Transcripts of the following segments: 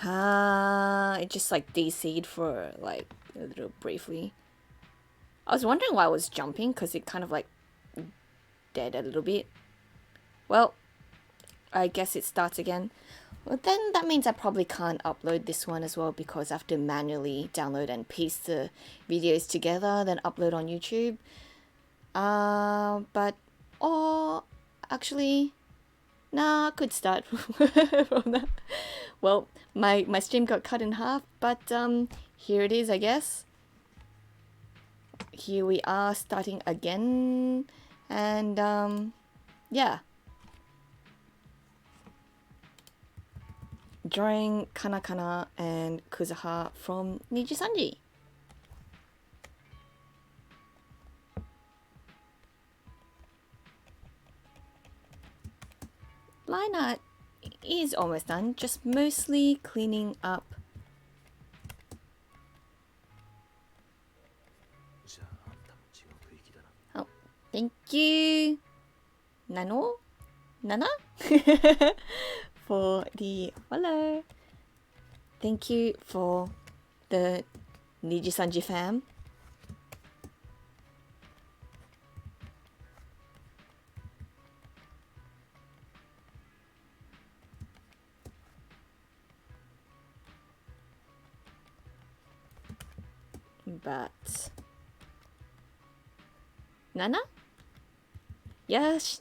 It just like DC'd for like a little briefly. I was wondering why I was jumping because it kind of like dead a little bit. Well, I guess it starts again. Well, then that means I probably can't upload this one as well because I have to manually download and piece the videos together, then upload on YouTube. Or actually, nah, I could start from that. Well, my stream got cut in half, but here it is, I guess. Here we are starting again, and yeah. Drawing Kanae and Kuzuha from Nijisanji. Line art is almost done, just mostly cleaning up. Oh, thank you, Nano? Nana? For the hello. Thank you for the Nijisanji fam. But Nana? Yes.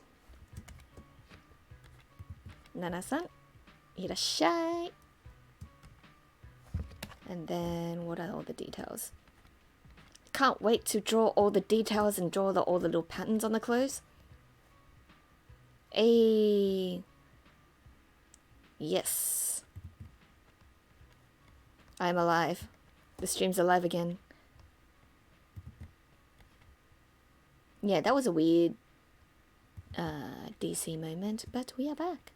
Nana-san, irashai. And then what are all the details? Can't wait to draw all the details and draw all the little patterns on the clothes. Yes. I'm alive. The stream's alive again. Yeah, that was a weird DC moment, but we are back.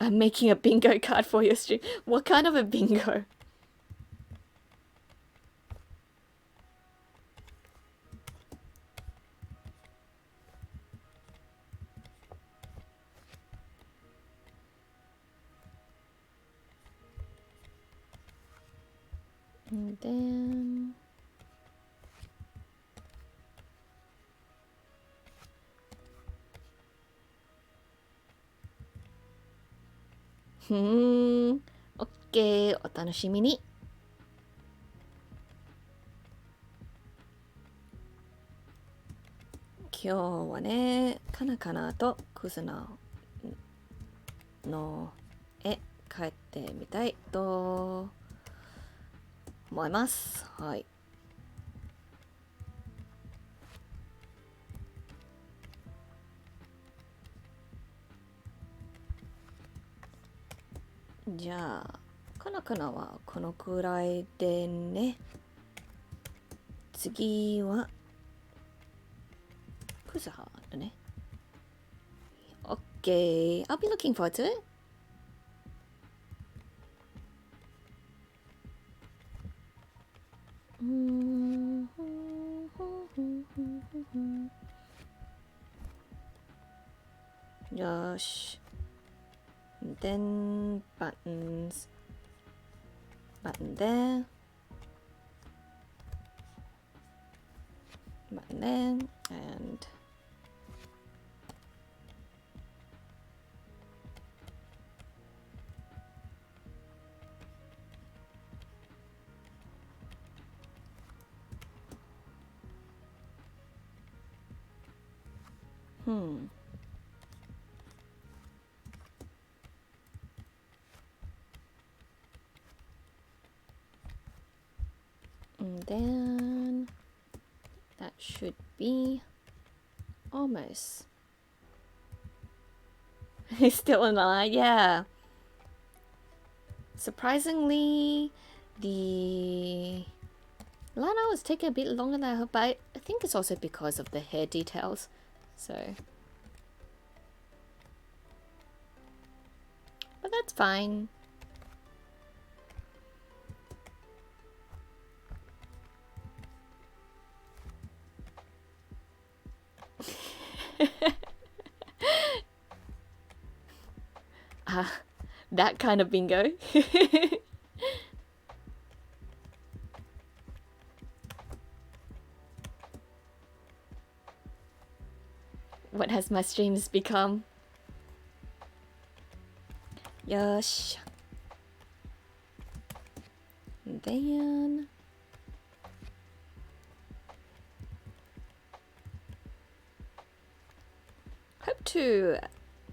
I'm making a bingo card for your stream. What kind of a bingo? And then OK、お楽しみに。今日はね、カナカナとクズナの絵描いてみたいと思います。はい。じゃあ、カナカナはこのくらいでね。次はクズハだね。OK。I'll be looking forward to it. Josh. Then buttons. Button there. Button there. And and then that should be almost. He's still alive, yeah. Surprisingly, the Lana was taking a bit longer than I hoped, but I think it's also because of the hair details. So, but that's fine. That kind of bingo. What has my streams become? Yosh. And then hope to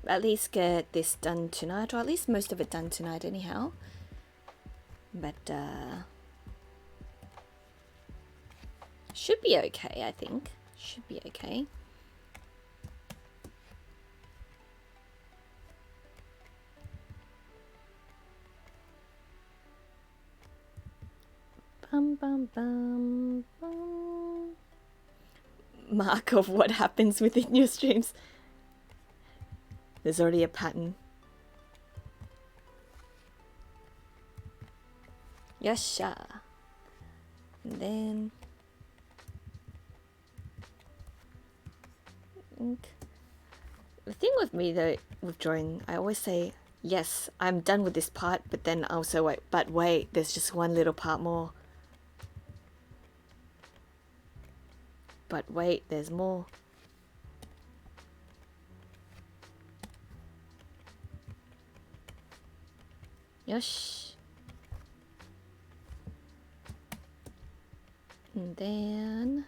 at least get this done tonight, or at least most of it done tonight anyhow. But should be okay, I think. Should be okay. Bum, bum, bum, bum. Mark of what happens within your streams. There's already a pattern. Yasha. And then the thing with me though, with drawing, I always say, yes, I'm done with this part, but then also wait, but wait, there's just one little part more. But wait, there's more. Yosh. And then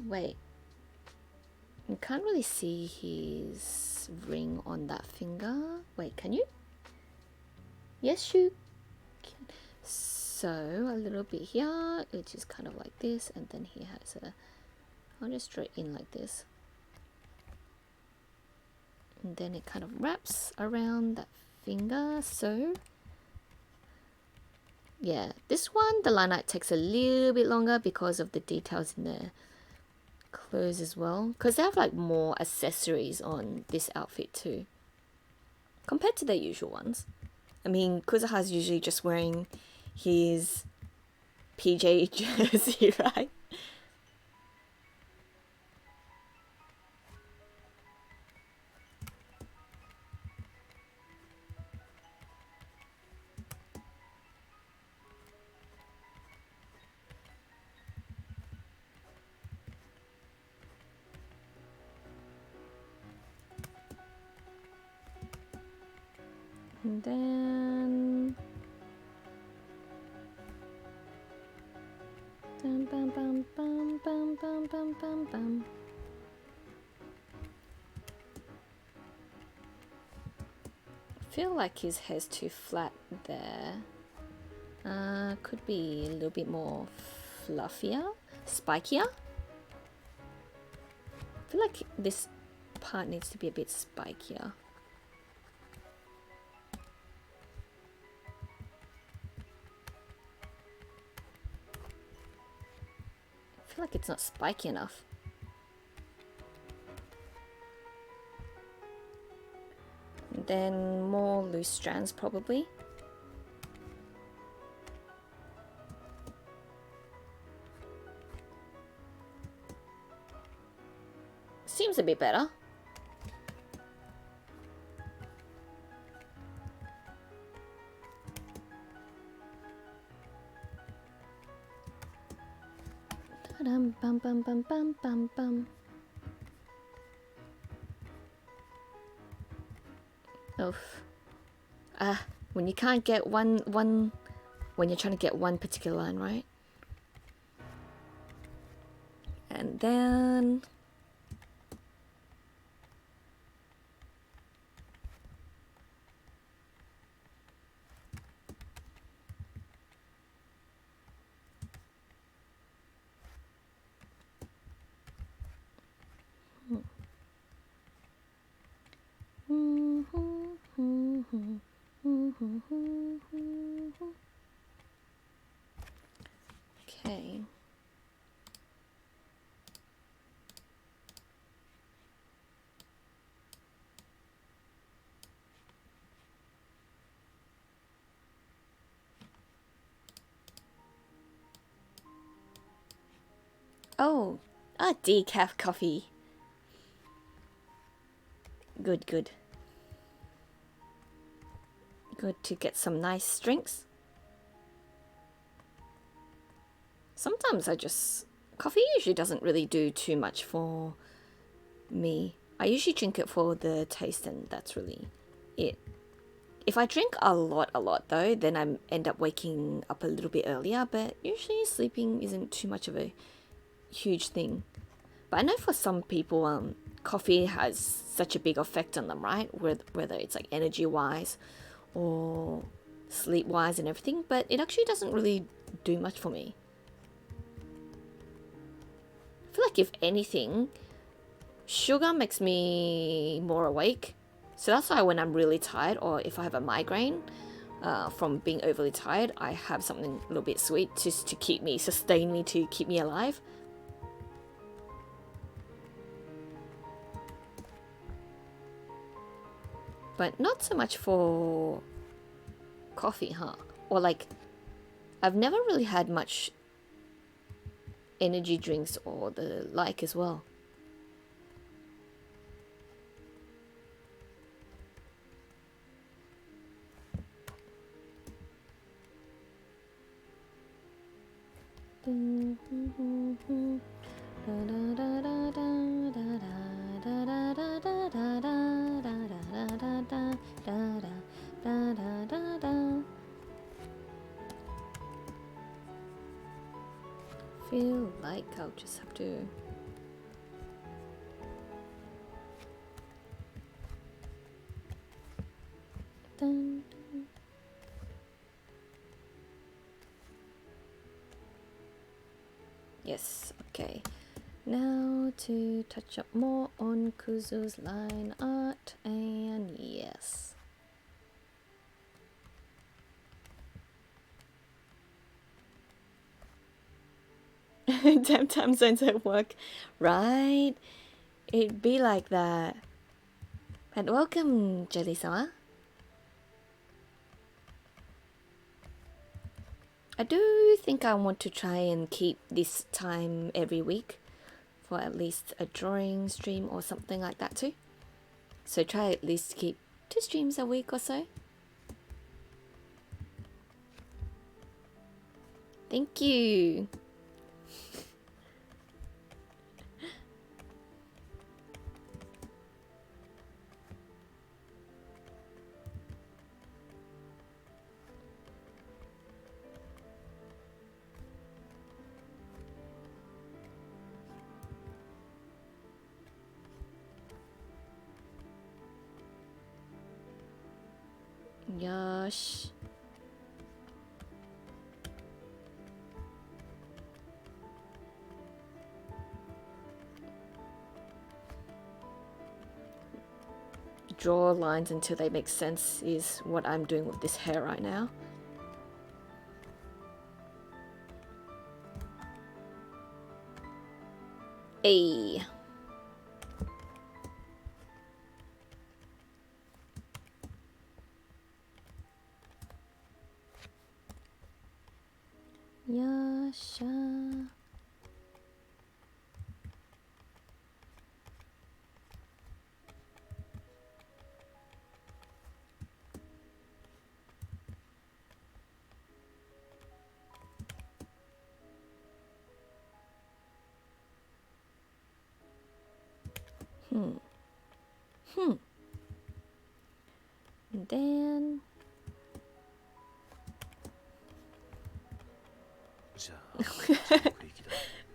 wait. You can't really see his ring on that finger. Wait, can you? Yes, you can. So a little bit here, which is kind of like this, and then he has a. I'll just draw it in like this. And then it kind of wraps around that finger, so yeah, this one, the line art takes a little bit longer because of the details in the clothes as well, because they have like more accessories on this outfit too compared to their usual ones. I mean, Kuzuha's usually just wearing his PJ jersey, right? And then bum, bum, bum, bum, bum, bum, bum, bum, bum. I feel like his hair's too flat there. Could be a little bit more fluffier, spikier. I feel like this part needs to be a bit spikier. I feel like it's not spiky enough. And then more loose strands probably. Seems a bit better. Bum, bum, bum, bum, bum, bum. Oof. When you can't get one, when you're trying to get one particular line, right? And then okay. Oh, decaf coffee. Good, good. Good to get some nice drinks. Sometimes coffee usually doesn't really do too much for me. I usually drink it for the taste, and that's really it. If I drink a lot though, then I end up waking up a little bit earlier, but usually sleeping isn't too much of a huge thing. But I know for some people, coffee has such a big effect on them, right? Whether it's like energy wise or sleep wise and everything, but it actually doesn't really do much for me. I feel like if anything, sugar makes me more awake. So that's why when I'm really tired, or if I have a migraine from being overly tired, I have something a little bit sweet just to sustain me, to keep me alive. But not so much for coffee, huh? Or like, I've never really had much energy drinks or the like as well. Feel like I'll just have to Yes, okay. Now to touch up more on Kuzu's line art, and yes. Damn time zones at work, right? It'd be like that. And welcome, Jelly-sama. I do think I want to try and keep this time every week for at least a drawing stream or something like that too. So try at least keep 2 streams a week or so. Thank you. Yosh. Draw lines until they make sense is what I'm doing with this hair right now. Ayy. Yasha. And then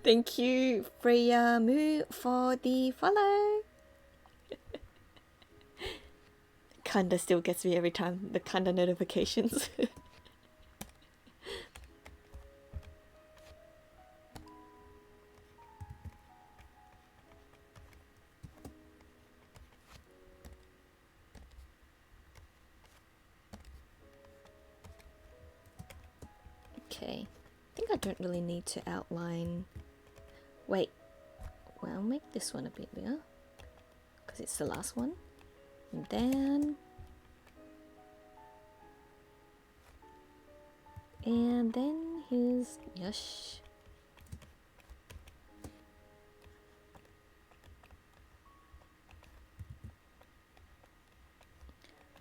thank you, Freya Moo, for the follow. Kanda still gets me every time, the Kanda notifications. Okay, I think I don't really need to outline. Wait, well, I'll make this one a bit bigger because it's the last one. And then here's Yosh.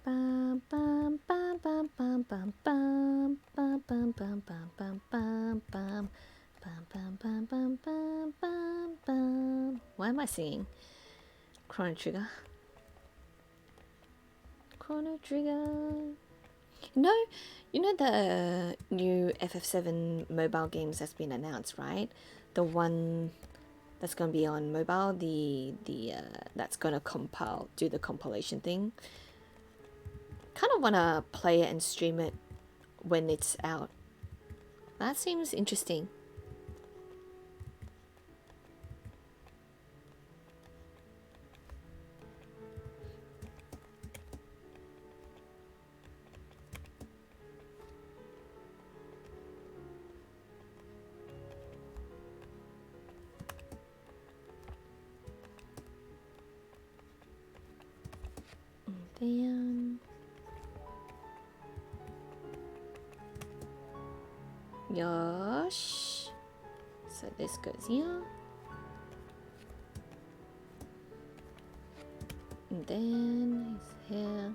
Bum, bum, bum, bum, bum, bum, bum, bum, bum, bum, bum, bum, bum, bum. Bum, bum, bum, bum, bum, bum, bum. Why am I singing? Chrono Trigger. Chrono Trigger. No, you know the new FF7 mobile games that's been announced, right? The one that's gonna be on mobile, the that's gonna do the compilation thing. Kind of wanna play it and stream it when it's out. That seems interesting. Then Yosh. So this goes here. And then he's here.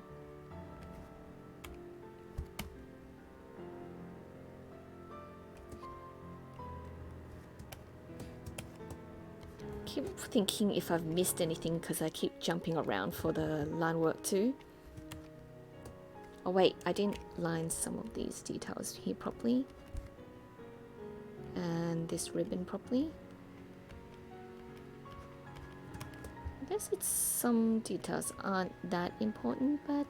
Keep thinking if I've missed anything because I keep jumping around for the line work too. Oh wait, I didn't line some of these details here properly. And this ribbon properly. I guess it's some details aren't that important, but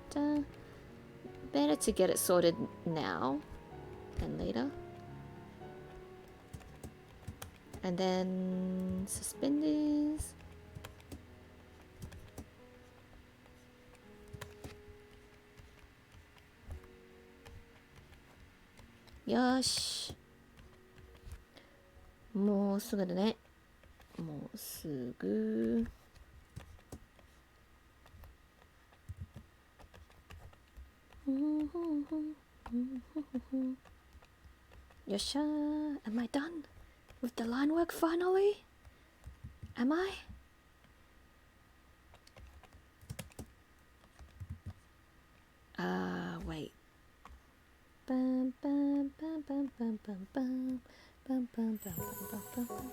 better to get it sorted now than later. And then suspenders. Yosh. もうすぐだね。もうすぐ。Yosha, am I done with the line work finally? Am I? Wait. Bum, bum, bum, bum, bum, bum, bum. Bum, bum, bum, bum, bum, bum.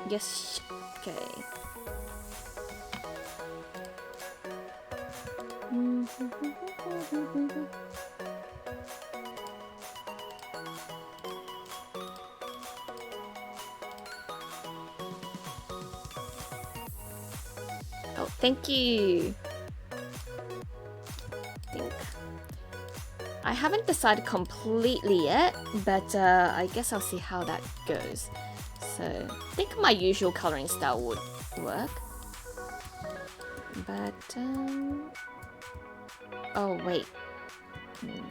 Yes. Okay. Oh, thank you. I haven't decided completely yet, but I guess I'll see how that goes. So I think my usual coloring style would work. But oh wait.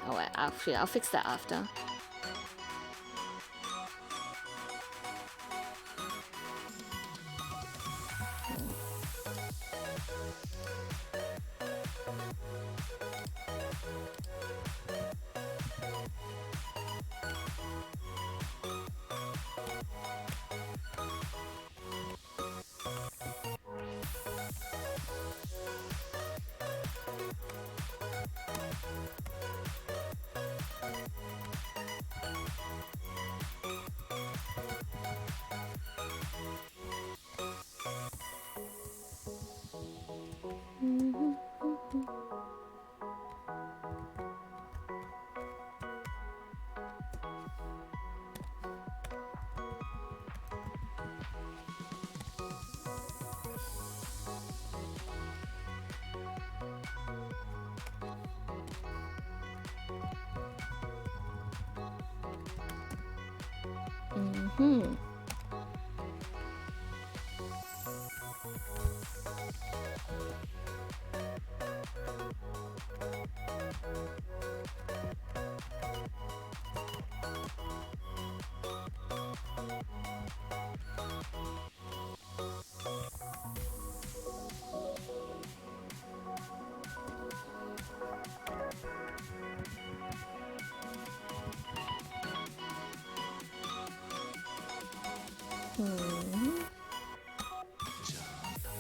Oh wait, I'll fix that after.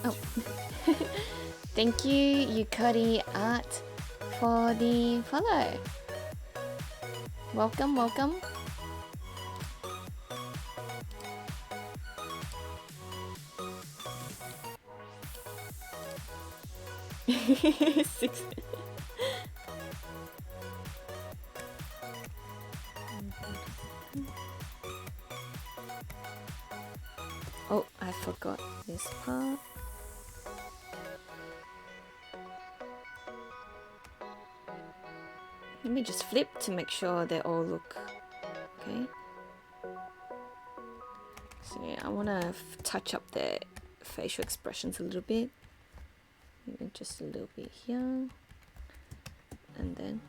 Oh. Thank you, Yukari Art, for the follow. Welcome, welcome. Six. Oh, I forgot this part. Let me just flip to make sure they all look okay. So yeah, I want to touch up their facial expressions a little bit. Maybe just a little bit here. And then.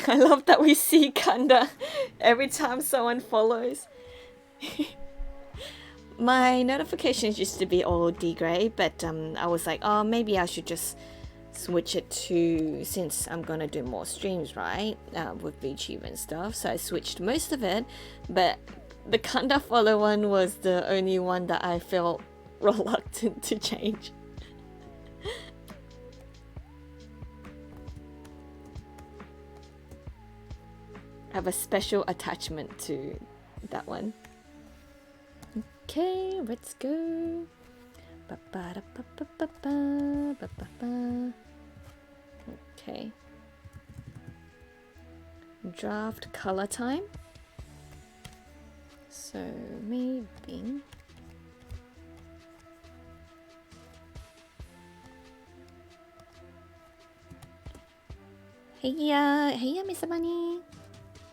I love that we see Kanda every time someone follows. My notifications used to be all D-Gray, but I was like, oh, maybe I should just switch it to, since I'm gonna do more streams, right, with Vtuber and stuff, so I switched most of it, but the Kanda follow one was the only one that I felt reluctant to change. I have a special attachment to that one. Okay, let's go. Okay. Draft color time. So maybe. Heya, Miss Bunny.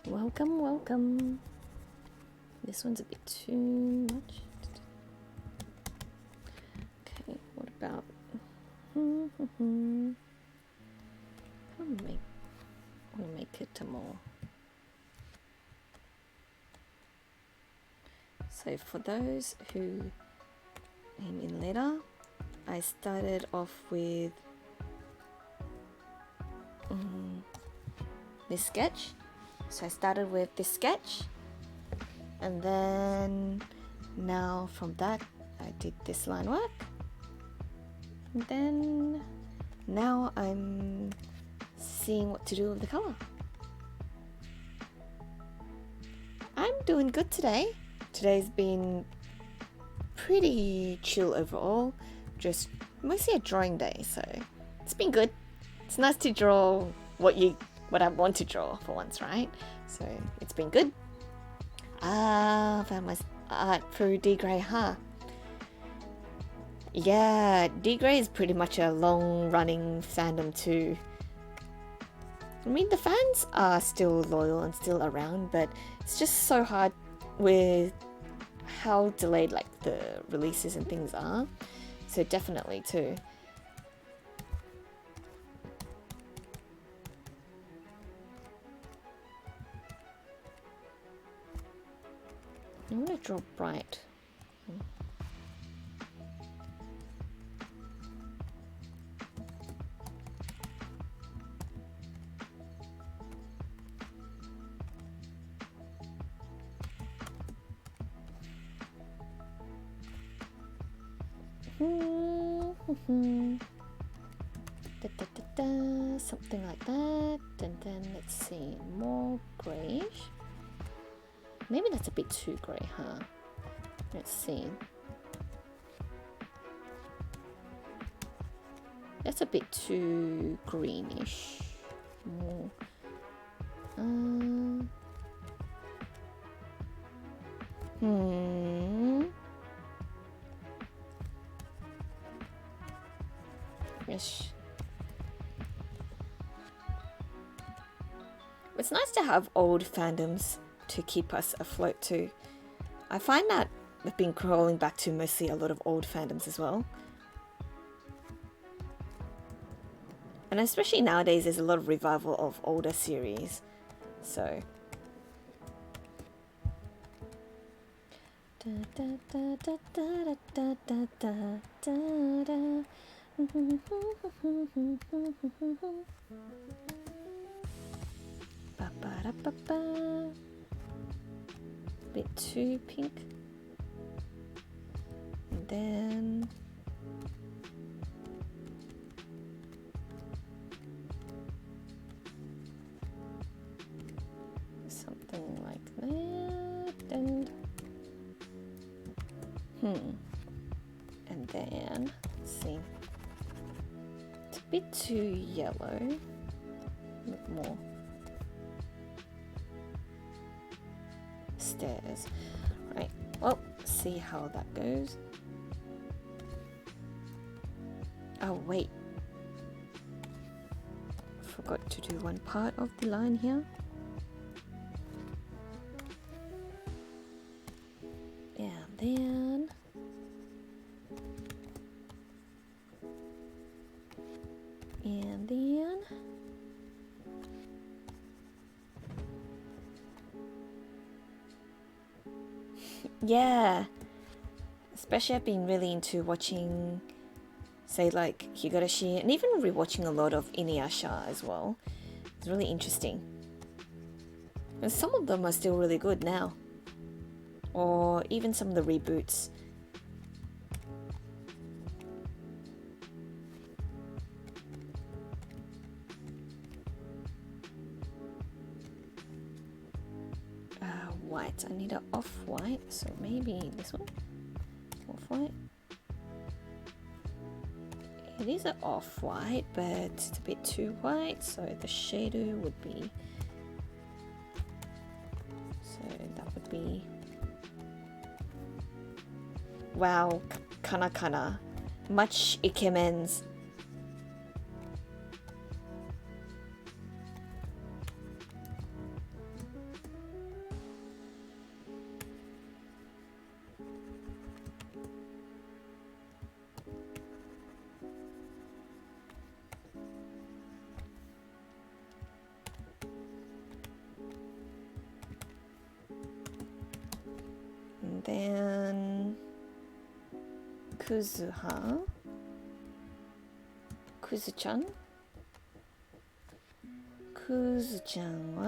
Welcome, welcome. This one's a bit too much. Okay, what about? I want to make it a more. So for those who came in later, I started off with this sketch. So I started with this sketch, and then now from that I did this line work, and then now I'm seeing what to do with the color. I'm doing good today. Today's been pretty chill overall, just mostly a drawing day, so it's been good. It's nice to draw what I want to draw for once, right? So it's been good. Found my art through D-Gray, huh? Yeah, D-Gray is pretty much a long-running fandom too. I mean, the fans are still loyal and still around, but it's just so hard with how delayed like the releases and things are. So definitely too. I want to draw bright. Something like that, and then let's see, more grayish. Maybe that's a bit too grey, huh? Let's see. That's a bit too greenish. More. Yes. It's nice to have old fandoms to keep us afloat too. I find that I've been crawling back to mostly a lot of old fandoms as well. And especially nowadays, there's a lot of revival of older series. So bit too pink, and then something like that, and and then let's see, it's a bit too yellow, a bit more stairs. Right, well, see how that goes. Oh wait, forgot to do one part of the line here. And then yeah, especially I've been really into watching, say, like Higurashi, and even rewatching a lot of Inuyasha as well. It's really interesting, and some of them are still really good now, or even some of the reboots. White, I need an off-white, so maybe this one, off-white. It is an off-white, but it's a bit too white, so the shadow would be, so that would be, wow, kana, much ikemens. And then Kuzuha, Kuzu-chan wa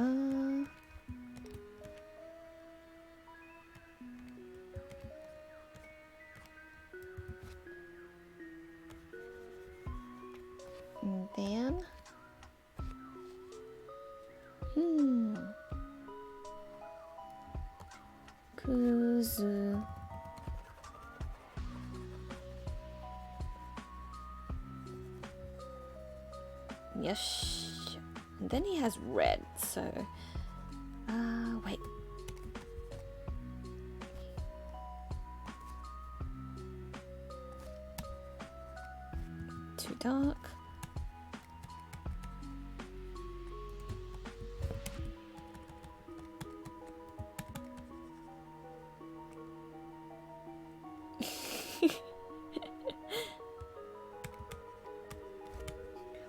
and then Kuzu. Yes. And then he has red, so wait. Too dark.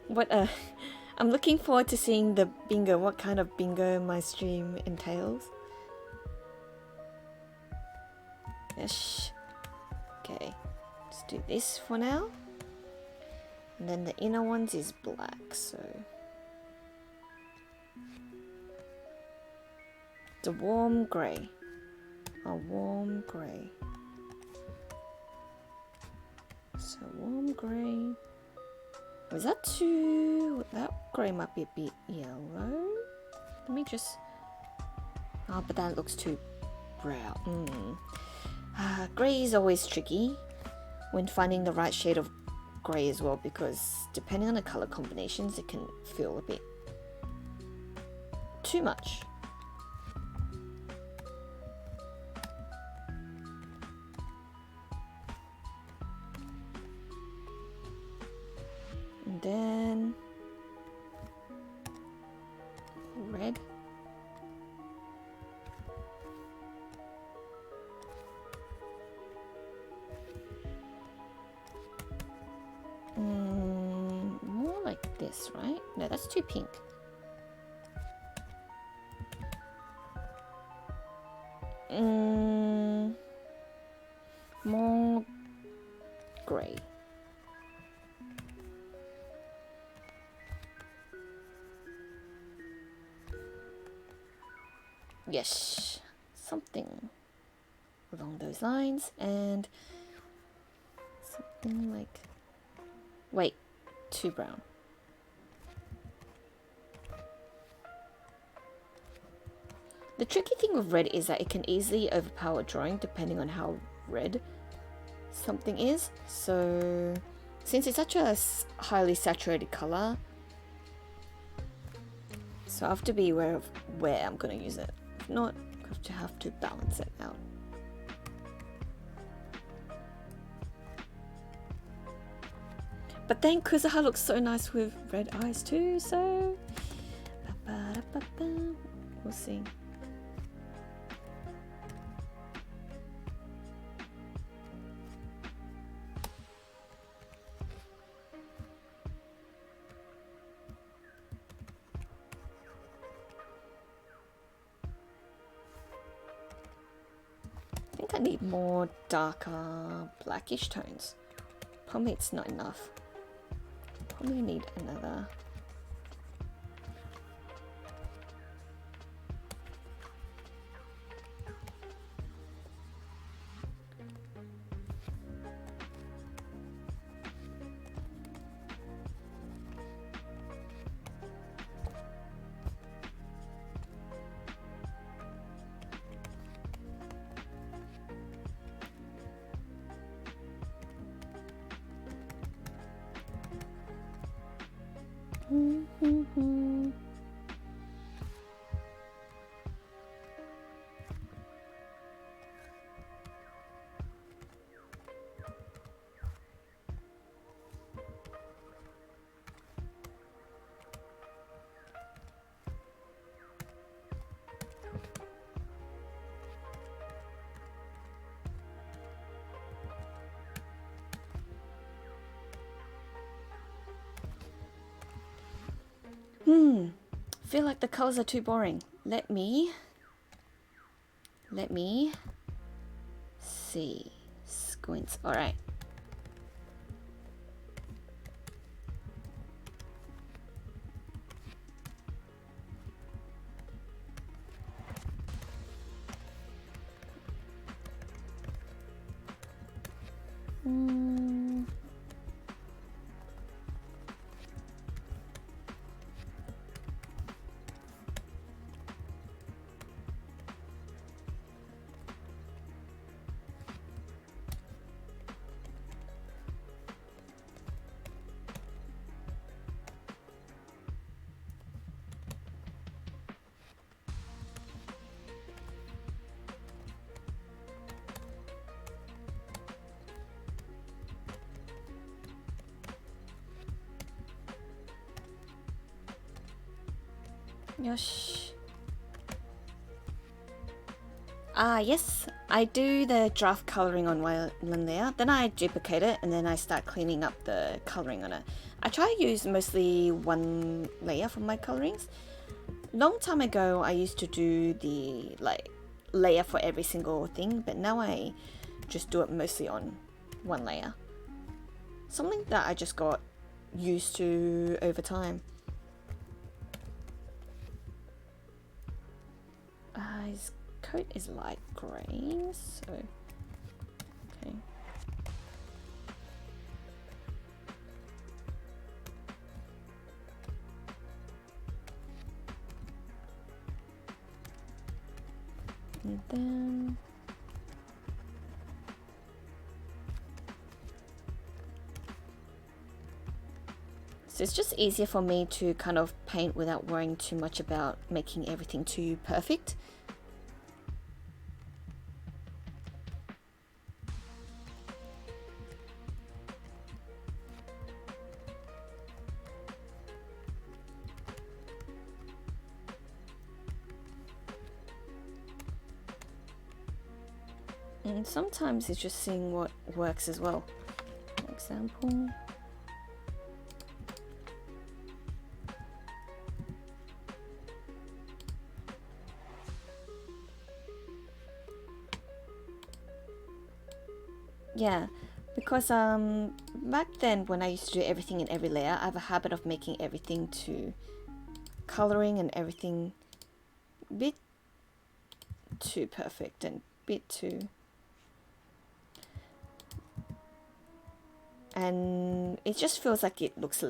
What I'm looking forward to seeing the bingo, what kind of bingo my stream entails. Yes. Okay, let's do this for now. And then the inner ones is black, so it's a warm grey. A warm grey. So warm grey. Was that too... that grey might be a bit yellow. Let me just... oh, but that looks too brown. Grey is always tricky when finding the right shade of grey as well, because depending on the colour combinations it can feel a bit too much. And then red. More like this, right? No, that's too pink. More grey. Yes, something along those lines, and something like, wait, too brown. The tricky thing with red is that it can easily overpower drawing depending on how red something is. So since it's such a highly saturated color, so I have to be aware of where I'm going to use it. If not, I have to balance it out. But then Kuzuha looks so nice with red eyes too, so we'll see. I think I need more darker blackish tones. Probably it's not enough. Probably need another. Feel like the colors are too boring. Let me see. Squints. All right. Yosh. Yes, I do the draft coloring on one layer, then I duplicate it, and then I start cleaning up the coloring on it. I try to use mostly one layer for my colorings. Long time ago, I used to do the layer for every single thing, but now I just do it mostly on one layer. Something that I just got used to over time. His coat is light grey, so okay. And then so it's just easier for me to kind of paint without worrying too much about making everything too perfect. And sometimes it's just seeing what works as well. For example, Yeah, because back then when I used to do everything in every layer, I have a habit of making everything to coloring and everything a bit too perfect and bit too, and it just feels like it looks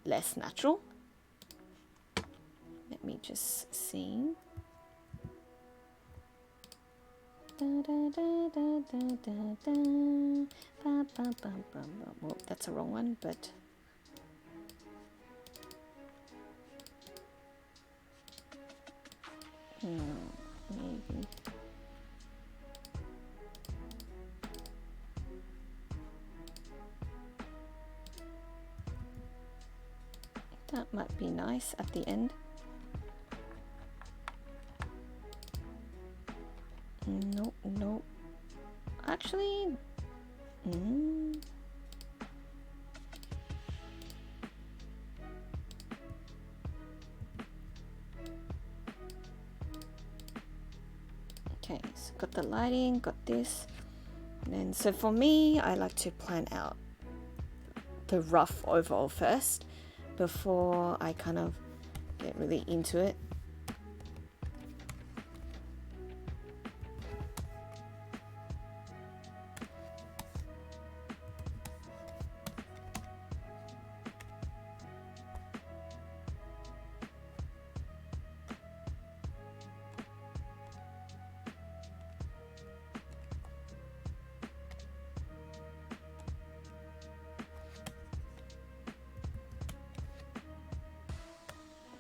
less natural. Let me just see. Well, that's a wrong one, but maybe. That might be nice at the end. Nope, nope. Actually, okay, so got the lighting, got this. And then, so for me, I like to plan out the rough overall first before I kind of get really into it.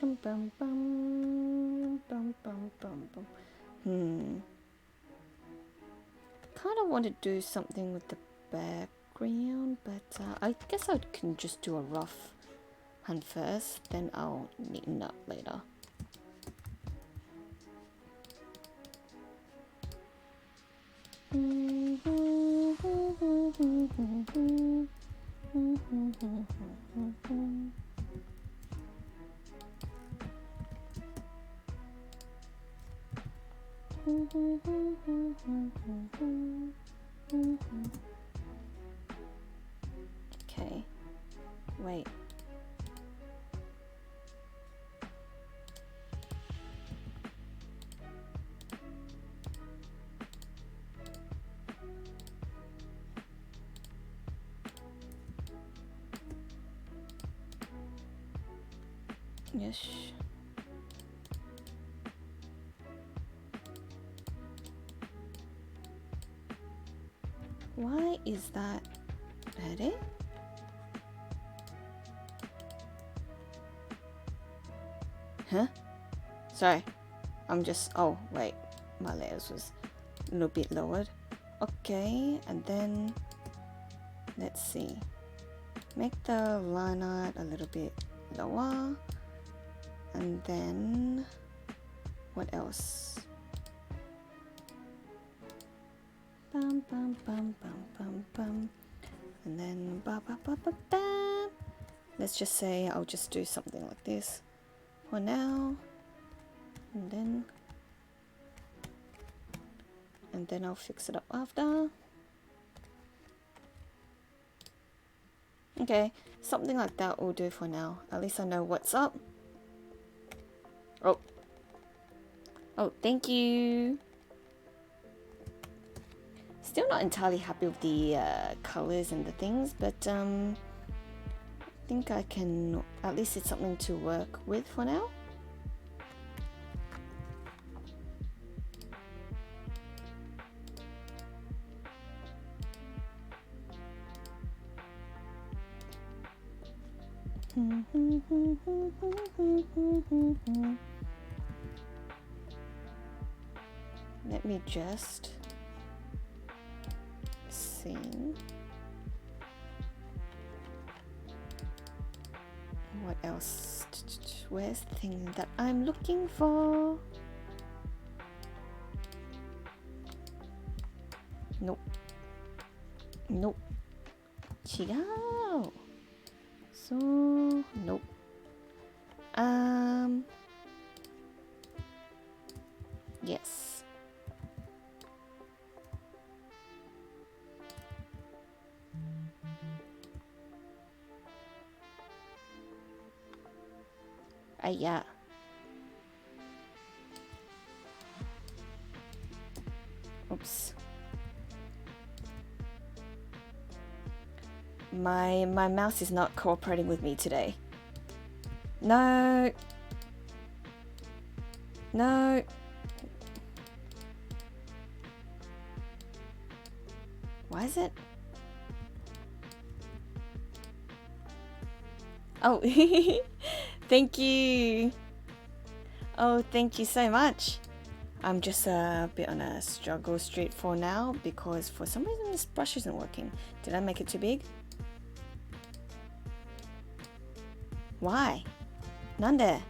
Bum, bum, bum, bum, bum, bum, bum. Kind of want to do something with the background, but I guess I can just do a rough hand first, then I'll neaten up later. Okay, wait. Yes. Why is that? Ready? Huh? Sorry. I'm just... Oh, wait. My layers was a little bit lowered. Okay, and then... Let's see. Make the line art a little bit lower. And then... What else? Bum, bum, bum, bum, bum, bum. And then... Ba, ba, ba, ba, ba. Let's just say I'll just do something like this for now. And then I'll fix it up after. Okay, something like that will do for now. At least I know what's up. Oh, thank you. Still not entirely happy with the colors and the things, but I think I can, at least it's something to work with for now. Let me just see. What else? Where's the thing that I'm looking for? Nope. Nope. Chigao. So, nope. Yes. Yeah. Oops. My mouse is not cooperating with me today. No. No. Why is it? Oh, thank you. Oh, thank you so much. I'm just a bit on a struggle street for now because for some reason this brush isn't working. Did I make it too big? Why? Nande?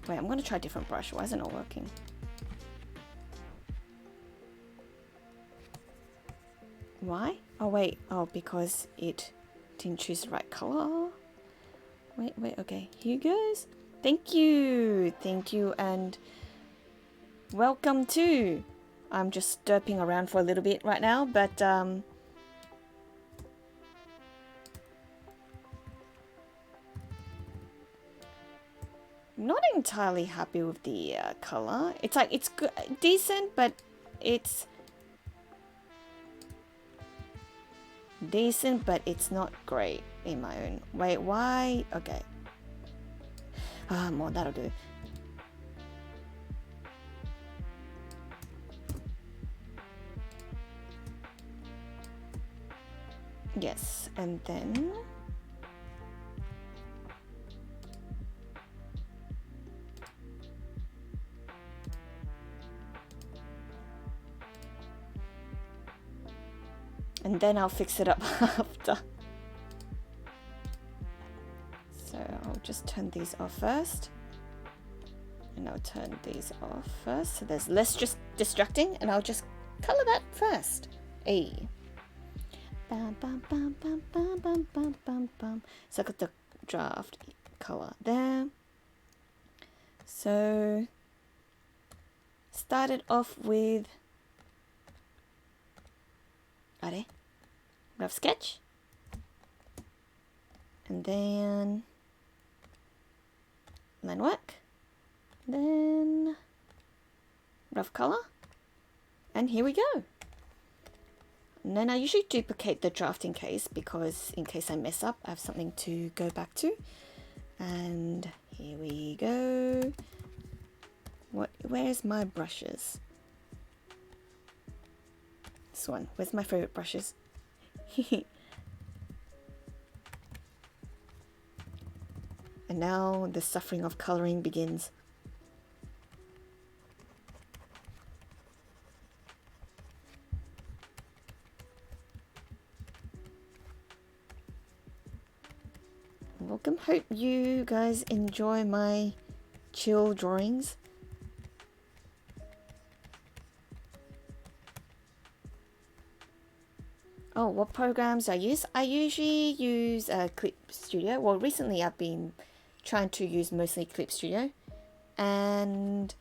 Wait, I'm gonna try a different brush. Why is it not working? Why? Oh wait, oh because it didn't choose the right color. Wait, okay, here goes. Thank you, and welcome to. I'm just derping around for a little bit right now, but not entirely happy with the color. It's like it's good, decent, but it's decent, but it's not great in my own. Wait, why? Okay. More that'll do. Yes, and then I'll fix it up after. So I'll just turn these off first. And I'll turn these off first. So there's less just distracting, and I'll just color that first. A. Bam, bam, bam, bam, bam, bam, bam, bam, bam. So I got the draft color there. So started off with rough sketch, and then line work, then rough color, and here we go. And then I usually duplicate the draft in case I mess up, I have something to go back to. And here we go. Where's my brushes? This one. Where's my favorite brushes? And now the suffering of coloring begins. Welcome. Hope you guys enjoy my chill drawings. Oh, what programs I use? I usually use Clip Studio. Well, recently I've been trying to use mostly Clip Studio. And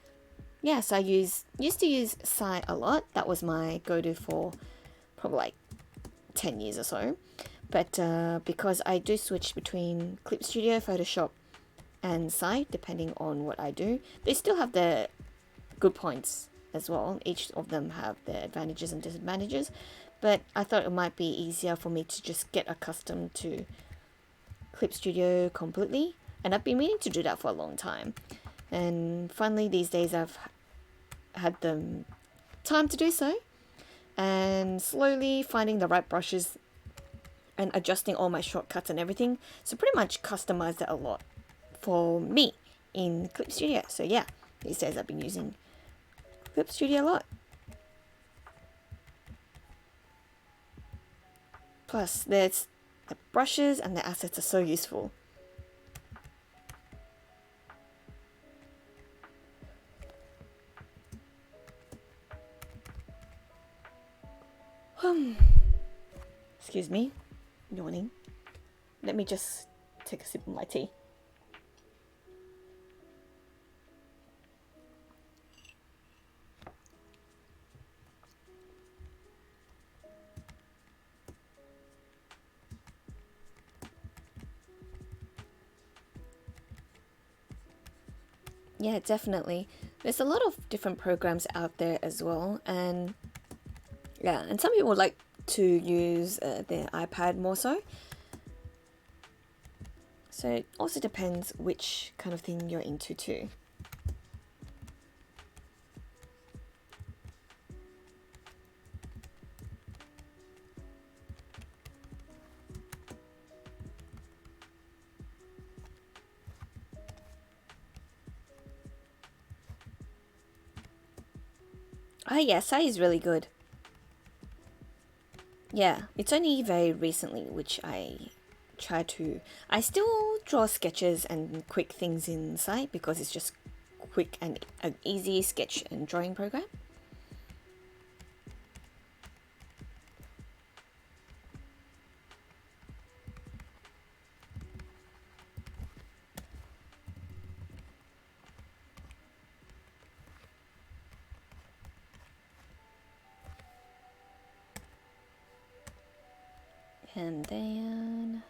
yes, I used to use Sai a lot. That was my go-to for probably like 10 years or so. But because I do switch between Clip Studio, Photoshop, and Sai, depending on what I do, they still have their good points as well. Each of them have their advantages and disadvantages. But I thought it might be easier for me to just get accustomed to Clip Studio completely. And I've been meaning to do that for a long time. And finally these days I've had the time to do so. And slowly finding the right brushes and adjusting all my shortcuts and everything. So pretty much customized it a lot for me in Clip Studio. So yeah, these days I've been using Clip Studio a lot. Plus, there's the brushes and the assets are so useful. Excuse me, yawning. Let me just take a sip of my tea. Yeah, definitely. There's a lot of different programs out there as well, and yeah, and some people like to use their iPad more so. So it also depends which kind of thing you're into too. Ah, yeah, Sai is really good. Yeah, it's only very recently which I try to. I still draw sketches and quick things in Sai because it's just quick and an easy sketch and drawing program. And then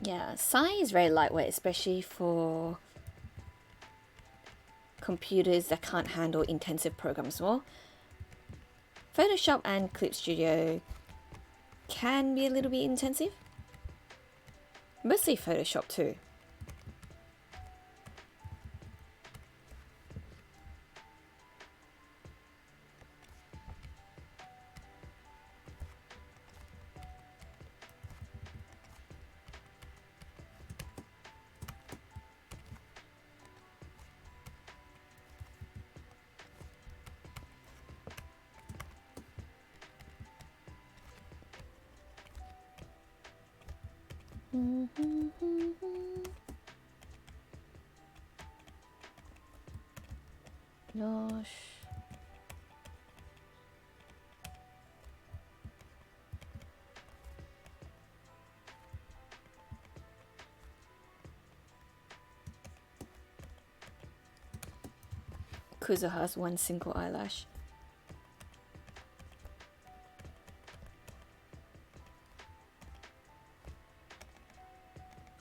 yeah, Sai is very lightweight, especially for computers that can't handle intensive programs more. Photoshop and Clip Studio can be a little bit intensive. Mostly Photoshop too. Gosh. Kuzuha has one single eyelash.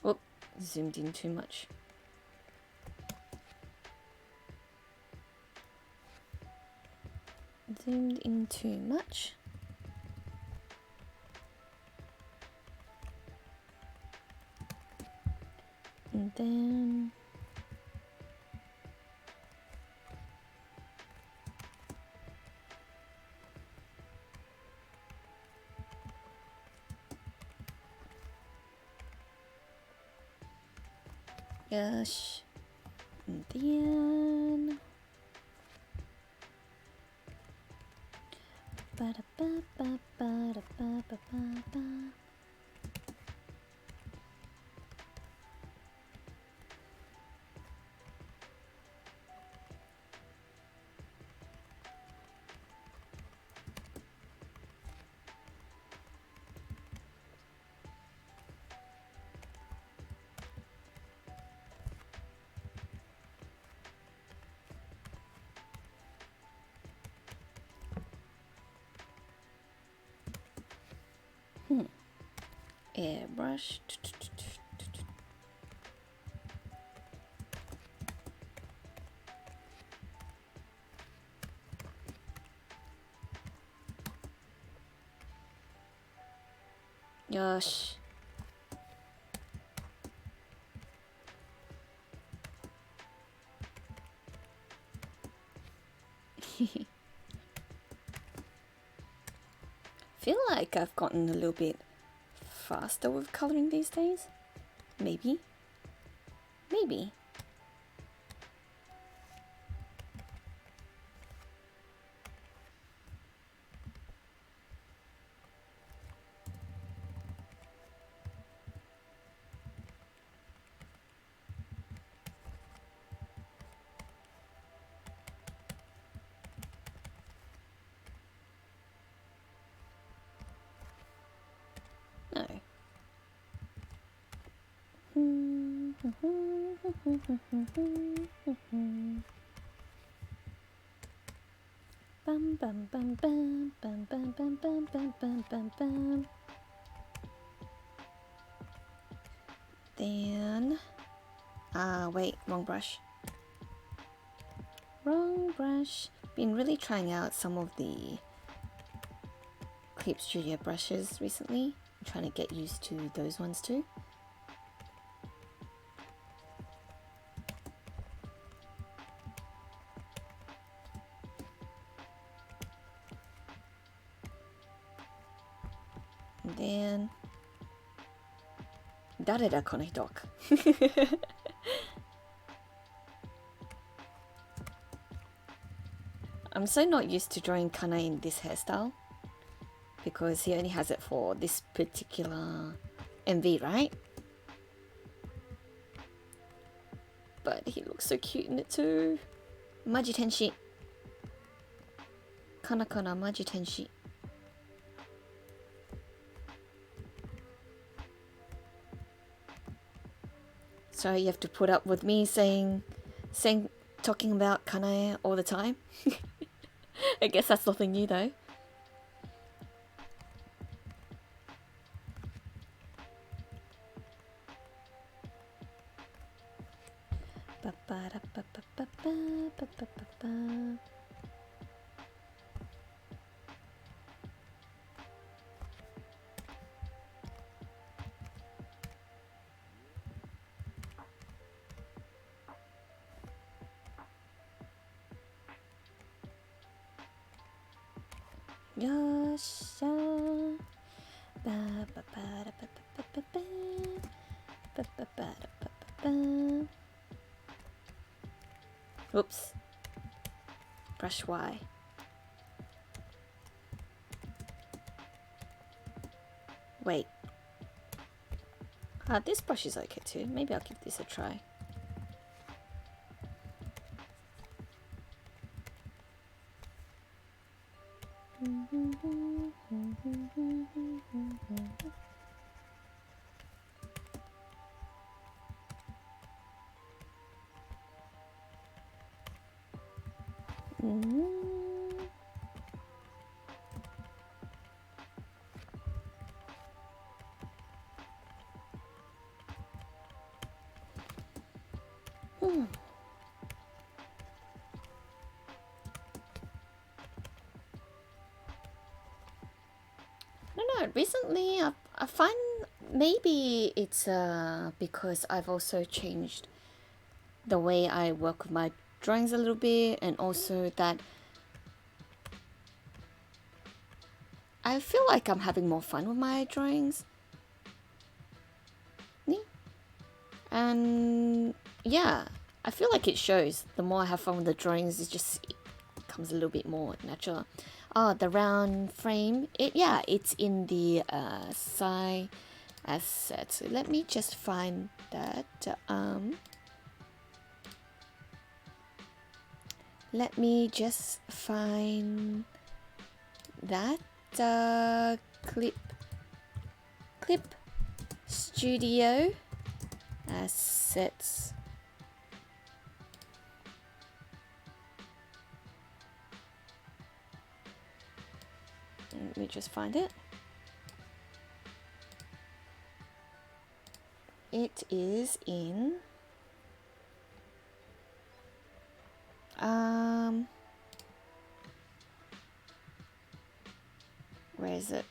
Oh, zoomed in too much. Zoomed in too much. And then gosh. And then ba-da-ba-ba-ba-da-ba-ba-ba-ba. Airbrush. Gosh. Feel like I've gotten a little bit faster with coloring these days. Maybe. Maybe. Bum bum bum bum bum bum bum bum bum bum bum bum. Then wait, wrong brush. Wrong brush. Been really trying out some of the Clip Studio brushes recently. I'm trying to get used to those ones too. And then Daredaこの人. I'm so not used to drawing Kanae in this hairstyle because he only has it for this particular MV, right? But he looks so cute in it too. Maji tenshi. Kanakana maji tenshi. So you have to put up with me talking about Kanae all the time. I guess that's nothing new though. Yasha. Oops. Brush Y. Wait. This brush is okay too. Maybe I'll give this a try. Recently I find maybe it's because I've also changed the way I work with my drawings a little bit, and also that I feel like I'm having more fun with my drawings. And yeah, I feel like it shows. The more I have fun with the drawings, it comes a little bit more natural. Oh, the round frame. It's in the side asset. So let me just find that. Let me just find that clip studio assets. Let me just find it. It is in where is it?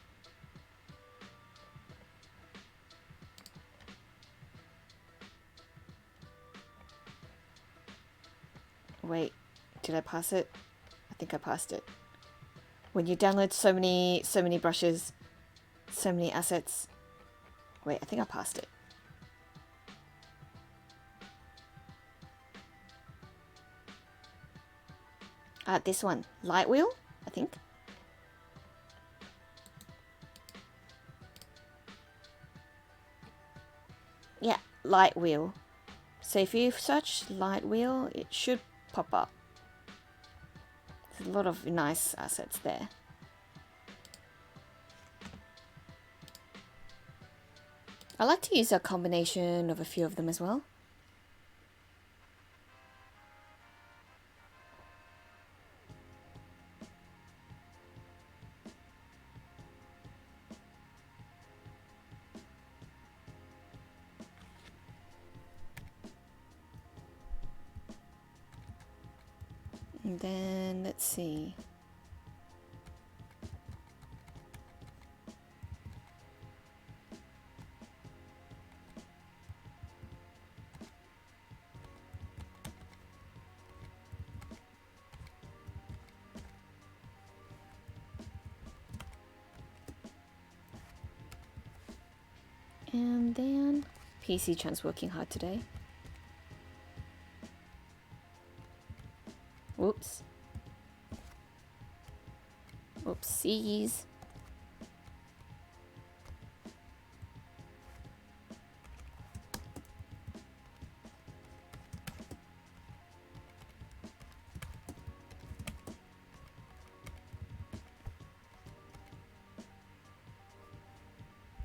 Wait, did I pass it? I think I passed it. When you download so many brushes, so many assets. Wait, I think I passed it. This one, light wheel, I think. Yeah, light wheel. So if you search light wheel, it should pop up. There's a lot of nice assets there. I like to use a combination of a few of them as well. And then let's see. And then PC Chan's working hard today. Whoops. Oopsies.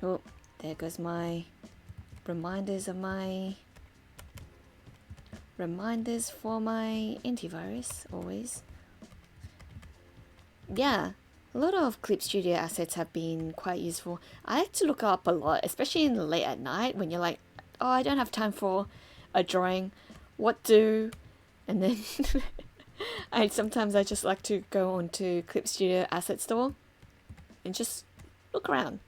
Oh, there goes my reminders for my antivirus, always. Yeah, a lot of Clip Studio assets have been quite useful. I like to look up a lot, especially in the late at night when you're like, oh, I don't have time for a drawing, what do? And then sometimes I just like to go onto Clip Studio Asset Store and just look around.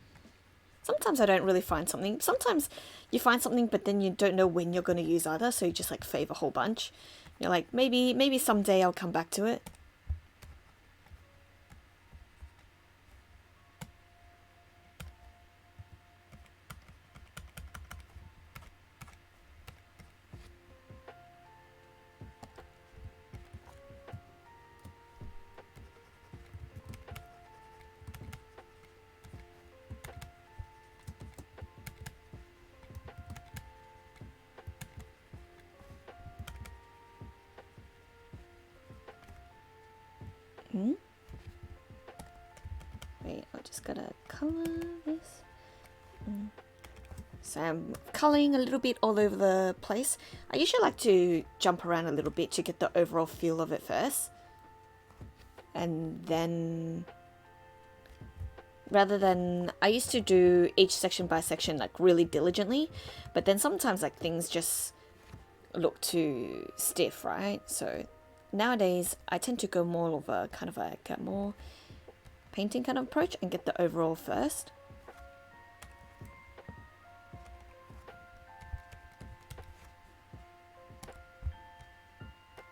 Sometimes I don't really find something. Sometimes you find something, but then you don't know when you're going to use either, so you just like fave a whole bunch. You're like, maybe someday I'll come back to it. Wait, I just gotta color this. So I'm coloring a little bit all over the place. I usually like to jump around a little bit to get the overall feel of it first. And then, rather than, I used to do each section by section like really diligently, but then sometimes like things just look too stiff, right? So nowadays I tend to go more of a kind of like a more painting kind of approach and get the overall first.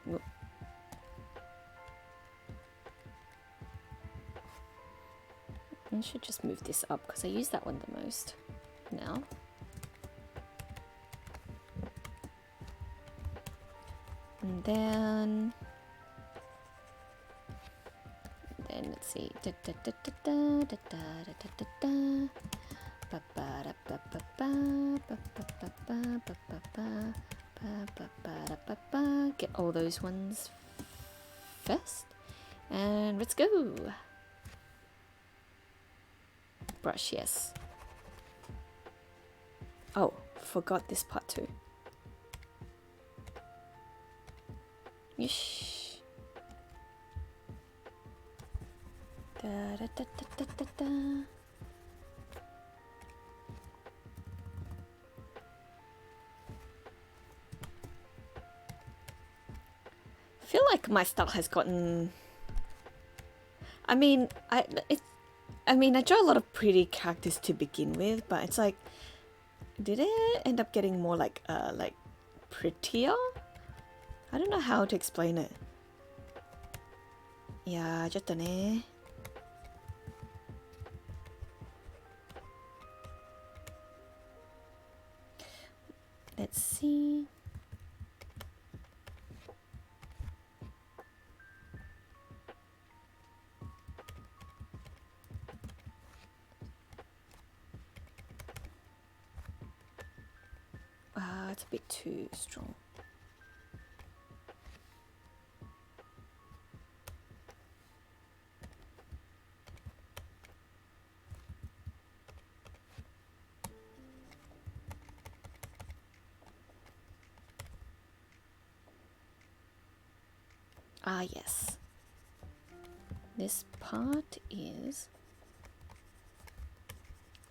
Whoop. I should just move this up because I use that one the most now. And then let's see. Get all those ones first. And let's go. Brush, yes. Oh, forgot this part too. Yeesh. Da, da, da, da, da, da, da. I feel like my style has gotten. I mean, I draw a lot of pretty characters to begin with, but it's like, did it end up getting more like prettier? I don't know how to explain it. Yeah, just done. Let's see. It's a bit too strong. Ah, yes. This part is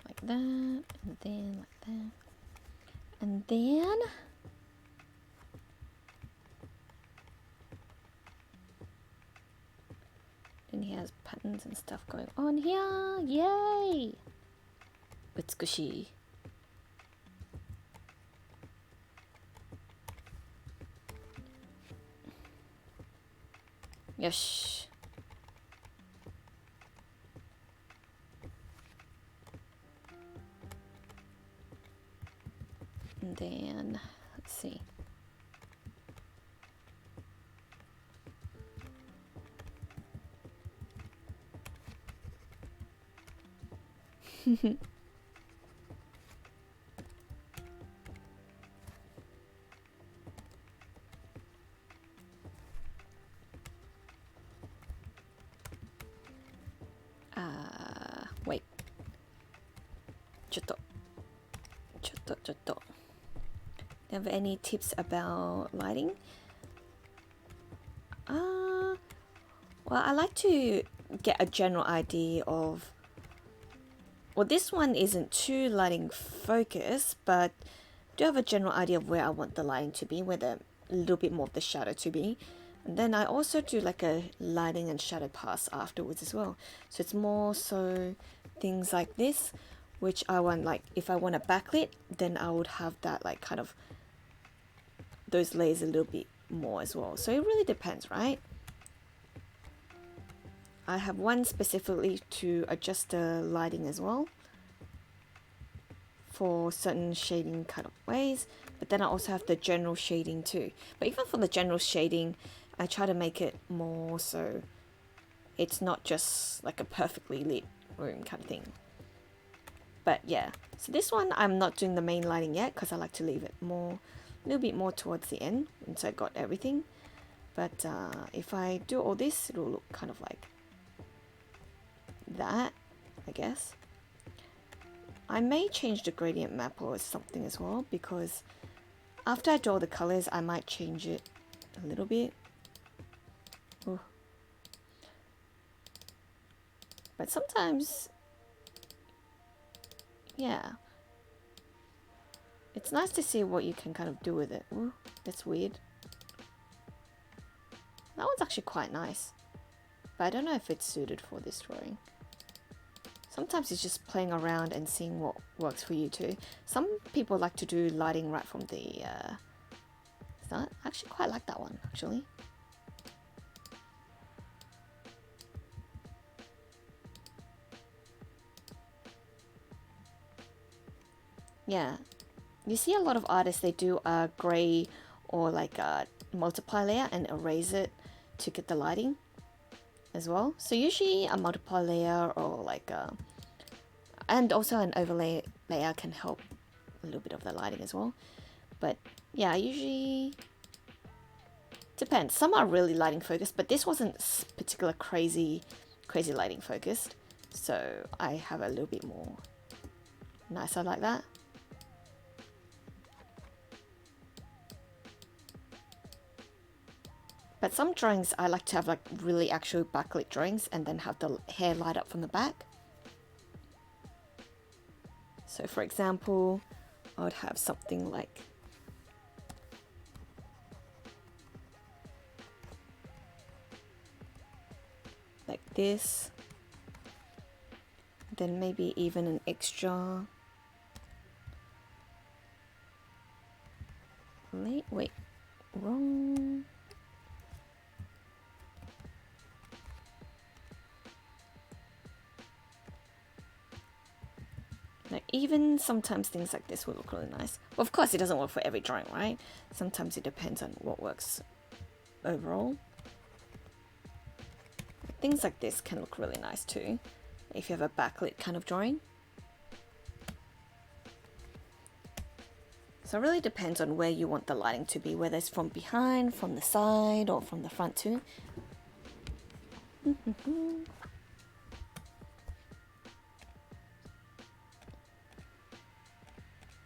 like that, and then like that. And then Even he has patterns and stuff going on here. Yay! Utsukushi. Yosh. And then, let's see. Wait. ちょっと. Do you have any tips about lighting? Well, I like to get a general idea of... Well, this one isn't too lighting focused, but I do have a general idea of where I want the lighting to be, where a little bit more of the shadow to be. And then I also do like a lighting and shadow pass afterwards as well. So it's more so things like this, which I want, like if I want a backlit, then I would have that like kind of those layers a little bit more as well. So it really depends, right? I have one specifically to adjust the lighting as well for certain shading kind of ways, but then I also have the general shading too. But even for the general shading, I try to make it more so it's not just like a perfectly lit room kind of thing. But yeah, so this one I'm not doing the main lighting yet because I like to leave it more, a little bit more towards the end once I got everything. But if I do all this, it will look kind of like that, I guess. I may change the gradient map or something as well, because after I draw the colors, I might change it a little bit. Ooh. But sometimes, yeah, it's nice to see what you can kind of do with it. Ooh, that's weird. That one's actually quite nice, but I don't know if it's suited for this drawing. Sometimes it's just playing around and seeing what works for you too. Some people like to do lighting right from the start. I actually quite like that one, actually. Yeah, you see a lot of artists, they do a grey or like a multiply layer and erase it to get the lighting as well. So usually a multiply layer or like a, and also an overlay layer can help a little bit of the lighting as well. But yeah, usually depends. Some are really lighting focused, but this wasn't particular crazy lighting focused. So I have a little bit more nicer like that. But some drawings I like to have like really actual backlit drawings and then have the hair light up from the back. So for example, I would have something like this. Then maybe even an extra. Wait, wrong. Like even sometimes things like this will look really nice. Well, of course it doesn't work for every drawing, right? Sometimes it depends on what works overall. Things like this can look really nice too, if you have a backlit kind of drawing. So it really depends on where you want the lighting to be, whether it's from behind, from the side, or from the front too.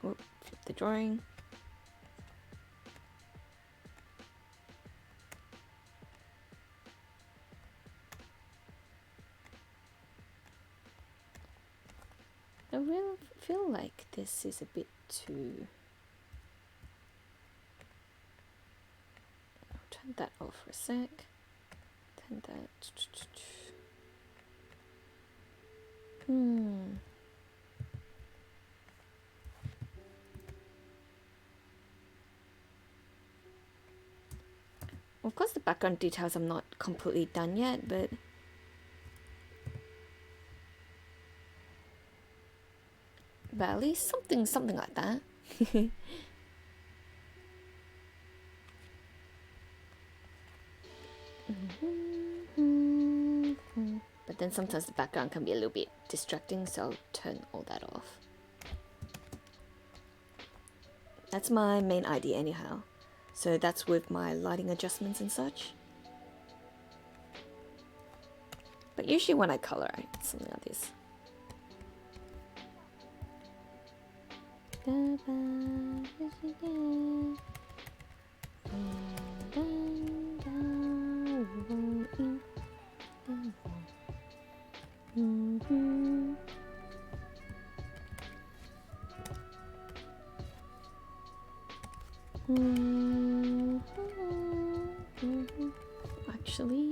Oh, flip the drawing. I really feel like this is a bit too... I'll turn that off for a sec. Turn that... Of course, the background details I'm not completely done yet, but at least something like that. But then sometimes the background can be a little bit distracting, so I'll turn all that off. That's my main idea anyhow. So that's with my lighting adjustments and such. But usually when I color, it's something like this. Actually,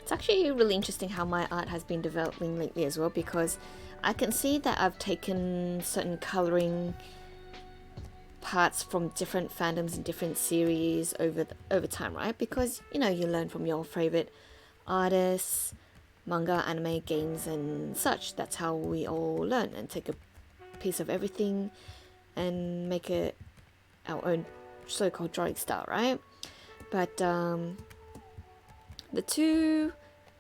it's actually really interesting how my art has been developing lately as well, because I can see that I've taken certain coloring parts from different fandoms and different series over time, right? Because, you know, you learn from your favorite artists, manga, anime, games, and such. That's how we all learn and take a piece of everything and make it our own so-called drawing style, right? But the two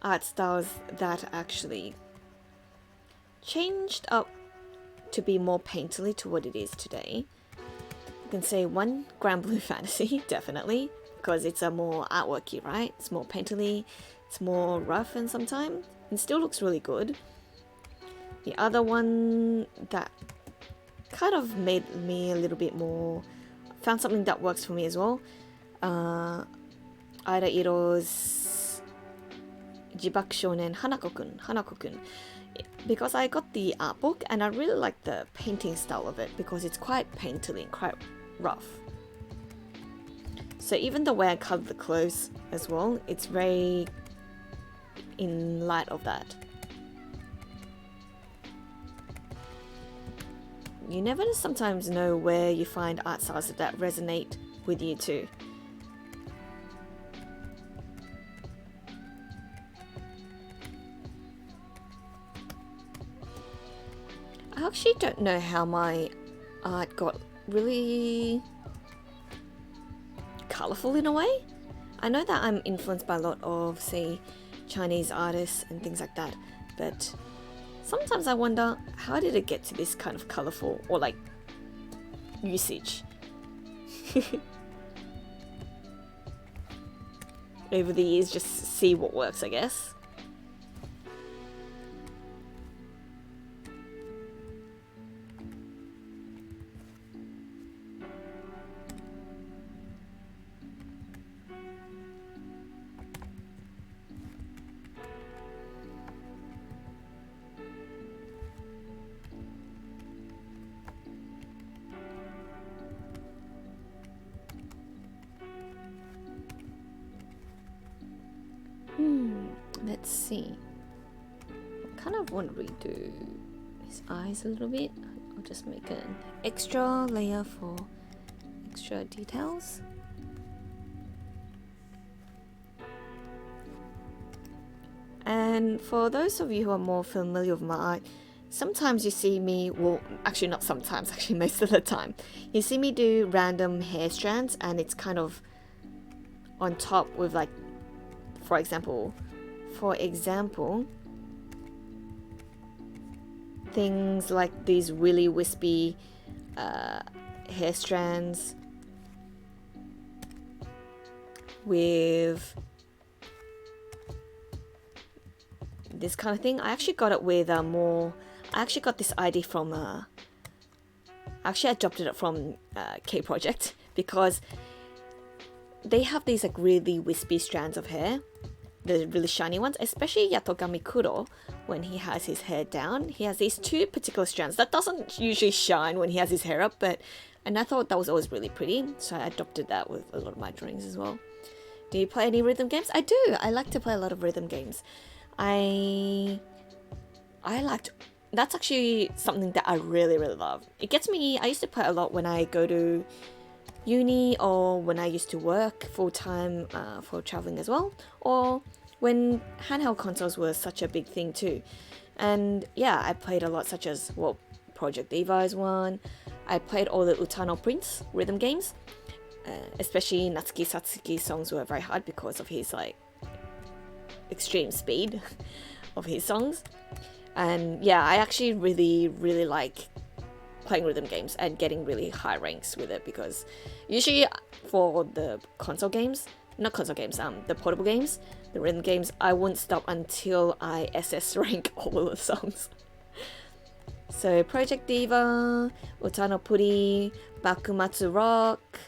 art styles that actually changed up to be more painterly to what it is today, you can say one, Grand Blue Fantasy, definitely, because it's a more artworky, right? It's more painterly, it's more rough and sometimes, and still looks really good. The other one that kind of made me a little bit more, found something that works for me as well, Aida Iro's Jibaku Shonen Hanako-kun, because I got the art book and I really like the painting style of it because it's quite painterly and quite rough. So even the way I colored the clothes as well, it's very in light of that. You never sometimes know where you find art styles that resonate with you too. I actually don't know how my art got really colorful in a way. I know that I'm influenced by a lot of, say, Chinese artists and things like that, but sometimes I wonder, how did it get to this kind of colorful or like usage? Over the years, just see what works, I guess. Let's see. I kind of want to redo his eyes a little bit. I'll just make an extra layer for extra details. And for those of you who are more familiar with my art, sometimes you see me, well, actually not sometimes, actually most of the time, you see me do random hair strands and it's kind of on top with like, for example, things like these really wispy hair strands with this kind of thing. I actually got it with I actually got this idea from Actually, I adopted it from K Project because they have these like really wispy strands of hair, the really shiny ones, especially Yatogami Kuro. When he has his hair down, he has these two particular strands that doesn't usually shine when he has his hair up, and I thought that was always really pretty, so I adopted that with a lot of my drawings as well. Do you play any rhythm games? I do. I like to play a lot of rhythm games. I liked. That's actually something that I really love. It gets me. I used to play a lot when I go to uni or when I used to work full time for traveling as well, or when handheld consoles were such a big thing too. And yeah, I played a lot, such as, well, Project Diva is one. I played all the Utano Prince rhythm games, especially Natsuki Satsuki songs were very hard because of his like extreme speed of his songs. And yeah, I actually really like playing rhythm games and getting really high ranks with it, because usually for the console games, not console games, the portable games, the rhythm games, I wouldn't stop until I SS rank all of the songs. So Project Diva, Utano Puri, Bakumatsu Rock,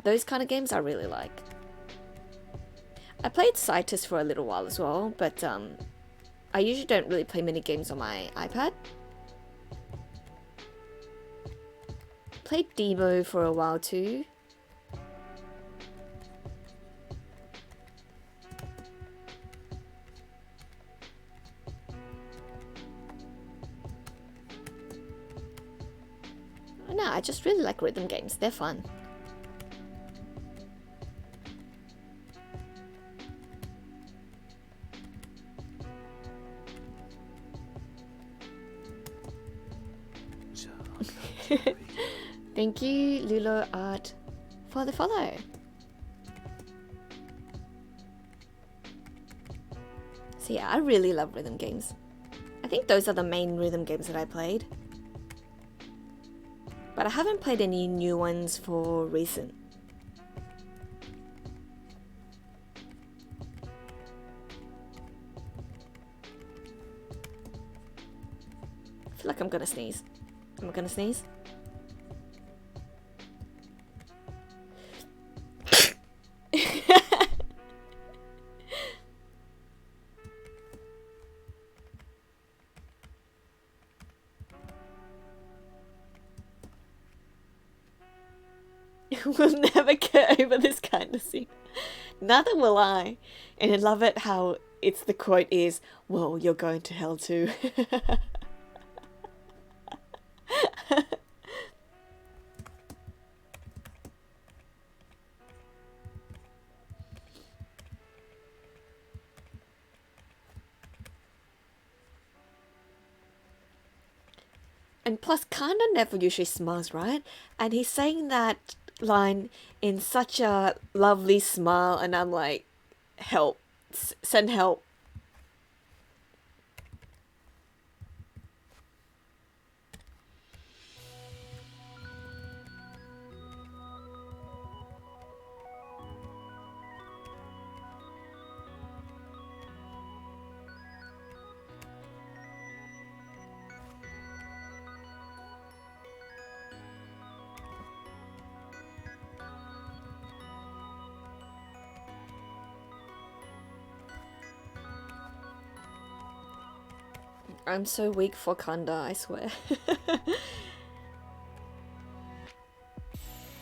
those kind of games I really like. I played Citus for a little while as well, but I usually don't really play many games on my iPad. Played Demo for a while too. No, I just really like rhythm games. They're fun. Thank you, Lulo Art, for the follow. So yeah, I really love rhythm games. I think those are the main rhythm games that I played. But I haven't played any new ones for recent. I feel like I'm gonna sneeze. Am I gonna sneeze? We'll never get over this kind of scene. Neither will I. And I love it how it's the quote is, well, you're going to hell too. And plus, Kanda never usually smiles, right? And he's saying that line in such a lovely smile, and I'm like, help. Send help. I'm so weak for Kanda, I swear.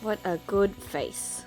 What a good face.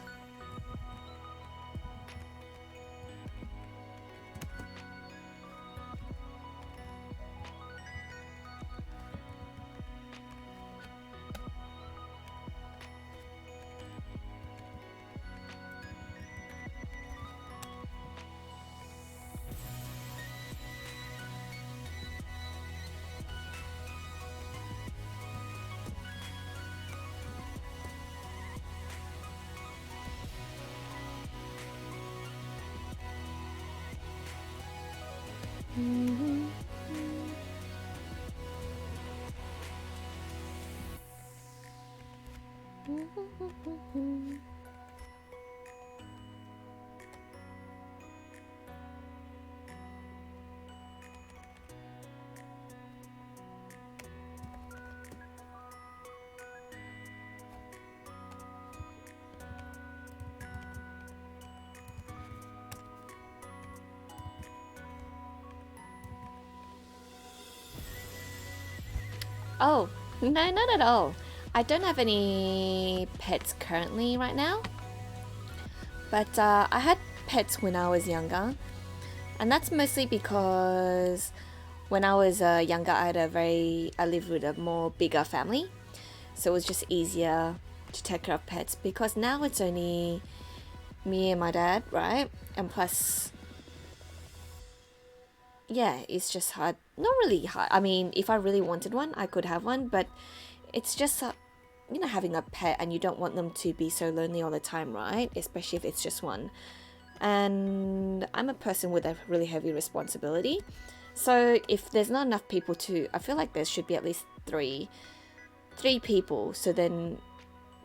Oh, no, not at all. I don't have any pets currently right now. But I had pets when I was younger. And that's mostly because when I was younger, I lived with a more bigger family. So it was just easier to take care of pets because now it's only me and my dad, right? And plus, yeah, it's just hard. Not really hard. I mean, if I really wanted one, I could have one, but it's just, having a pet and you don't want them to be so lonely all the time, right? Especially if it's just one. And I'm a person with a really heavy responsibility. So if there's not enough people I feel like there should be at least three people. So then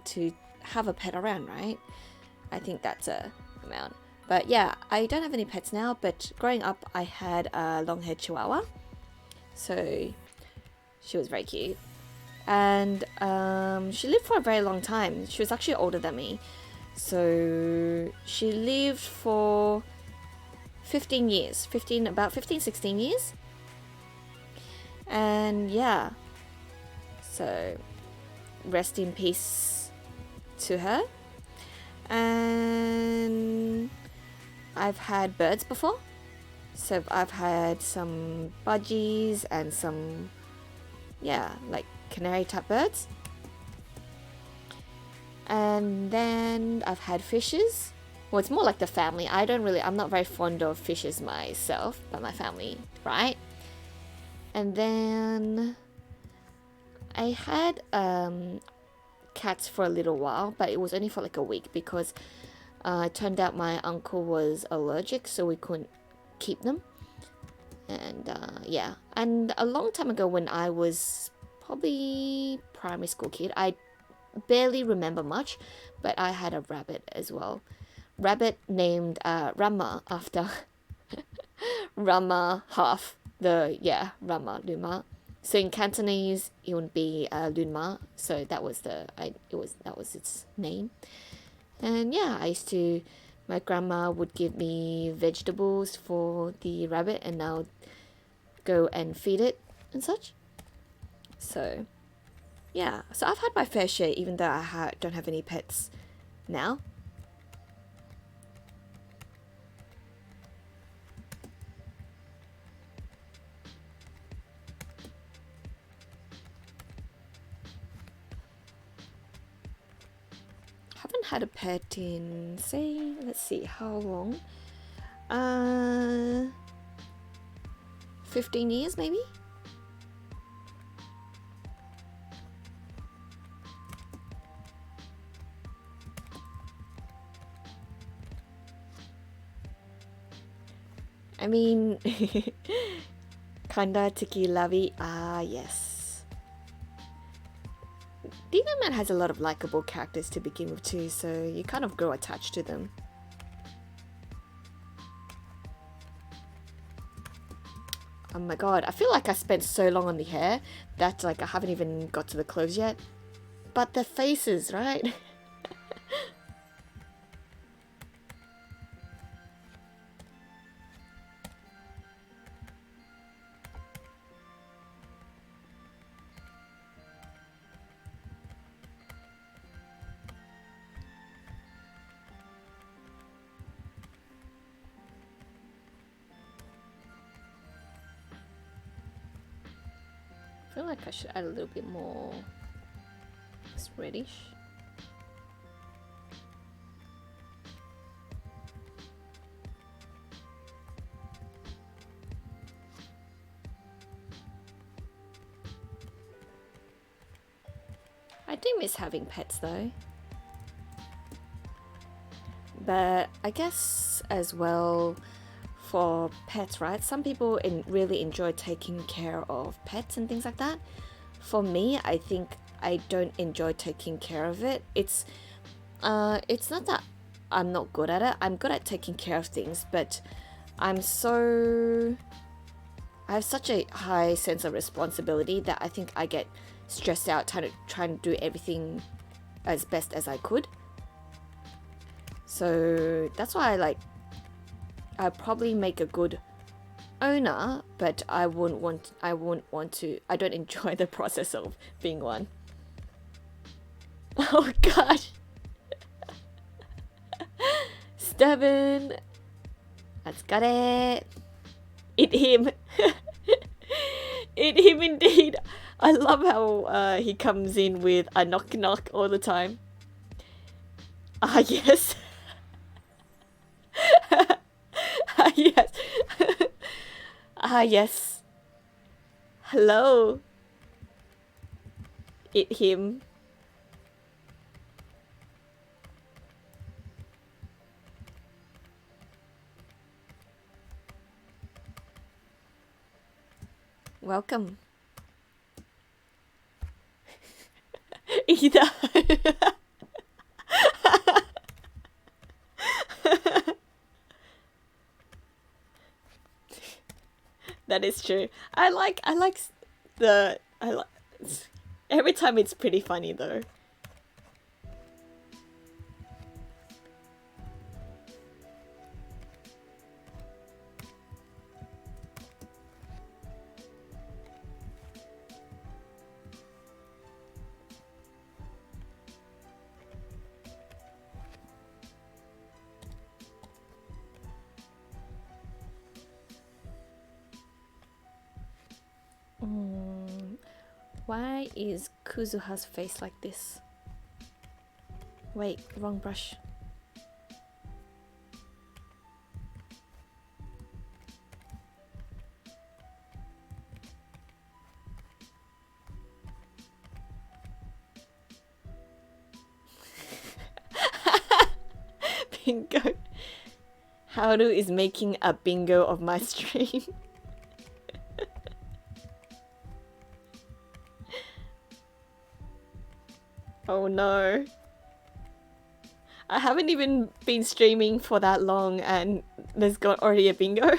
to have a pet around, right? I think that's a amount. But yeah, I don't have any pets now, but growing up I had a long-haired chihuahua. So she was very cute. And she lived for a very long time. She was actually older than me. So she lived for 15 years. About 15, 16 years. And yeah. So rest in peace to her. And I've had birds before. So I've had some budgies and some, like canary type birds. And then I've had fishes. Well, it's more like the family. I'm not very fond of fishes myself, but my family, right? And then I had cats for a little while, but it was only for like a week because it turned out my uncle was allergic, so we couldn't keep them. And yeah, and a long time ago when I was probably primary school kid, I barely remember much, but I had a rabbit as well. Rabbit named Rama after Rama half Rama Luma. So in Cantonese it would be Lunma. So that was its name. And yeah, my grandma would give me vegetables for the rabbit, and I would go and feed it and such. So yeah, so I've had my fair share, even though I don't have any pets now. Haven't had a pet in, say, let's see, how long? 15 years maybe? I mean, Kanda Tiki Lavi, yes. Demon Man has a lot of likable characters to begin with too, so you kind of grow attached to them. Oh my god, I feel like I spent so long on the hair that like I haven't even got to the clothes yet. But the faces, right? I feel like I should add a little bit more this reddish. I do miss having pets though. But I guess as well for pets, right? Some people really enjoy taking care of pets and things like that. For me, I think I don't enjoy taking care of it. It's not that I'm not good at it. I'm good at taking care of things, but I have such a high sense of responsibility that I think I get stressed out trying to do everything as best as I could. So that's why I probably make a good owner, but I wouldn't want to. I don't enjoy the process of being one. Oh gosh. Stubborn. Let's got it. Eat him. Eat him indeed. I love how he comes in with a knock knock all the time. Ah, yes. Ah, yes. Ah, yes. Hello. Eat him. Welcome. Either. That is true. I like every time it's pretty funny though. Why is Kuzuha's face like this? Wait, wrong brush. Bingo. Haru is making a bingo of my stream. Oh no. I haven't even been streaming for that long and there's got already a bingo. I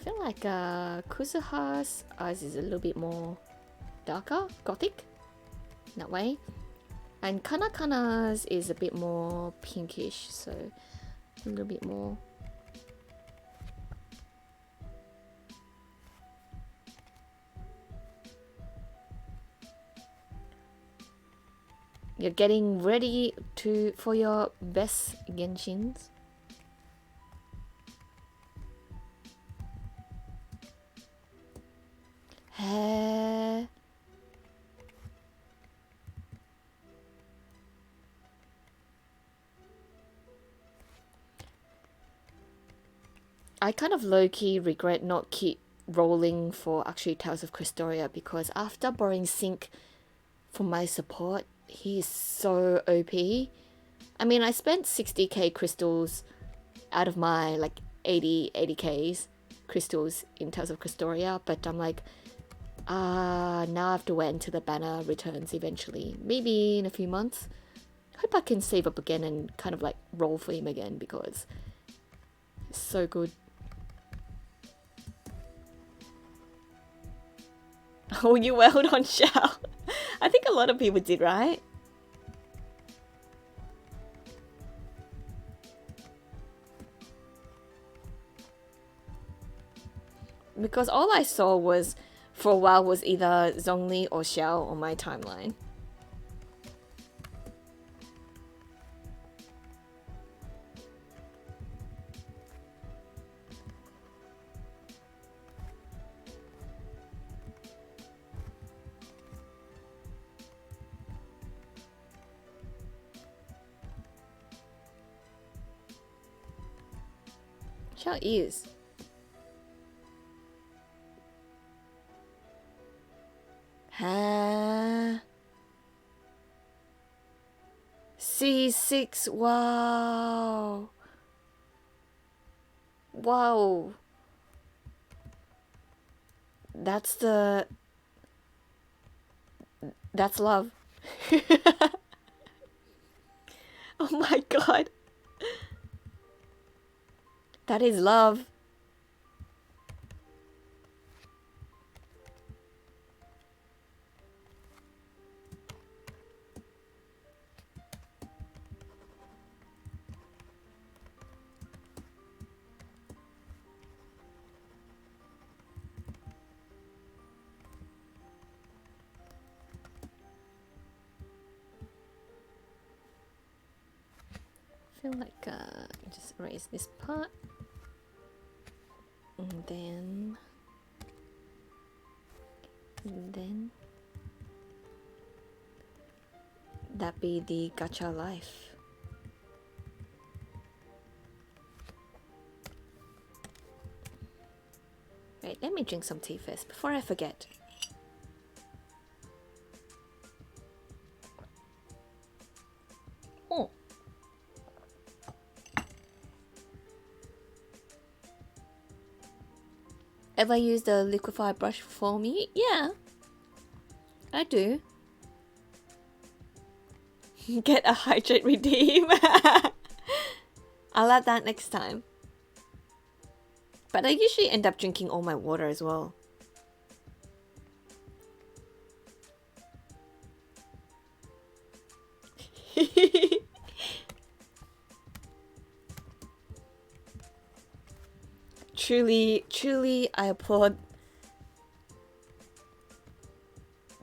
feel like Kuzuha's eyes is a little bit more darker, gothic, in that way. And Kanakana's is a bit more pinkish, so a little bit more. You're getting ready for your best Genshins. I kind of low-key regret not keep rolling for actually Tales of Krystoria because after borrowing Sync for my support, he is so OP. I mean, I spent 60k crystals out of my like 80ks crystals in Tales of Krystoria, but I'm like, now I have to wait until the banner returns eventually. Maybe in a few months. Hope I can save up again and kind of like roll for him again because it's so good. Oh, you wailed on Shao. I think a lot of people did, right? Because all I saw was, for a while, was either Zhongli or Xiao on my timeline. Xiao is. Huh? C6, wow. Wow. That's love. Oh my god. That is love. feel like just erase this part. And then that be the gacha life. Wait, let me drink some tea first before I forget. Oh. Ever use the liquefied brush for me? Yeah, I do. Get a hydrate redeem. I'll add that next time. But I usually end up drinking all my water as well. Truly, I applaud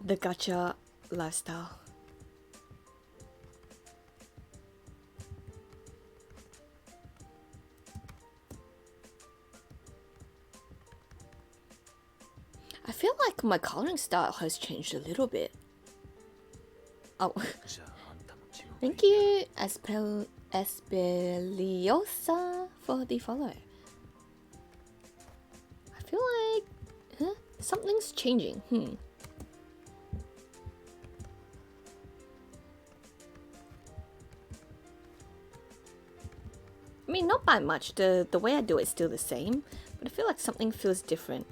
the gacha lifestyle. I feel like my coloring style has changed a little bit. Oh, thank you, Espeliosa, for the follow. I feel like something's changing. I mean, not by much. The way I do it's still the same, but I feel like something feels different.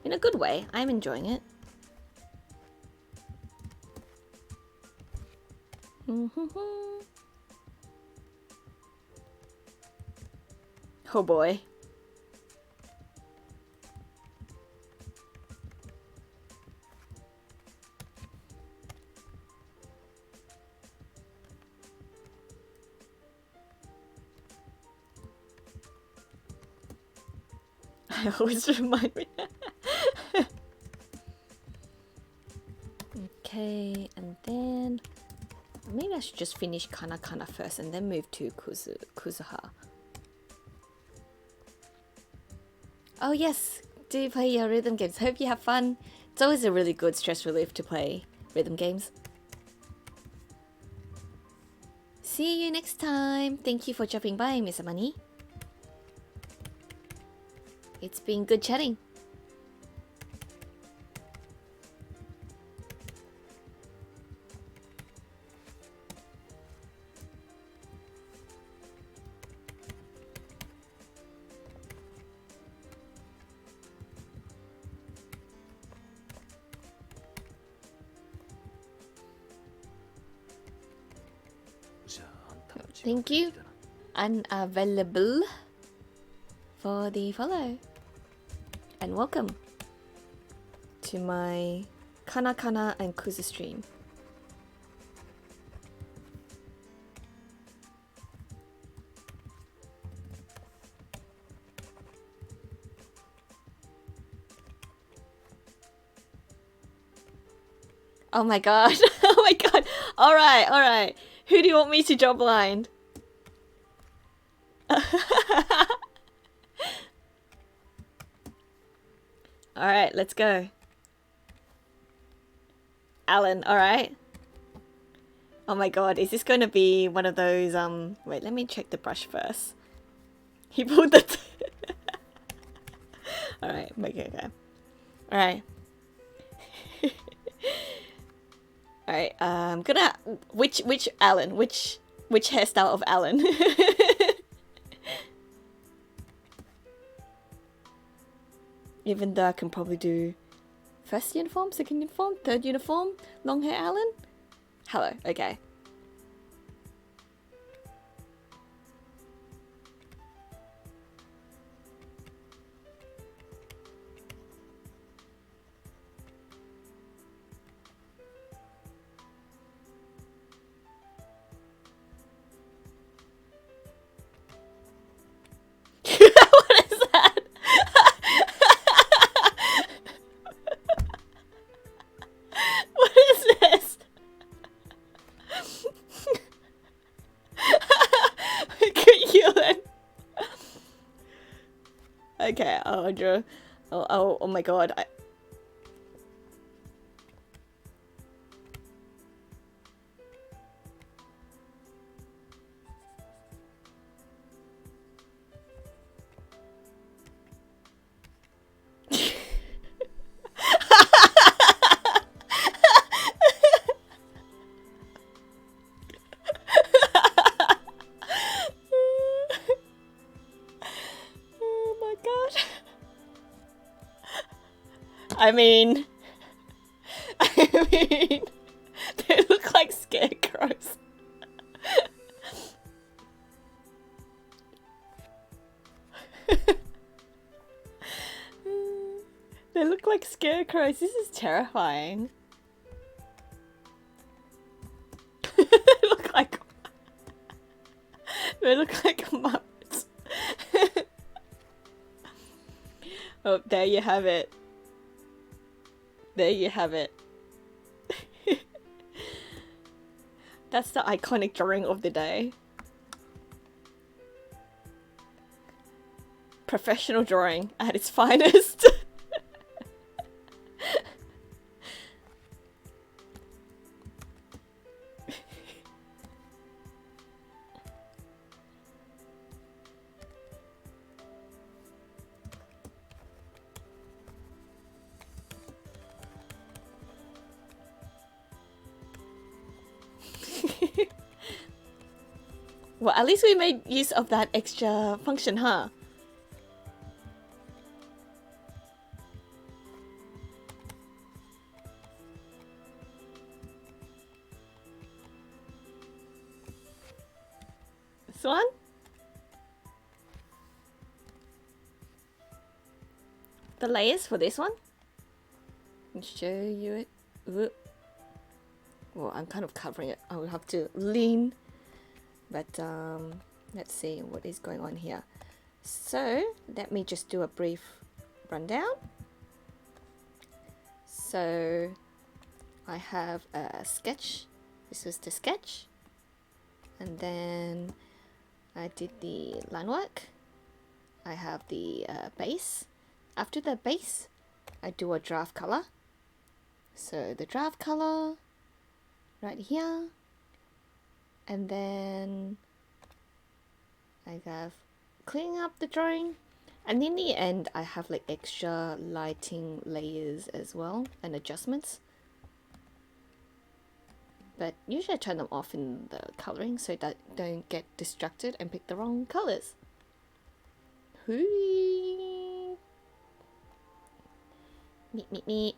In a good way. I'm enjoying it. Oh boy. I always remind me. Okay, and then maybe I should just finish Kana first and then move to Kuzuha. Oh yes, do you play your rhythm games? Hope you have fun. It's always a really good stress relief to play rhythm games. See you next time. Thank you for dropping by, Miss Amani. It's been good chatting. Thank you, Unavailable, for the follow. And welcome to my Kana and Kuzu stream. Oh my god. Oh my god. Alright. Who do you want me to draw blind? Alright, let's go. Alan, alright. Oh my god, is this going to be one of those, wait, let me check the brush first. He pulled the... Alright, okay. Alright. Alright, I'm gonna... Which Alan? Which hairstyle of Alan? Even though I can probably do first uniform, second uniform, third uniform, long hair Alan? Hello, okay. What is that? What is Oh, Drew. Oh my god. Oh my god. I mean, they look like scarecrows. They look like scarecrows. This is terrifying. They look like Muppets. Oh, there you have it. There you have it. That's the iconic drawing of the day. Professional drawing at its finest. Well, at least we made use of that extra function, huh? This one? The layers for this one? I'll show you it. Ooh. Well, I'm kind of covering it. I will have to lean. But let's see what is going on here. So let me just do a brief rundown. So I have a sketch. This was the sketch. And then I did the line work. I have the base. After the base, I do a draft color. So the draft color right here. And then I have cleaning up the drawing, and in the end I have like extra lighting layers as well and adjustments, but usually I turn them off in the coloring so that I don't get distracted and pick the wrong colors. Hooey. Meet.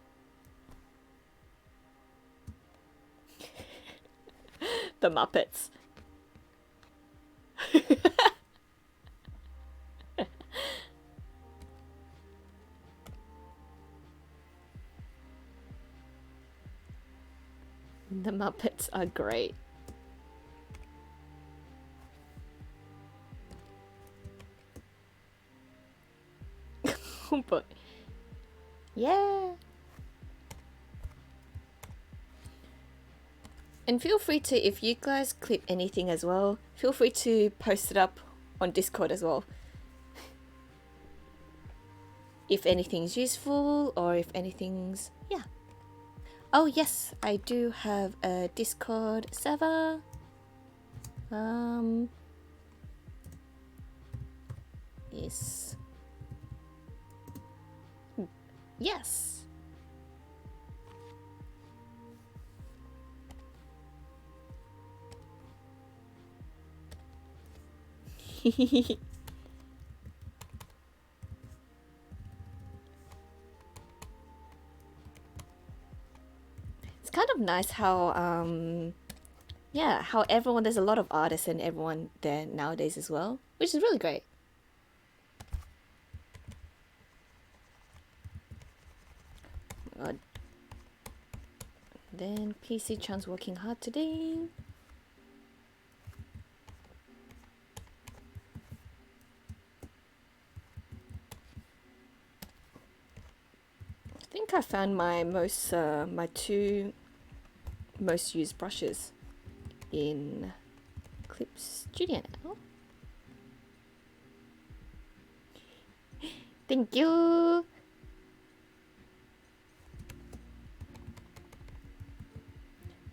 The Muppets. The Muppets are great. But yeah. And feel free to, if you guys clip anything as well, feel free to post it up on Discord as well. If anything's useful or if anything's, yeah. Oh yes, I do have a Discord server. Yes. Yes. It's kind of nice how yeah, how everyone, there's a lot of artists and everyone there nowadays as well, which is really great. God. Then PC Chan's working hard today. I think I found my my two most used brushes in Clip Studio now. Thank you.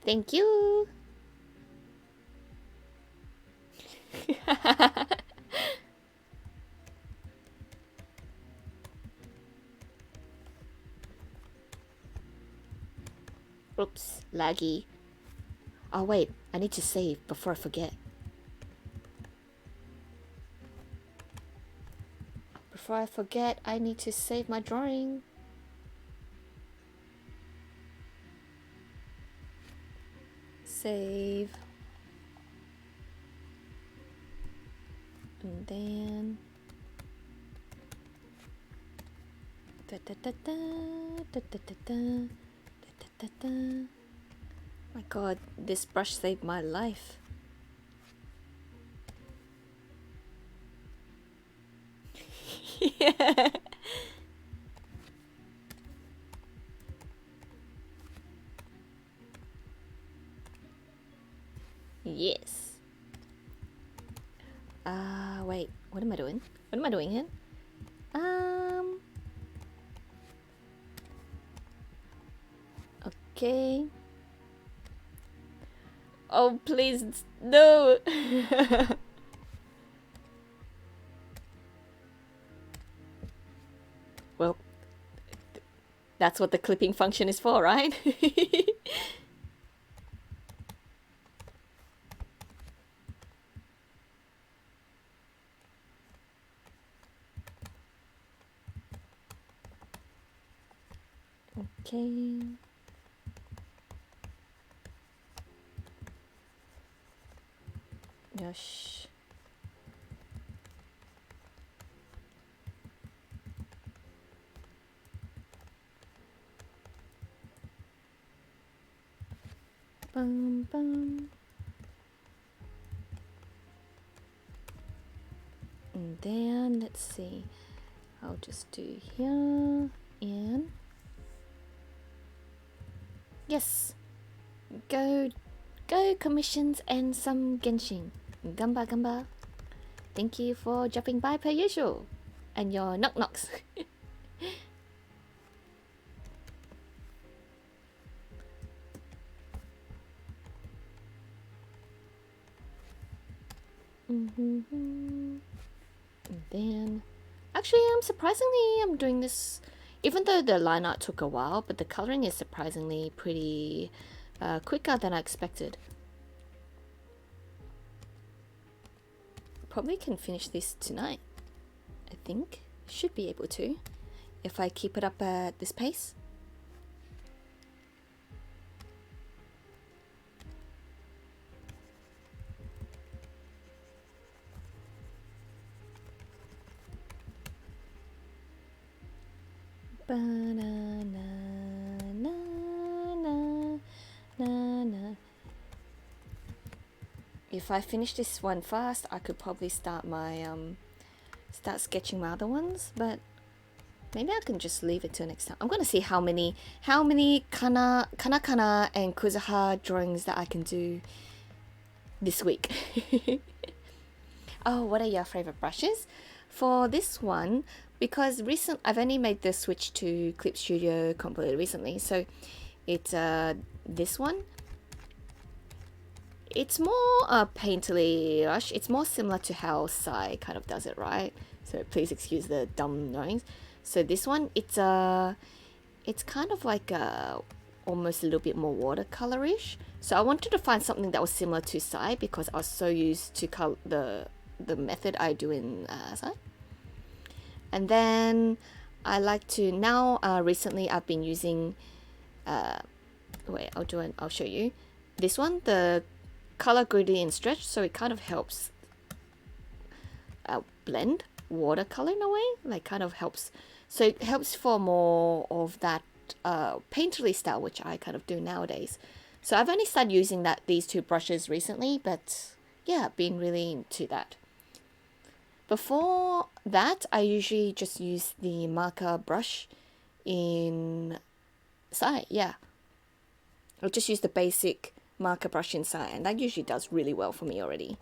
Thank you. Oops, laggy. Oh wait, I need to save before I forget. Before I forget, I need to save my drawing. Save. And then... Da, da, da, da, da, da, da, da, da, da, da. My god, this brush saved my life. Yeah. Yes. Wait, what am I doing? What am I doing here? Okay. Oh, please, no. Well, that's what the clipping function is for, right? Okay. Yosh. Bum, bum. And then, let's see. I'll just do here and... Yes! Go commissions and some Genshin. Gamba gamba. Thank you for dropping by per usual. And your knock knocks. And then... Actually, I'm doing this... Even though the line art took a while, but the coloring is surprisingly pretty quicker than I expected. Probably can finish this tonight. I think. Should be able to. If I keep it up at this pace. If I finish this one fast, I could probably start my start sketching my other ones, but maybe I can just leave it till next time. I'm gonna see how many Kana and Kuzuha drawings that I can do this week. Oh, what are your favorite brushes? For this one, because I've only made the switch to Clip Studio completely recently, so it's this one. It's more painterly brush. It's more similar to how Sai kind of does it, right? So please excuse the dumb knowings. So this one, it's kind of like almost a little bit more watercolorish. So I wanted to find something that was similar to Sai because I was so used to the method I do in Sai. And then I like to now recently I've been using wait, I'll show you this one, the color gradient stretch, so it kind of helps blend watercolor in a way, like kind of helps, so it helps for more of that painterly style, which I kind of do nowadays. So I've only started using these two brushes recently, but yeah, been really into that. Before that, I usually just use the marker brush in Sai. Yeah, I'll just use the basic marker brush inside, and that usually does really well for me already.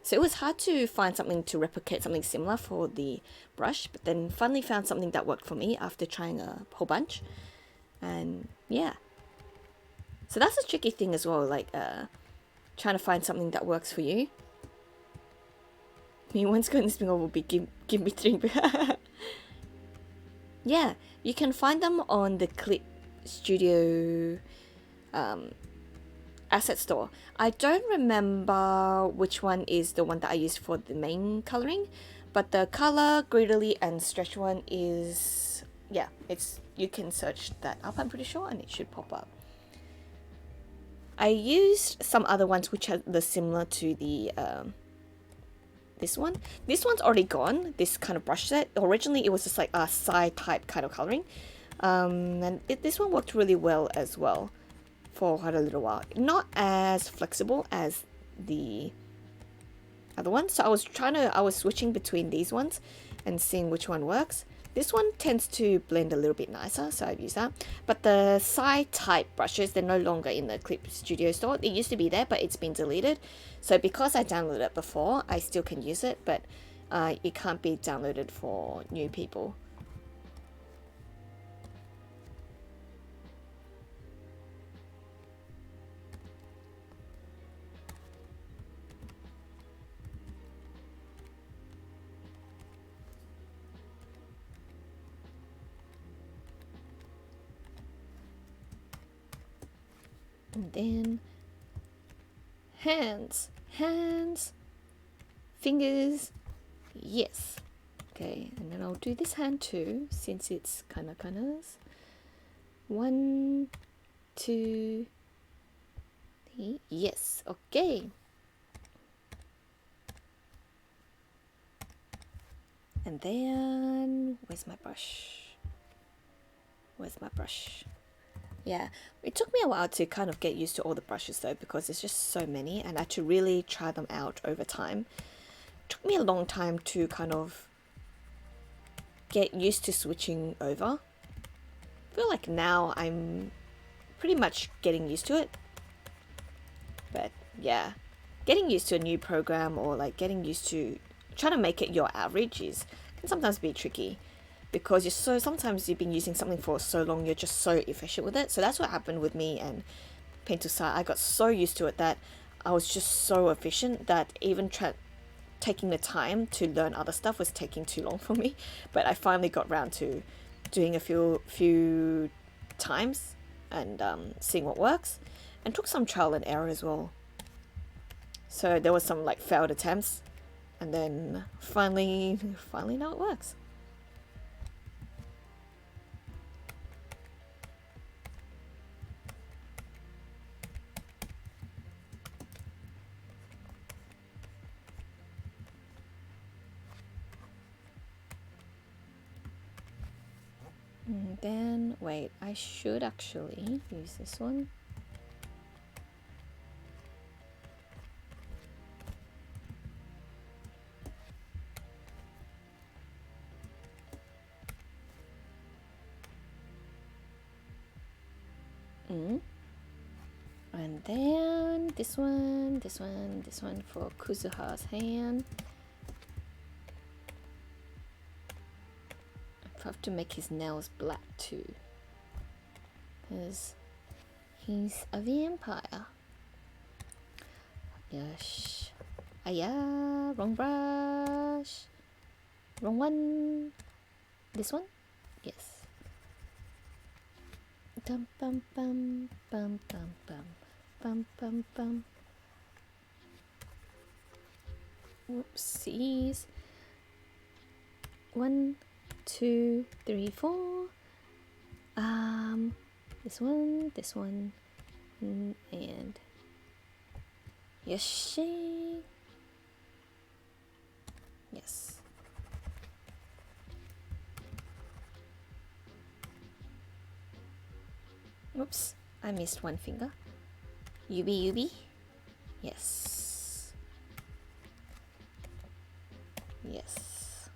So it was hard to find something to replicate something similar for the brush, but then finally found something that worked for me after trying a whole bunch. And yeah. So that's a tricky thing as well, like trying to find something that works for you. Me once going this bingo will be give me 3. Yeah, you can find them on the Clip Studio asset store. I don't remember which one is the one that I use for the main coloring, but the color, greedily, and stretch one is, yeah, it's, you can search that up, I'm pretty sure, and it should pop up. I used some other ones which are the similar to the this one. This one's already gone, this kind of brush set. Originally it was just like a side type kind of coloring, and this one worked really well as well for quite a little while. Not as flexible as the other one, so I was switching between these ones and seeing which one works. This one tends to blend a little bit nicer, so I've used that. But the side type brushes, they're no longer in the Clip Studio store. It used to be there, but it's been deleted. So because I downloaded it before, I still can use it, but it can't be downloaded for new people. And then hands, fingers, yes. Okay, and then I'll do this hand too, since it's kanas. 1, 2, 3, yes, okay. And then, where's my brush? Yeah, it took me a while to kind of get used to all the brushes though, because there's just so many, and I had to really try them out over time. It took me a long time to kind of get used to switching over. I feel like now I'm pretty much getting used to it. But yeah, getting used to a new program, or like getting used to trying to make it your average can sometimes be tricky. Because sometimes you've been using something for so long, you're just so efficient with it. So that's what happened with me and Paint to Start. I got so used to it that I was just so efficient that even taking the time to learn other stuff was taking too long for me. But I finally got around to doing a few times and seeing what works, and took some trial and error as well. So there was some like failed attempts, and then finally now it works. And then, wait, I should actually use this one. And then this one for Kuzuha's hand. I have to make his nails black too, because he's a vampire. Yes. Aya, wrong brush. Wrong one. This one? Yes. Dum bum bum bum bum bum bum bum bum. Whoopsies. 1, 2, 3, 4. This one, and yes, yes. Oops, I missed one finger. Yubi. Yes. Yes.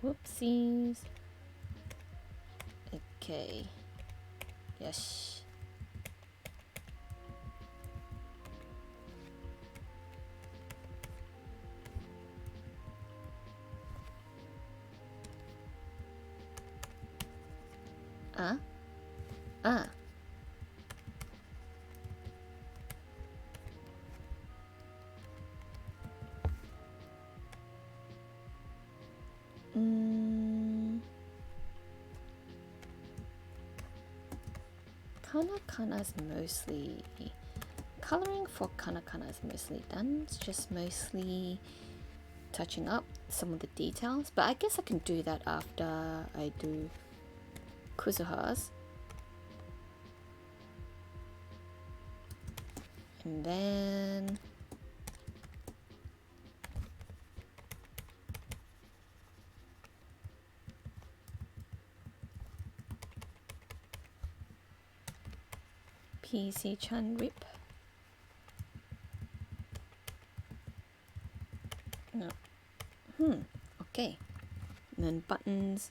Whoopsies. Okay. Yes. Ah. Kanakana's mostly... Coloring for Kanakana is mostly done. It's just mostly touching up some of the details. But I guess I can do that after I do Kuzuha's. And then... PC-chan rip. No. Okay. And then buttons.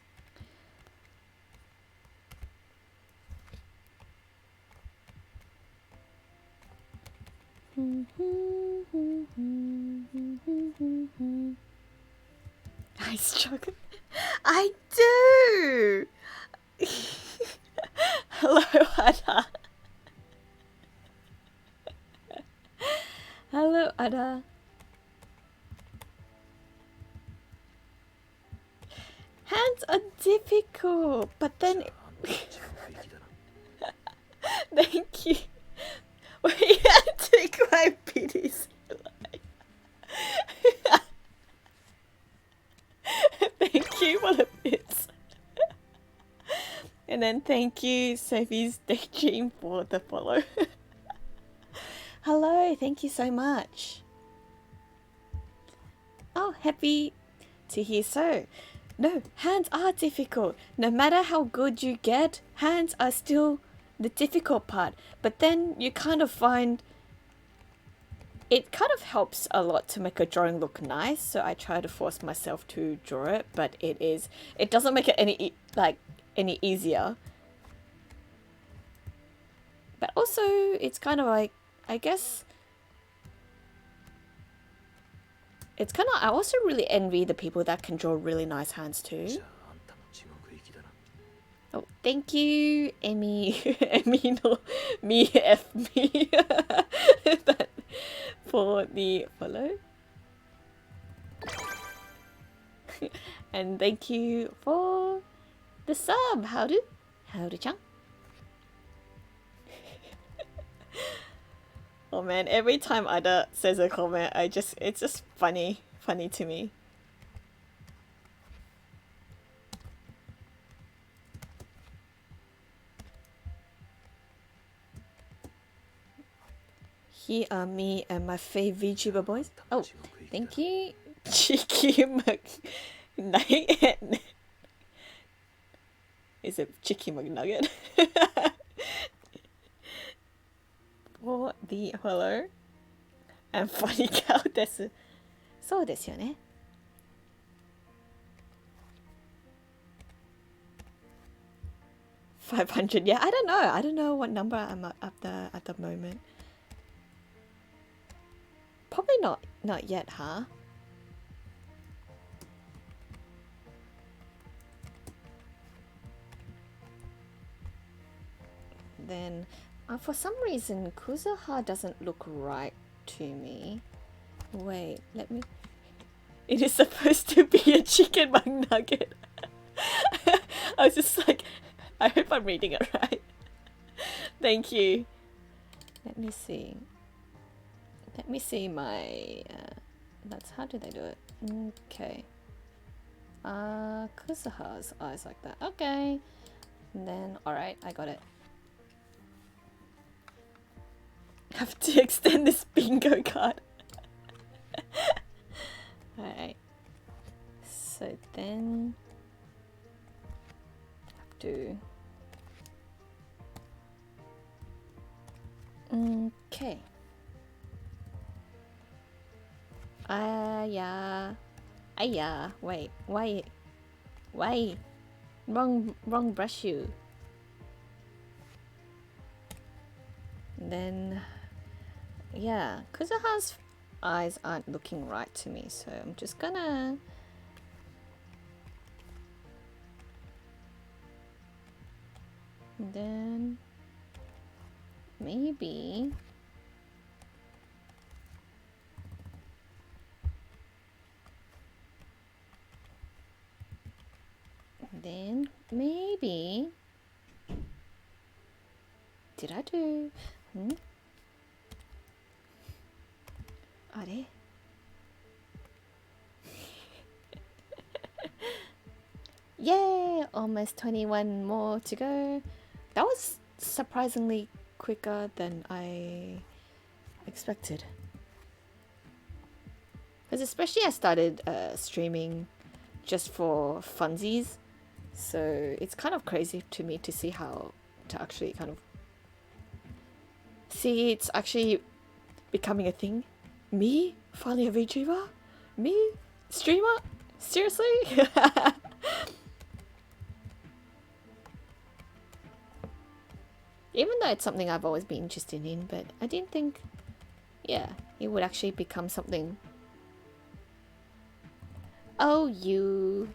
I struggle. I do! Hello, Ada. Hello, Ada. Hands are difficult, but then... Thank you. Wait, take my pities. Thank you for the bits. And then thank you, Sophie's Daydream, for the follow. Hello, thank you so much. Oh, happy to hear so. No, hands are difficult. No matter how good you get, hands are still the difficult part. But then you kind of find it kind of helps a lot to make a drawing look nice. So I try to force myself to draw it, but it doesn't make it any easier. But also it's kind of like, I guess it's kind of, I also really envy the people that can draw really nice hands too. Oh, thank you, Emmy. Emmy, no, me, F me. For the follow. And thank you for the sub. Howdy chan. Oh man, every time Ada says a comment, it's just funny to me. Here are me and my fave VTuber boys. Oh, thank you, Cheeky McNugget. Is it Cheeky McNugget? For the hello and funny cow desu. そうですよね。500. Yeah, I don't know what number I'm at the moment. Probably not yet, huh? Then for some reason Kuzuha doesn't look right to me. Wait, let me... It is supposed to be a chicken McNugget. I was just like, I hope I'm reading it right. Thank you. Let me see. Let me see my... that's how do they do it? Okay. Kuzuha's eyes like that. Okay. And then, alright, I got it. Have to extend this bingo card. Alright. So then have to okay. Yeah. Wait. Why? Wrong brush you. And then yeah, Kuzuha's eyes aren't looking right to me, so I'm just gonna and then maybe did I do are they yay, almost 21 more to go. That was surprisingly quicker than I expected, because especially I started streaming just for funsies, so it's kind of crazy to me to see how to actually kind of see it's actually becoming a thing. Me finally a VTuber, me streamer, seriously. Even though it's something I've always been interested in, but I didn't think, yeah, it would actually become something. Oh, you.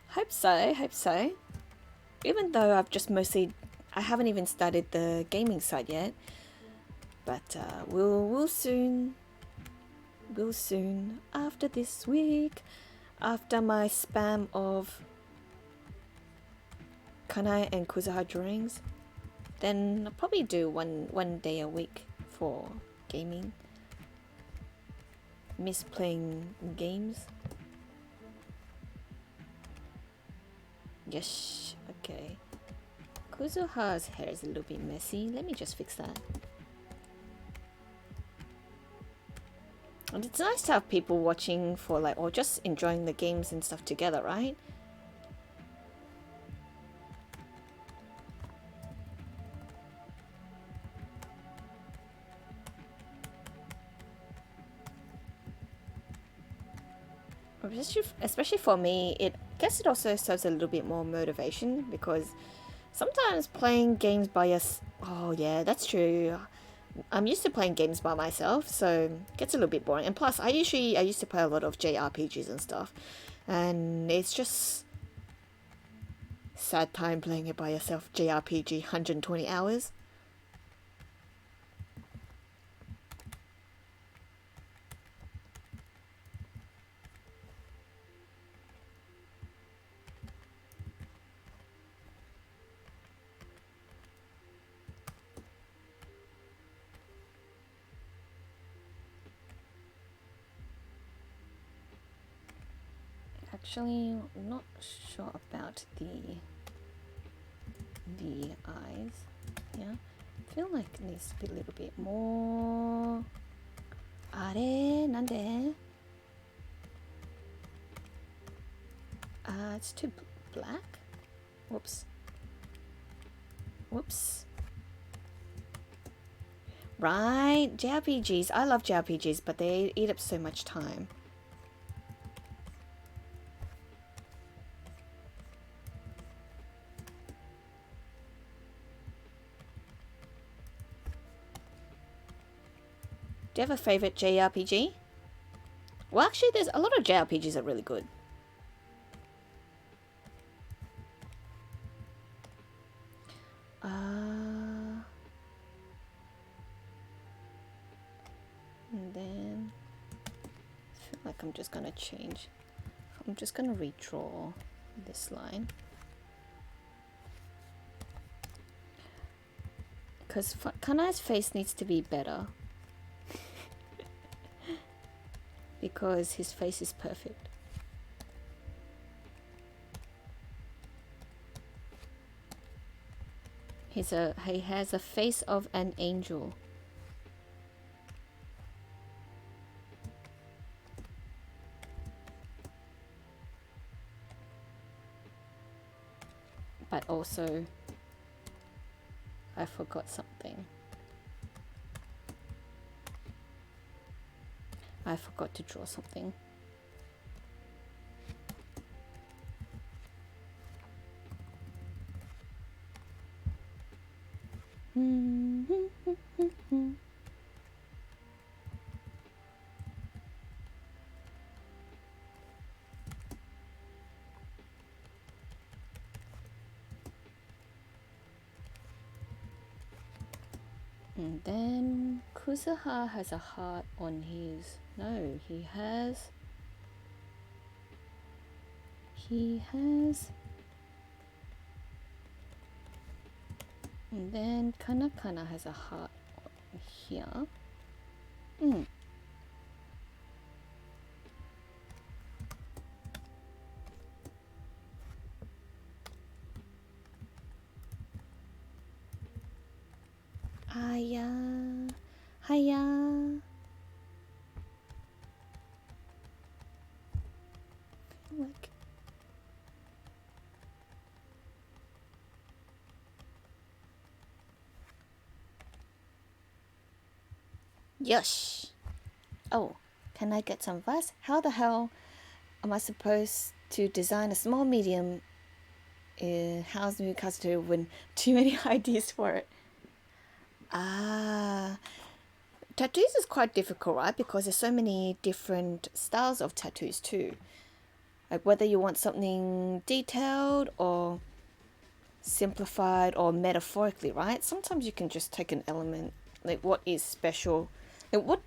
Hope so. Even though I've just I haven't even started the gaming side yet, but we'll soon after this week, after my spam of Kanae and Kuzuha drawings, then I'll probably do one day a week for gaming. Miss playing games. Yes, okay. Kuzuha's hair is a little bit messy. Let me just fix that. And it's nice to have people watching for like, or just enjoying the games and stuff together, right? Especially for me, I guess it also serves a little bit more motivation, because sometimes playing games by oh yeah, that's true. I'm used to playing games by myself, so it gets a little bit boring. And plus, I used to play a lot of JRPGs and stuff, and it's just sad time playing it by yourself. JRPG 120 hours. Actually, I'm not sure about the eyes. Yeah, I feel like it needs to be a little bit more. Are nande? It's too black. Whoops. Right, JRPGs. I love JRPGs, but they eat up so much time. Do you have a favorite JRPG? Well, actually, there's a lot of JRPGs that are really good. And then I feel like I'm just gonna change. I'm just gonna redraw this line, because Kanae's face needs to be better. Because his face is perfect. He has a face of an angel. But also, I forgot something. I forgot to draw something. And then Kuzuha has a heart on his... No, he has... And then Kanae has a heart here. Hiya. Like... Yosh! Oh, can I get some advice? How the hell am I supposed to design a small medium house Miyukiko when too many ideas for it? Tattoos is quite difficult, right? Because there's so many different styles of tattoos too. Like whether you want something detailed or simplified or metaphorically, right? Sometimes you can just take an element, like what is special, like what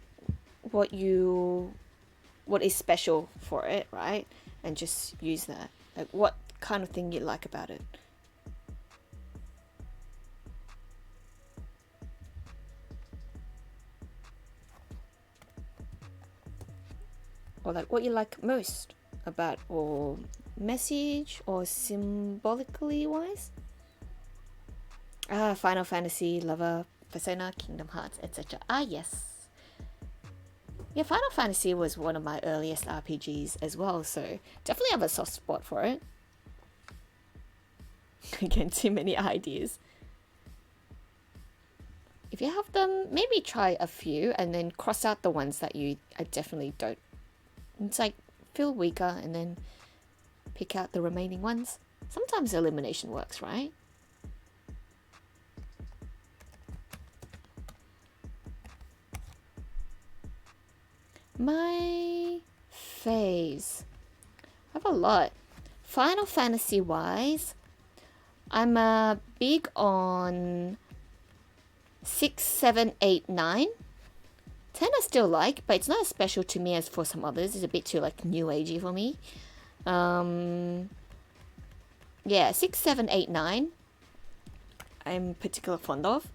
is special for it, right? And just use that. Like what kind of thing you like about it. Or like what you like most about, or message or symbolically wise. Final Fantasy, Lover, Persona, Kingdom Hearts, etc. Yes. Yeah, Final Fantasy was one of my earliest RPGs as well, so definitely have a soft spot for it. Again, too many ideas. If you have them, maybe try a few and then cross out the ones that you definitely don't. It's like feel weaker and then pick out the remaining ones. Sometimes elimination works, right? My faves. I have a lot. Final Fantasy wise, I'm big on 6, 7, 8, 9. 10 I still like, but it's not as special to me as for some others. It's a bit too like new agey for me. Yeah, 6, 7, 8, 9 I'm particularly fond of.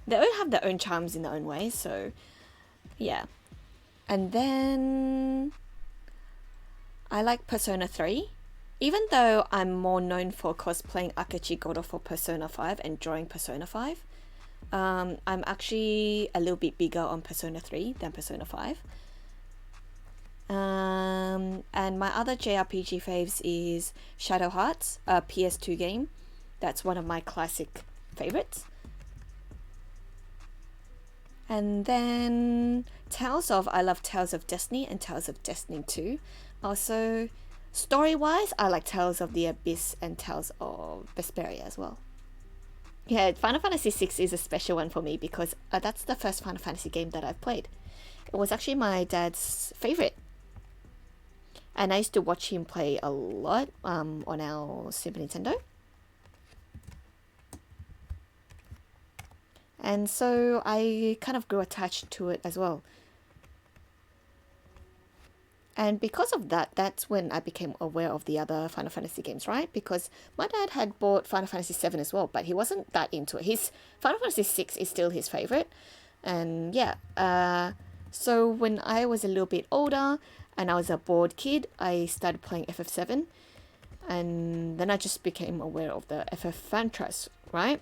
They all have their own charms in their own way, so yeah. And then I like Persona 3. Even though I'm more known for cosplaying Akechi Goto for Persona 5 and drawing Persona 5, I'm actually a little bit bigger on Persona 3 than Persona 5. And my other JRPG faves is Shadow Hearts, a PS2 game. That's one of my classic favorites. And then I love Tales of Destiny and Tales of Destiny 2. Also, story-wise, I like Tales of the Abyss and Tales of Vesperia as well. Yeah, Final Fantasy VI is a special one for me because that's the first Final Fantasy game that I've played. It was actually my dad's favorite. And I used to watch him play a lot on our Super Nintendo. And so I kind of grew attached to it as well. And because of that, that's when I became aware of the other Final Fantasy games, right? Because my dad had bought Final Fantasy VII as well, but he wasn't that into it. His Final Fantasy VI is still his favorite. And yeah, so when I was a little bit older and I was a bored kid, I started playing FF7. And then I just became aware of the FF franchise, right?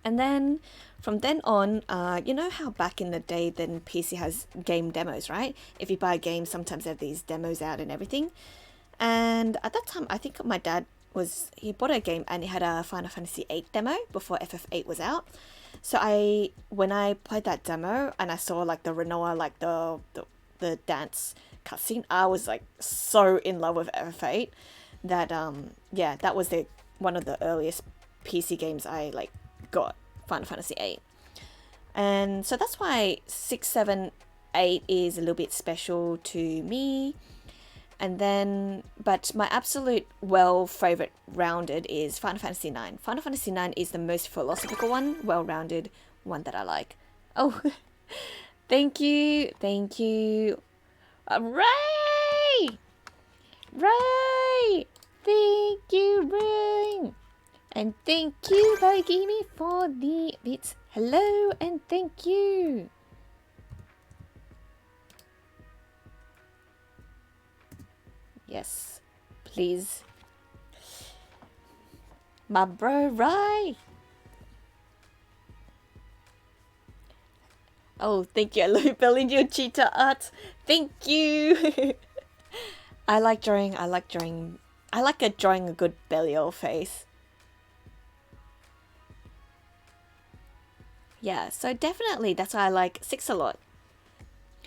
And then from then on, you know how back in the day, then PC has game demos, right? If you buy a game, sometimes they have these demos out and everything. And at that time, I think my dad he bought a game and it had a Final Fantasy VIII demo before FF8 was out. So when I played that demo and I saw like the Renoir, like the dance cutscene, I was like so in love with FF8 that yeah, that was one of the earliest PC games I like got, Final Fantasy VIII. And so that's why 6, 7, 8 is a little bit special to me. And then, but my absolute favorite rounded is Final Fantasy 9. Final Fantasy 9 is the most philosophical one, well-rounded one that I like. Oh, thank you, thank you. Ray! Ray! Thank you, Ray! And thank you, Bagimi, for the bits. Hello, and thank you. Yes, please. My bro, Rai. Oh, thank you. I love building your cheetah art. Thank you. I like drawing a good Belial face. Yeah, so definitely that's why I like 6 a lot.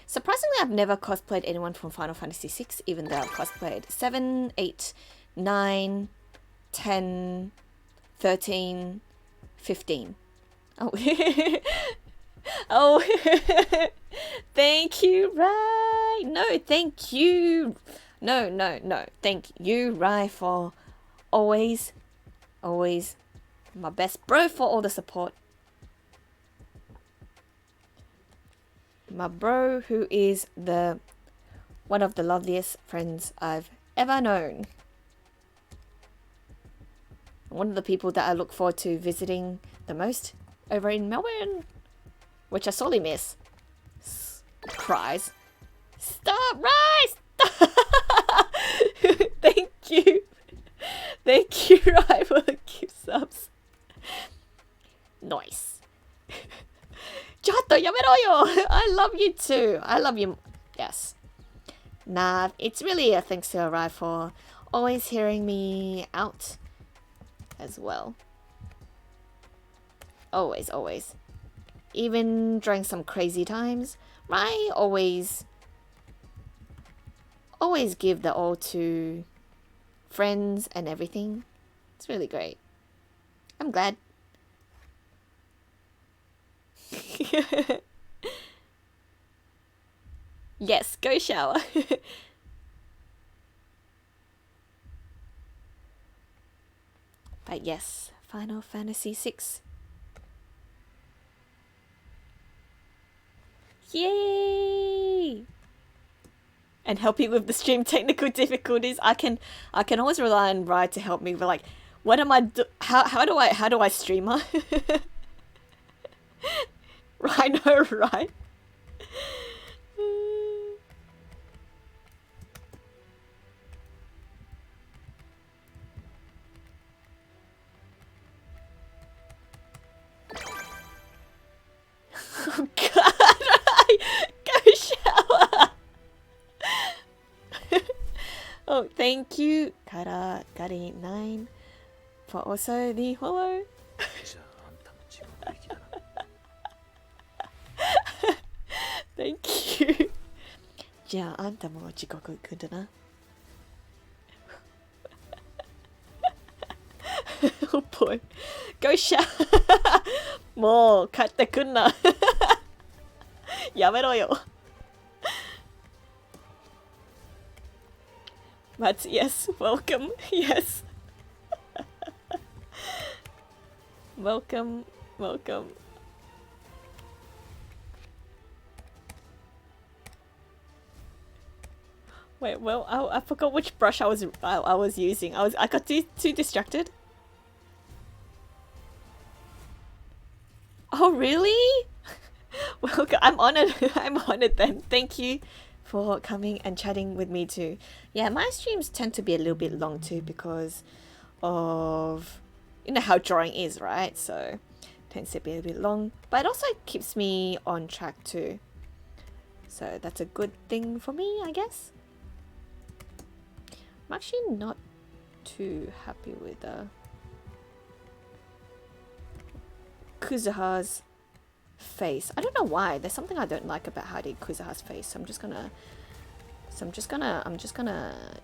Surprisingly, I've never cosplayed anyone from Final Fantasy 6, even though I've cosplayed 7, 8, 9, 10, 13, 15. Oh, oh, thank you, Rai. No, thank you. No. Thank you, Rai, for always my best bro, for all the support. My bro, who is one of the loveliest friends I've ever known. One of the people that I look forward to visiting the most over in Melbourne, which I sorely miss. Cries. Stop, Rise! Thank you. Thank you, Rai, for the gift subs. Nice. Chato, yamero yo! I love you too. I love you. Yes. Nah, it's really a thanks to Rai for always hearing me out as well. Always. Even during some crazy times, Rai always give the all to friends and everything. It's really great. I'm glad. Yes, go shower. But yes, Final Fantasy 6. Yay! And helping with the stream technical difficulties. I can always rely on Rai to help me. But like, what am I how do I streamer? I know, right? Oh God! Go shower. Oh, thank you, Kara9, for also the follow. Thank you. じゃああんたも時刻来るな。Oh boy. Go shower. もう帰ってくんな。やめろよ。But yes, welcome. Yes. Welcome. Wait, well, I forgot which brush I was using. I got too distracted. Oh really? Well, I'm honored. I'm honored then. Thank you for coming and chatting with me too. Yeah, my streams tend to be a little bit long too because of how drawing is, right? So tends to be a bit long, but it also keeps me on track too. So that's a good thing for me, I guess. I'm actually not too happy with Kuzuha's face. I don't know why. There's something I don't like about how they did Kuzuha's face. So I'm just gonna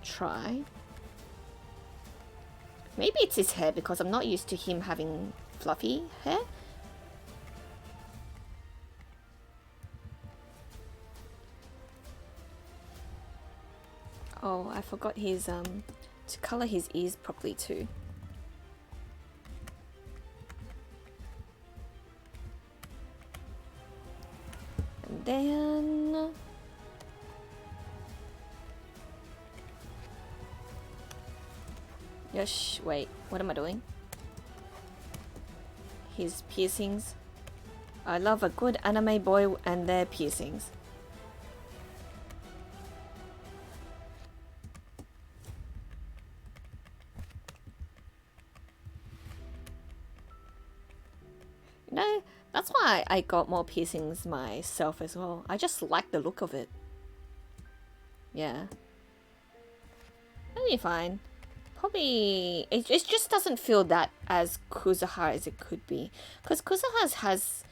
try. Maybe it's his hair because I'm not used to him having fluffy hair. Oh, I forgot his to color his ears properly too. And then Yosh, wait, what am I doing? His piercings. I love a good anime boy and their piercings. No, that's why I got more piercings myself as well. I just like the look of it. Yeah. That'll be fine. Probably, it just doesn't feel that as Kuzuha as it could be. Because Kuzuha has,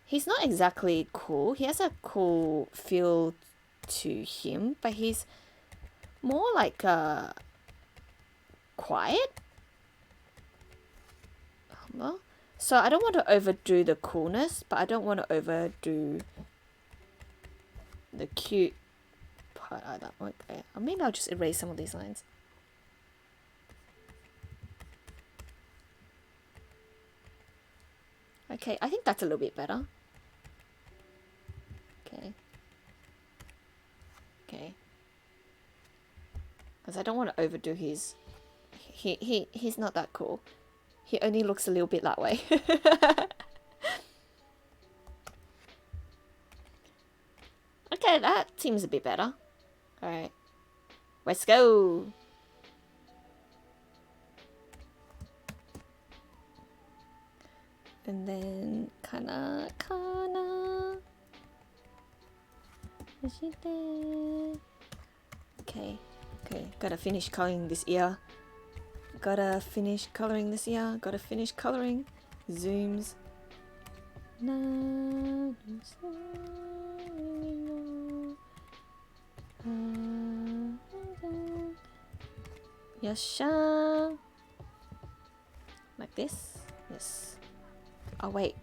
he's not exactly cool. He has a cool feel to him, but he's more like quiet. Humble. So I don't want to overdo the coolness, but I don't want to overdo the cute part either. Okay, maybe I'll just erase some of these lines. Okay, I think that's a little bit better. Okay. Okay. Because I don't want to overdo his... He's not that cool. He only looks a little bit that way. Okay, that seems a bit better. Alright. Let's go! And then... Kana... Okay. Okay, gotta finish coloring this ear. Gotta finish coloring this ear. Gotta finish coloring. Zooms. Yasha. Like this. Yes. Oh wait.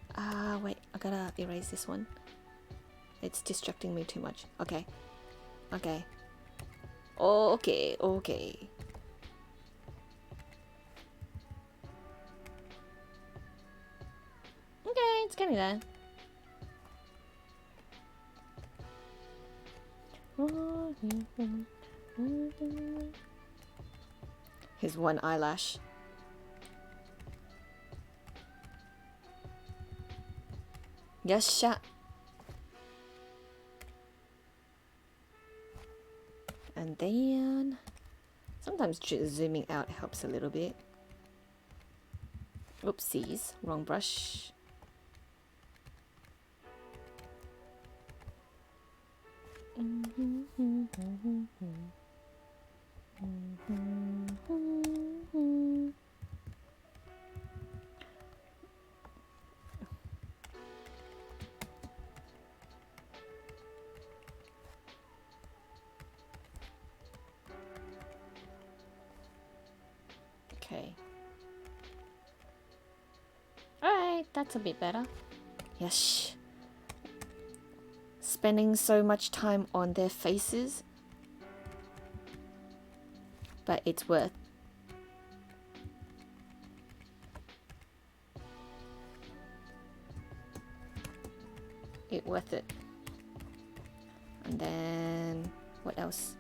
Wait. I gotta erase this one. It's distracting me too much. Okay. Okay. Okay. Okay. Okay, it's getting there. His one eyelash. Yasha. And then sometimes zooming out helps a little bit. Oopsies, wrong brush. Okay. Alright, that's a bit better. Yes. Spending so much time on their faces, but it's worth. Worth it. And then what else?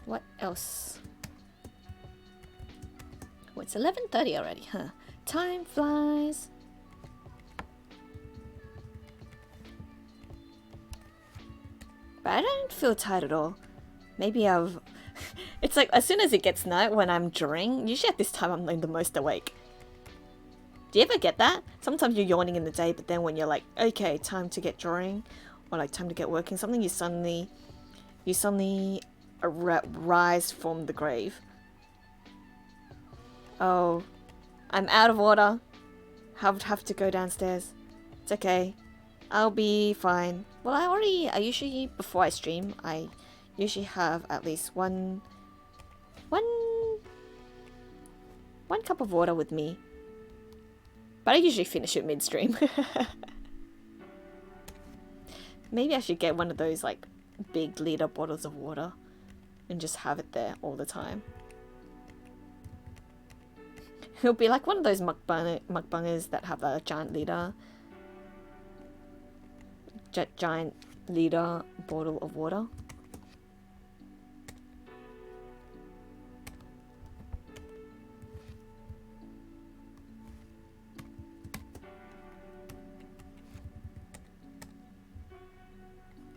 What else? Oh, it's 11:30 already, huh? Time flies. But I don't feel tired at all. Maybe I've... It's like as soon as it gets night when I'm drawing, usually at this time I'm like the most awake. Do you ever get that? Sometimes you're yawning in the day, but then when you're like, okay, time to get drawing, or like time to get working, something you suddenly rise from the grave. Oh, I'm out of water. Have to go downstairs. It's okay. I'll be fine. Well, I usually, before I stream, I usually have at least one cup of water with me. But I usually finish it midstream. Maybe I should get one of those like big liter bottles of water and just have it there all the time. It'll be like one of those mukbangers that have a giant liter bottle of water.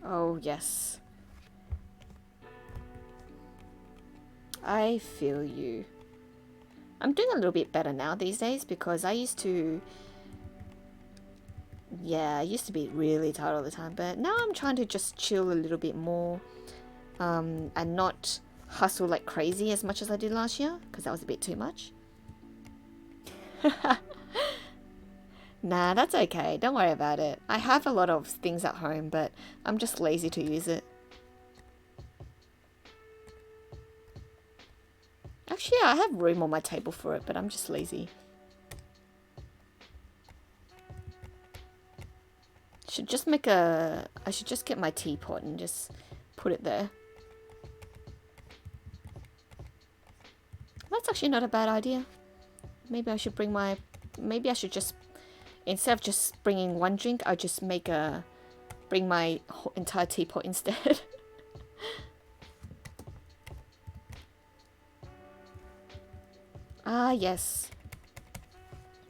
Oh, yes. I feel you. I'm doing a little bit better now these days because I used to... Yeah, I used to be really tired all the time, but now I'm trying to just chill a little bit more and not hustle like crazy as much as I did last year because that was a bit too much. Nah, that's okay. Don't worry about it. I have a lot of things at home, but I'm just lazy to use it. Actually, I have room on my table for it, but I'm just lazy. I should just get my teapot and just put it there. That's actually not a bad idea. Maybe I should just, instead of just bringing one drink, I'll just bring my entire teapot instead. Ah, yes.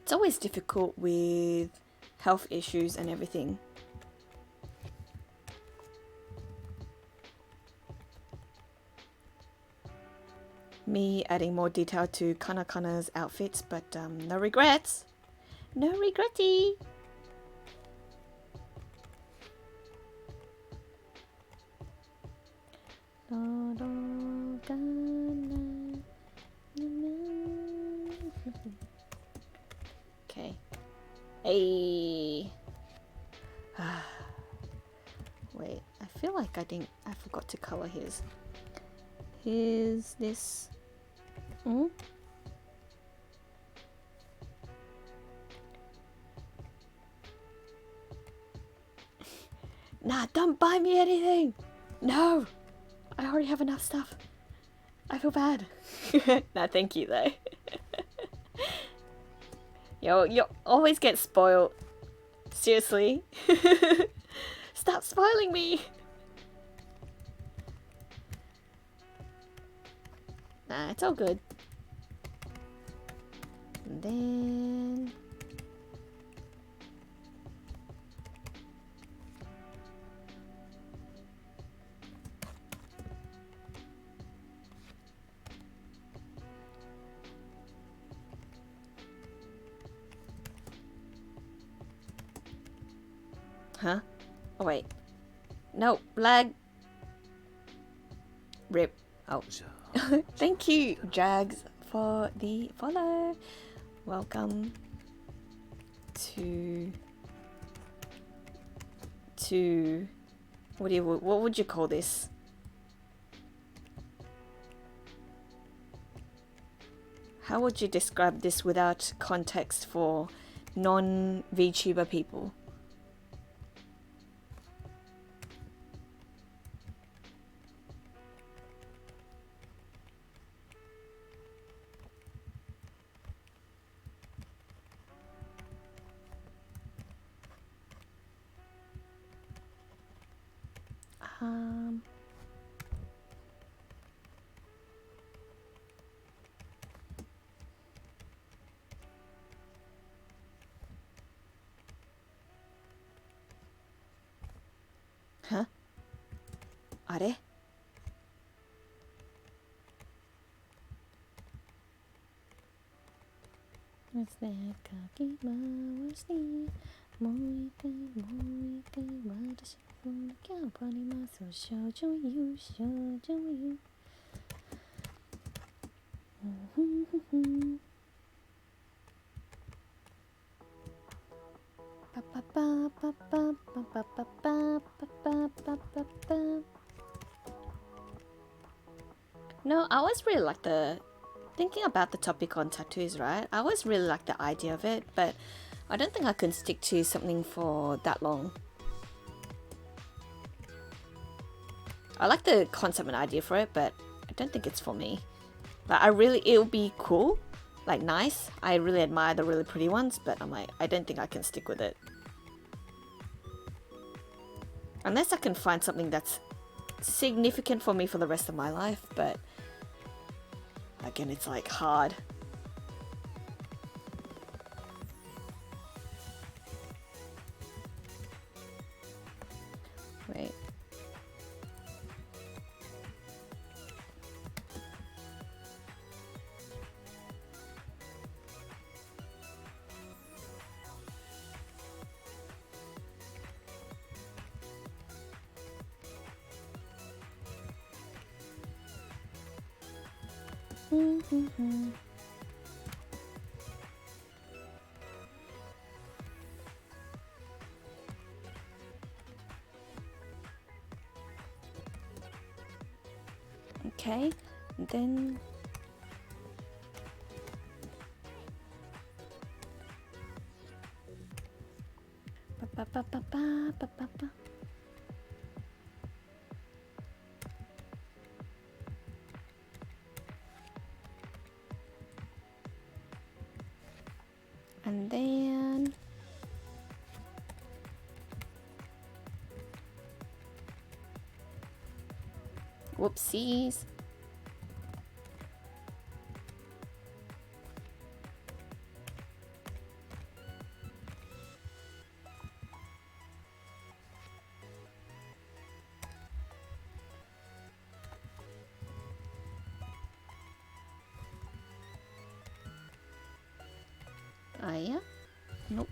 It's always difficult with health issues and everything. Me adding more detail to Kana's outfits, but no regrets. No regretty. Okay. Hey. Wait, I feel like I forgot to color his. Here's this. Hmm? Nah, don't buy me anything. No, I already have enough stuff. I feel bad. Nah, thank you though. Yo, you always get spoiled. Seriously. Stop spoiling me. Nah, it's all good. And then... Huh? Oh, wait. No, lag. Rip. Oh. Thank you, Jags, for the follow. Welcome to what would you call this? How would you describe this without context for non-VTuber people? Huh? あれ? What's that? かき回してもう一回私のキャンパにます少女よ少女よ No, I always really like thinking about the topic on tattoos, right? I always really like the idea of it, but I don't think I can stick to something for that long. I like the concept and idea for it, but I don't think it's for me. Like, it would be cool, like nice. I really admire the really pretty ones, but I'm like, I don't think I can stick with it. Unless I can find something that's significant for me for the rest of my life, but again, it's like hard. Wait. Okay, and then and then whoopsies. Ah, yeah? Nope.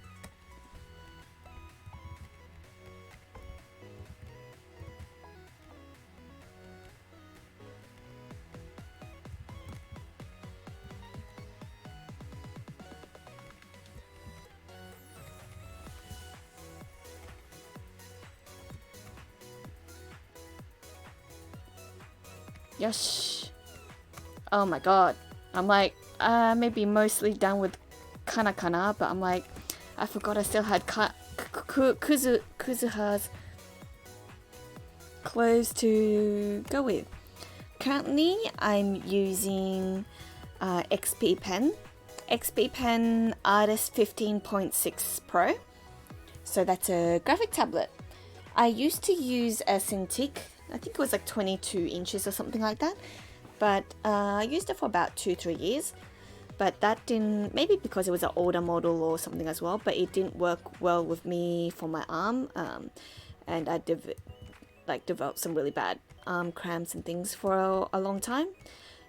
Yes. Oh my god. I'm like, maybe mostly done with Kana, but I'm like, I forgot I still had Kuzuha's clothes to go with. Currently, I'm using XP Pen Artist 15.6 Pro. So that's a graphic tablet. I used to use a Cintiq, I think it was like 22 inches or something like that. But I used it for about 2-3 years. But that didn't, maybe because it was an older model or something as well, but it didn't work well with me for my arm. And I developed some really bad arm cramps and things for a long time.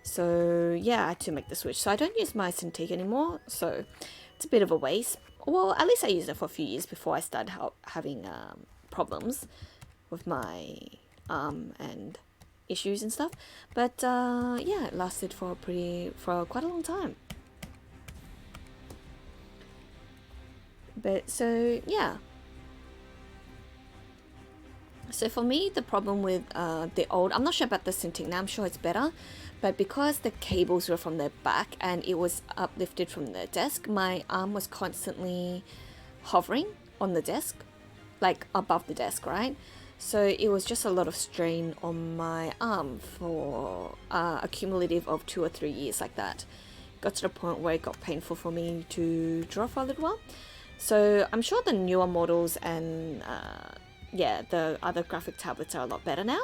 So yeah, I had to make the switch. So I don't use my Cintiq anymore, so it's a bit of a waste. Well, at least I used it for a few years before I started having problems with my arm and issues and stuff. But yeah, it lasted for quite a long time. But so yeah. So for me, the problem with the old, I'm not sure about the Cintiq now, I'm sure it's better, but because the cables were from the back and it was uplifted from the desk, my arm was constantly hovering on the desk, like above the desk, right? So it was just a lot of strain on my arm for a cumulative of 2 or 3 years like that. Got to the point where it got painful for me to draw for a little while. So I'm sure the newer models and yeah, the other graphic tablets are a lot better now.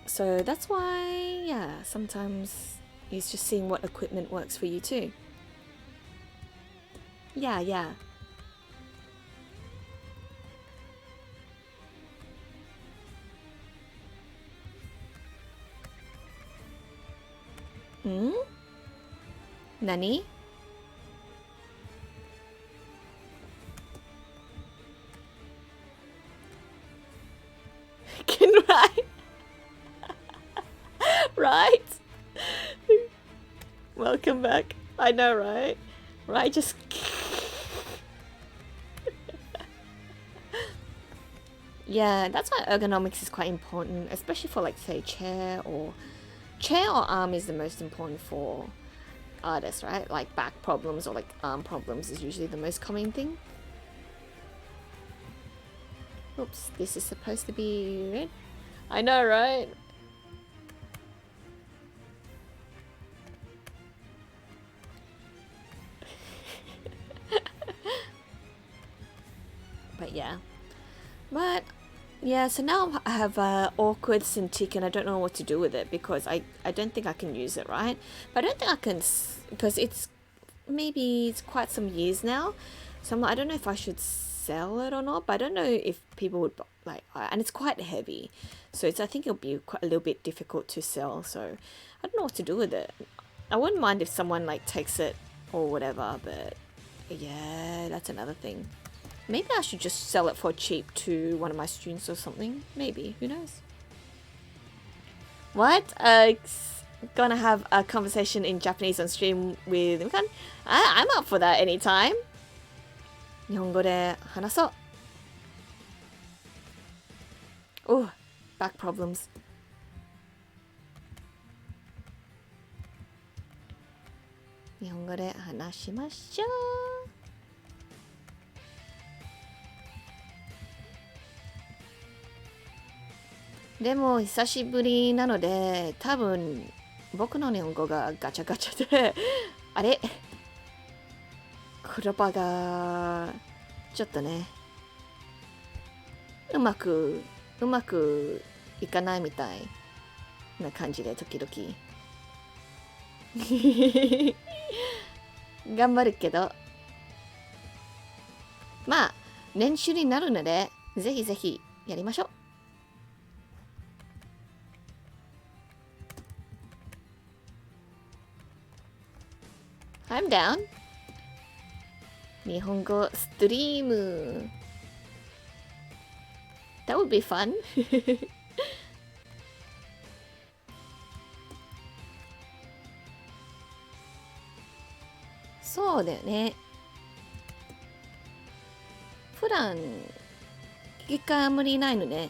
So that's why, yeah, sometimes it's just seeing what equipment works for you too. Yeah, yeah. Hmm? Nani? Right? Right? Welcome back. I know, right? Right, just... Yeah, that's why ergonomics is quite important, especially for like say chair or arm is the most important for artists, right? Like back problems or like arm problems is usually the most common thing. Oops, this is supposed to be red. I know, right? But yeah. But yeah, so now I have awkward Cintiq and I don't know what to do with it because I don't think I can use it, right? But I don't think I can because it's quite some years now. So I don't know if I should sell it or not, but I don't know if people would like, and it's quite heavy. So I think it'll be quite a little bit difficult to sell. So I don't know what to do with it. I wouldn't mind if someone like takes it or whatever, but yeah, that's another thing. Maybe I should just sell it for cheap to one of my students or something. Maybe, who knows? What? Gonna have a conversation in Japanese on stream with Mikan? I'm up for that anytime. 日本語で話そう。Oh, back problems. 日本語で話しましょう。でも久しぶりなので多分僕の日本語がガチャガチャであれ言葉がちょっとねうまくいかないみたいな感じで時々頑張るけどまあ練習になるのでぜひぜひやりましょう。I'm down. 日本語ストリーム That would be fun. そうだよね。普段聞きかあんまりないのね。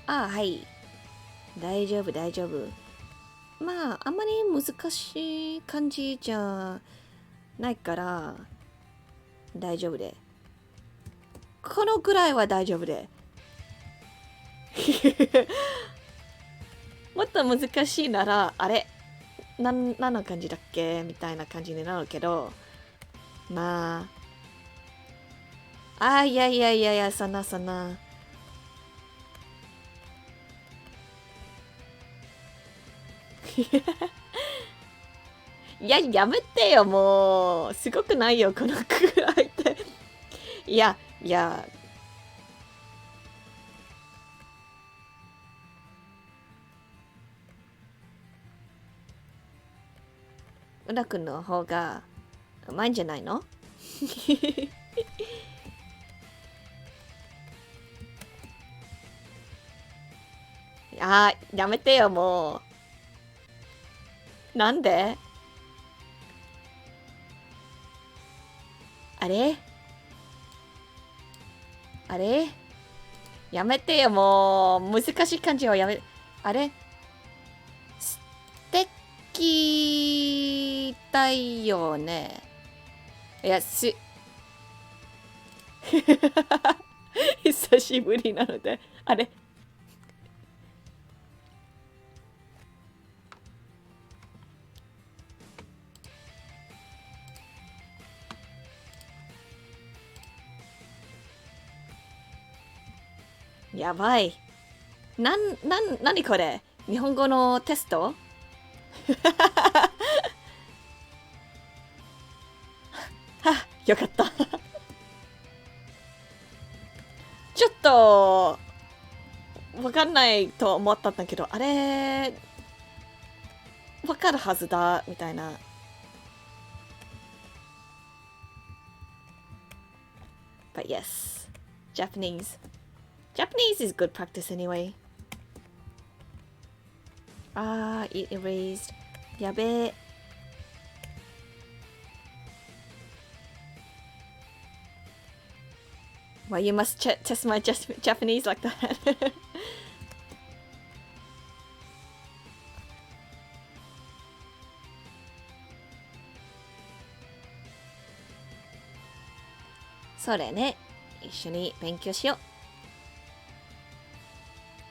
ああ、はい。大丈夫、大丈夫。まあ、あんまり難しい感じじゃないから、大丈夫で。このぐらいは大丈夫で。もっと難しいなら、あれ何の感じだっけみたいな感じになるけど、まあ、いや、そんな。いや、やめてよ、もう。すごくないよ、このくらいって。いや、うなくんの方がうまいんじゃないのやめてよ、もう。なんであれやめてよ、もう。難しい漢字はやめ、あれ素敵だよね。いや、久しぶりなので、あれやばい。なにこれ日本語のテストはよかった。ちょっと、わかんないと思ったんだけど、あれ、わかるはずだ、みたいな。But yes, Japanese is good practice anyway. It erased. やべえ。Why you must test my Japanese like that? そうだよね。一緒に勉強しよ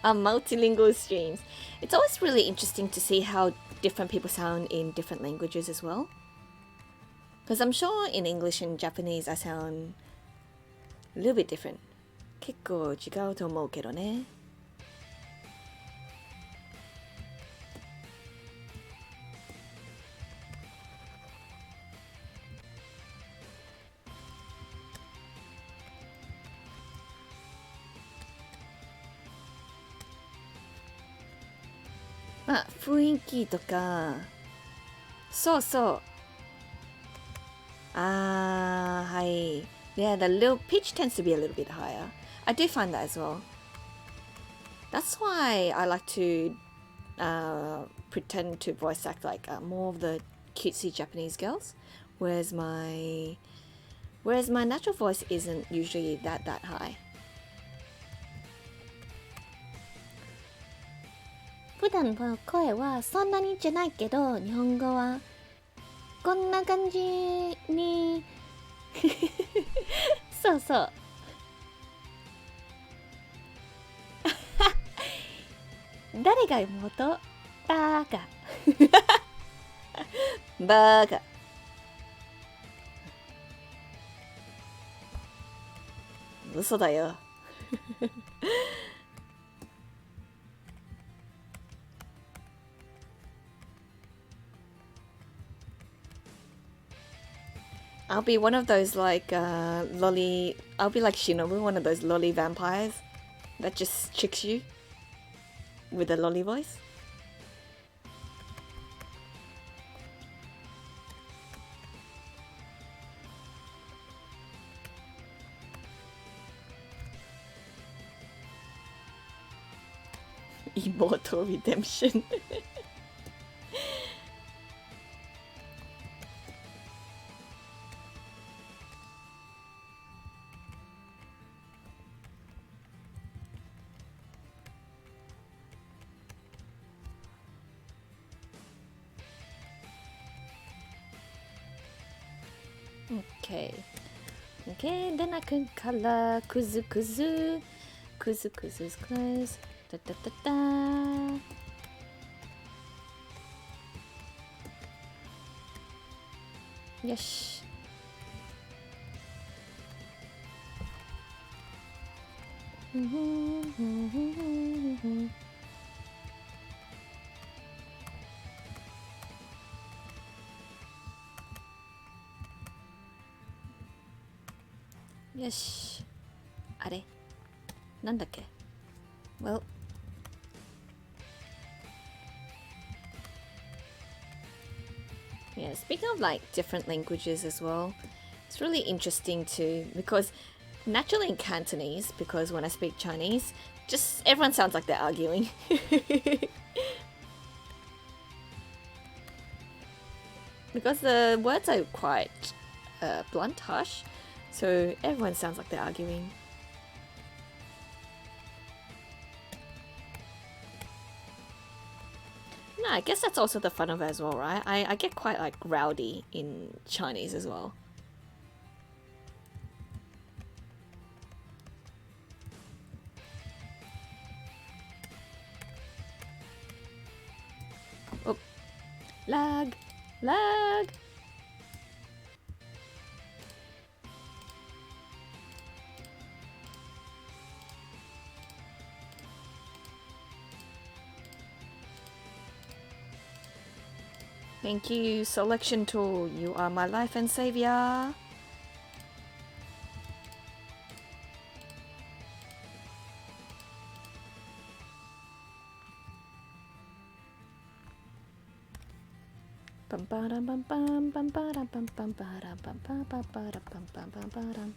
う。Multilingual streams. It's always really interesting to see how different people sound in different languages as well. Because I'm sure in English and Japanese I sound a little bit different. 結構違うと思うけどね。まあ、雰囲気とか、そうそう。はい。Yeah, the little pitch tends to be a little bit higher. I do find that as well. That's why I like to pretend to voice act like more of the cutesy Japanese girls, whereas my natural voice isn't usually that high. 普段の声はそんなにじゃないけど、日本語はこんな感じにそうそう誰が元バーカバーカ嘘だよI'll be one of those like lolly. I'll be like Shinobu, one of those lolly vampires that just tricks you with a lolly voice. Immortal redemption. Okay, then I can color Kuzu's clothes. Da da da da. Yes. Yes. あれなんだっけ Well, yeah, speaking of like different languages as well, it's really interesting too because naturally in Cantonese, because when I speak Chinese, just everyone sounds like they're arguing. Because the words are quite blunt, harsh, so everyone sounds like they're arguing. No, I guess that's also the fun of it as well, right? I get quite like rowdy in Chinese as well. Oh, lag. Thank you, selection tool. You are my life and savior. Bum ba dum bum bum bum ba dum bum bum ba dum bum ba ba ba dum bum bum bum ba dum.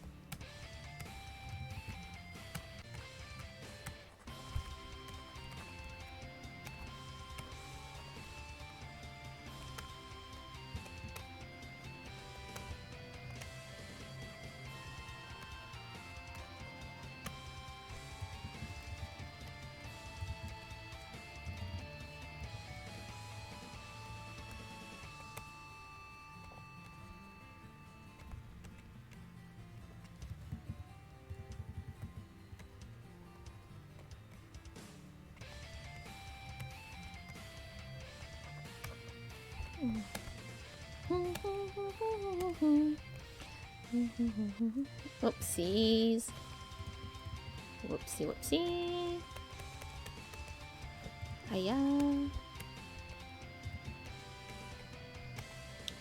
Whoopsies. Whoopsie whoopsie. Hiya.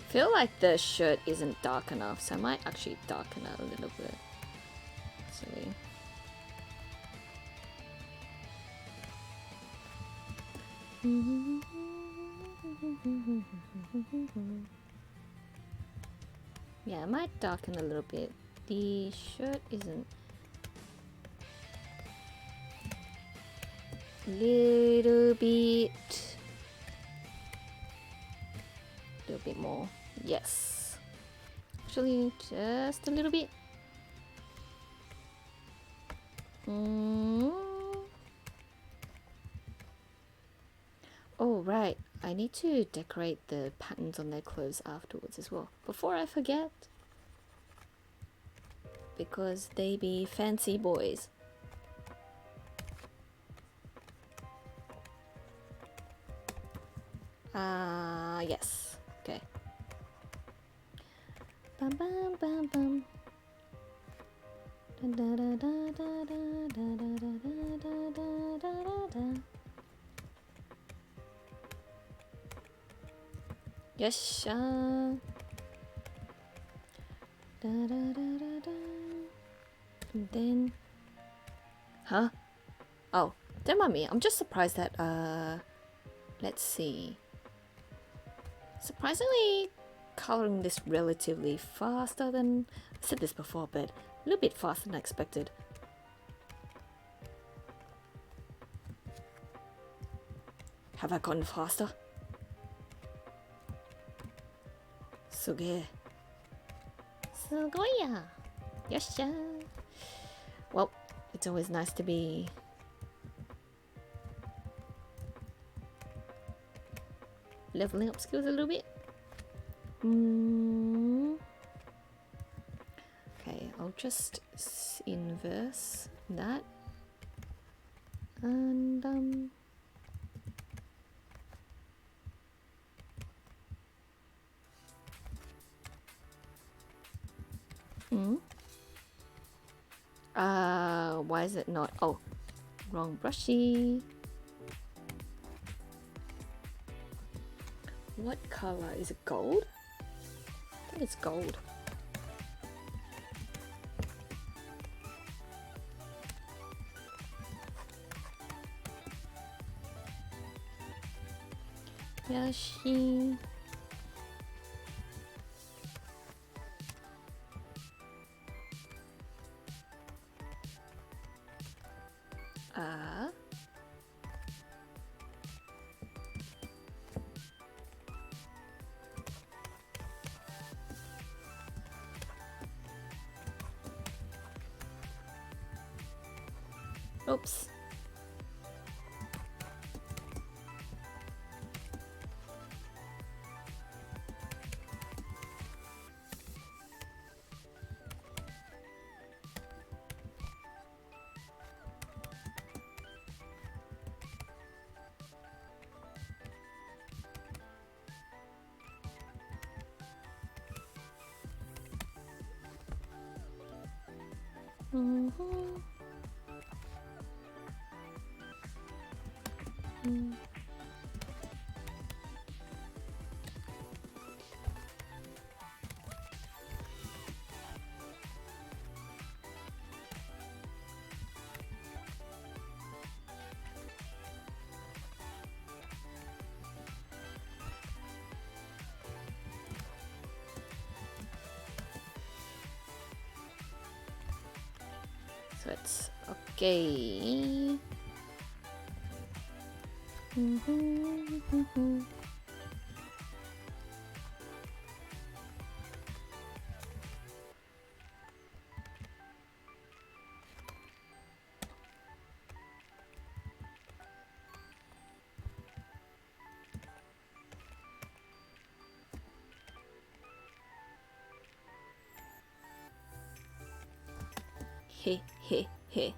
Feel like the shirt isn't dark enough, so I might actually darken it a little bit. Actually. Yeah, I might darken a little bit. The shirt isn't. Little bit more. Yes, actually just a little bit. Oh right, I need to decorate the patterns on their clothes afterwards as well, before I forget, because they be fancy boys. Yes. Okay. Bum bum bum bum. Da da da da da da da da da da. Yes. Da da da da da. And then, huh? Oh, don't mind me. I'm just surprised that let's see. Surprisingly, coloring this relatively faster than, I said this before, but a little bit faster than I expected. Have I gone faster? Suge. Sugoya. Yosha. Well, it's always nice to be leveling up skills a little bit. Okay, I'll just inverse that. And why is it not? Oh, wrong brushy. What color? Is it gold? I think it's gold. Yoshi. Oops. So it's okay. He he he.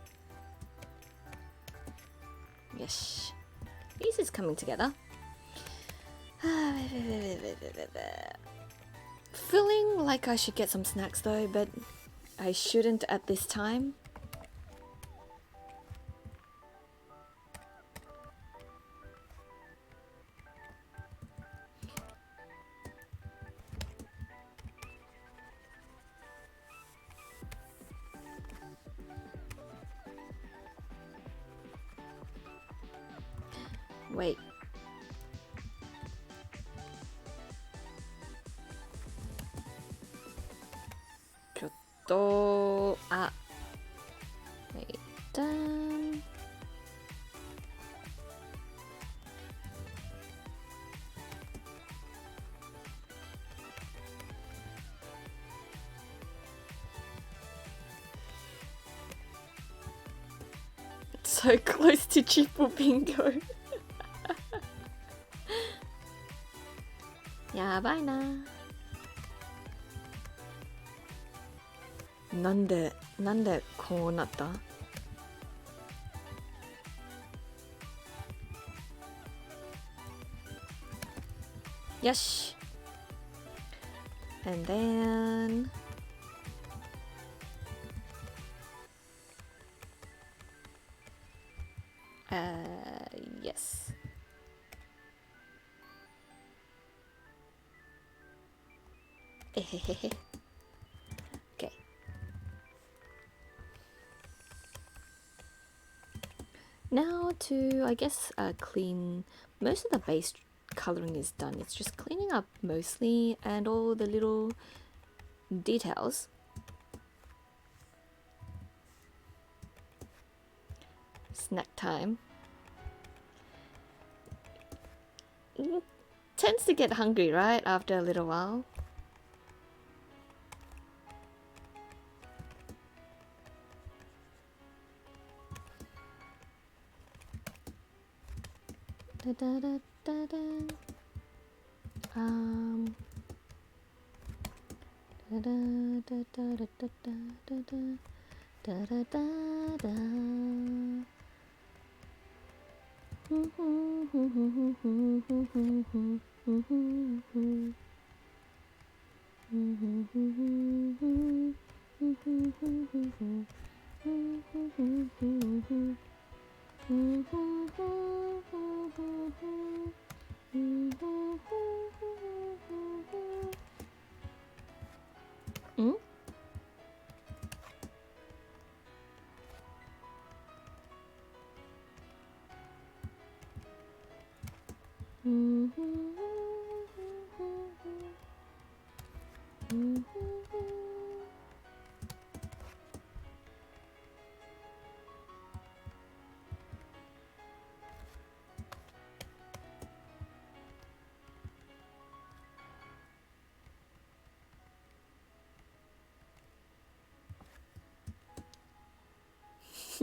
Yes. This is coming together. Feeling like I should get some snacks though, but I shouldn't at this time. Wait. Wait. So close to triple bingo. やばいな。なんでこうなった？よし。And then yes. Okay. Now to, I guess, clean. Most of the base coloring is done. It's just cleaning up mostly and all the little details. Snack time. Tends to get hungry, right? After a little while. Da, da, da, da, da. Da, da, da, da, da, da, da, da, da, da, da.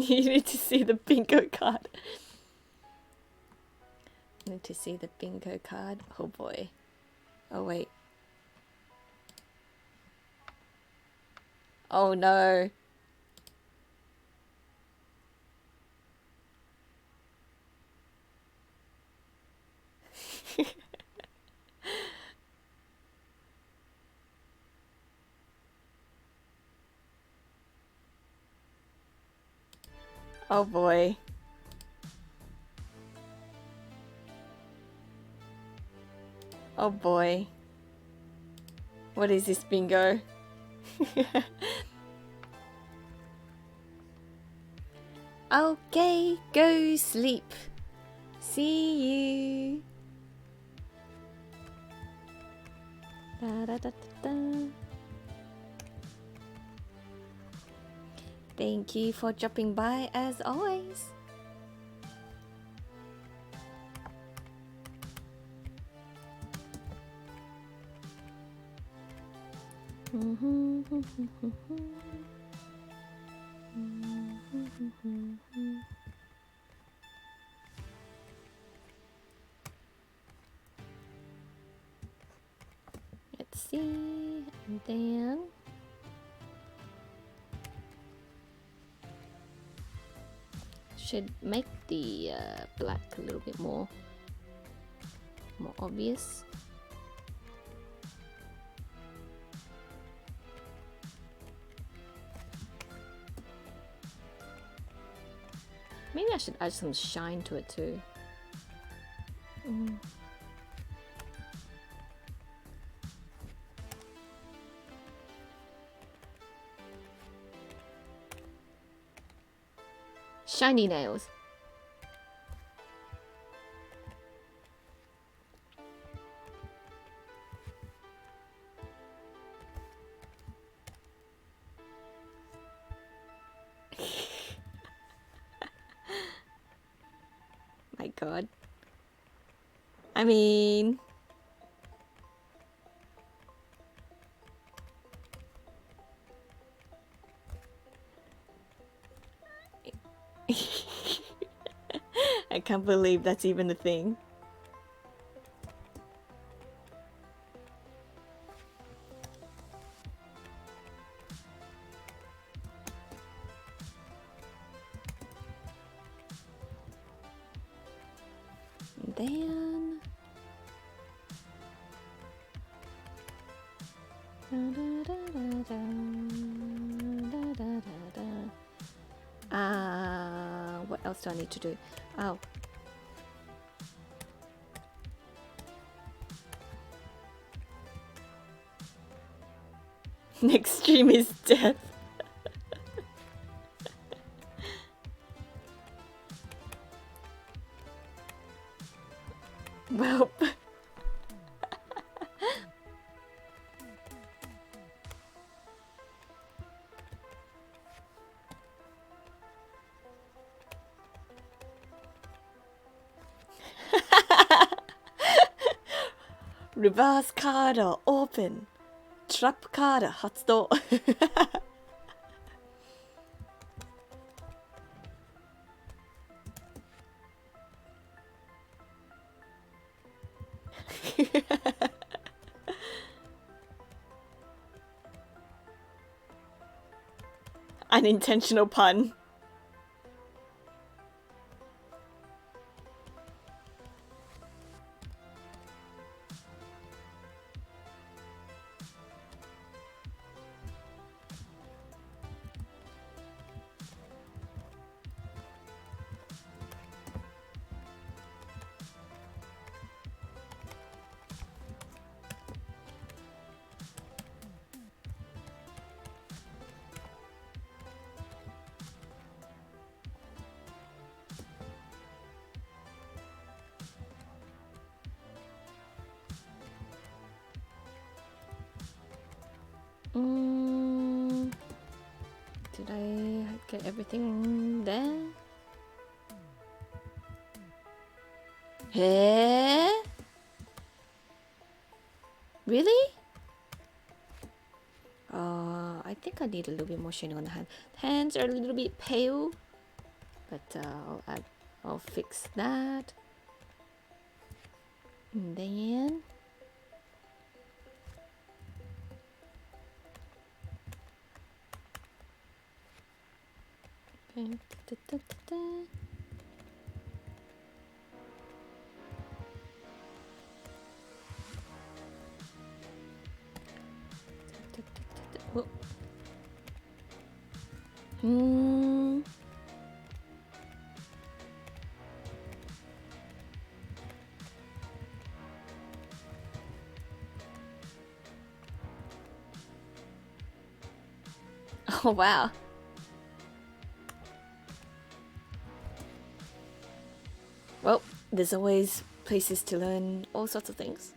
You need to see the bingo card. Need to see the bingo card. Oh boy. Oh wait. Oh no. Oh boy. Oh boy. What is this bingo? Okay, go sleep. See you. Da, da, da, da, da. Thank you for dropping by as always. Let's see, and then should make the black a little bit more. more obvious. Maybe I should add some shine to it too. Shiny nails. My god. I mean... I can't believe that's even a thing. Then... what else do I need to do? Oh. Next stream is death. Well. Reverse card open. Trap card 発動。Unintentional pun. Did I get everything there? Hey? Really? I think I need a little bit more shading on the hand. Hands are a little bit pale, but I'll fix that. And then oh wow. Well, there's always places to learn all sorts of things.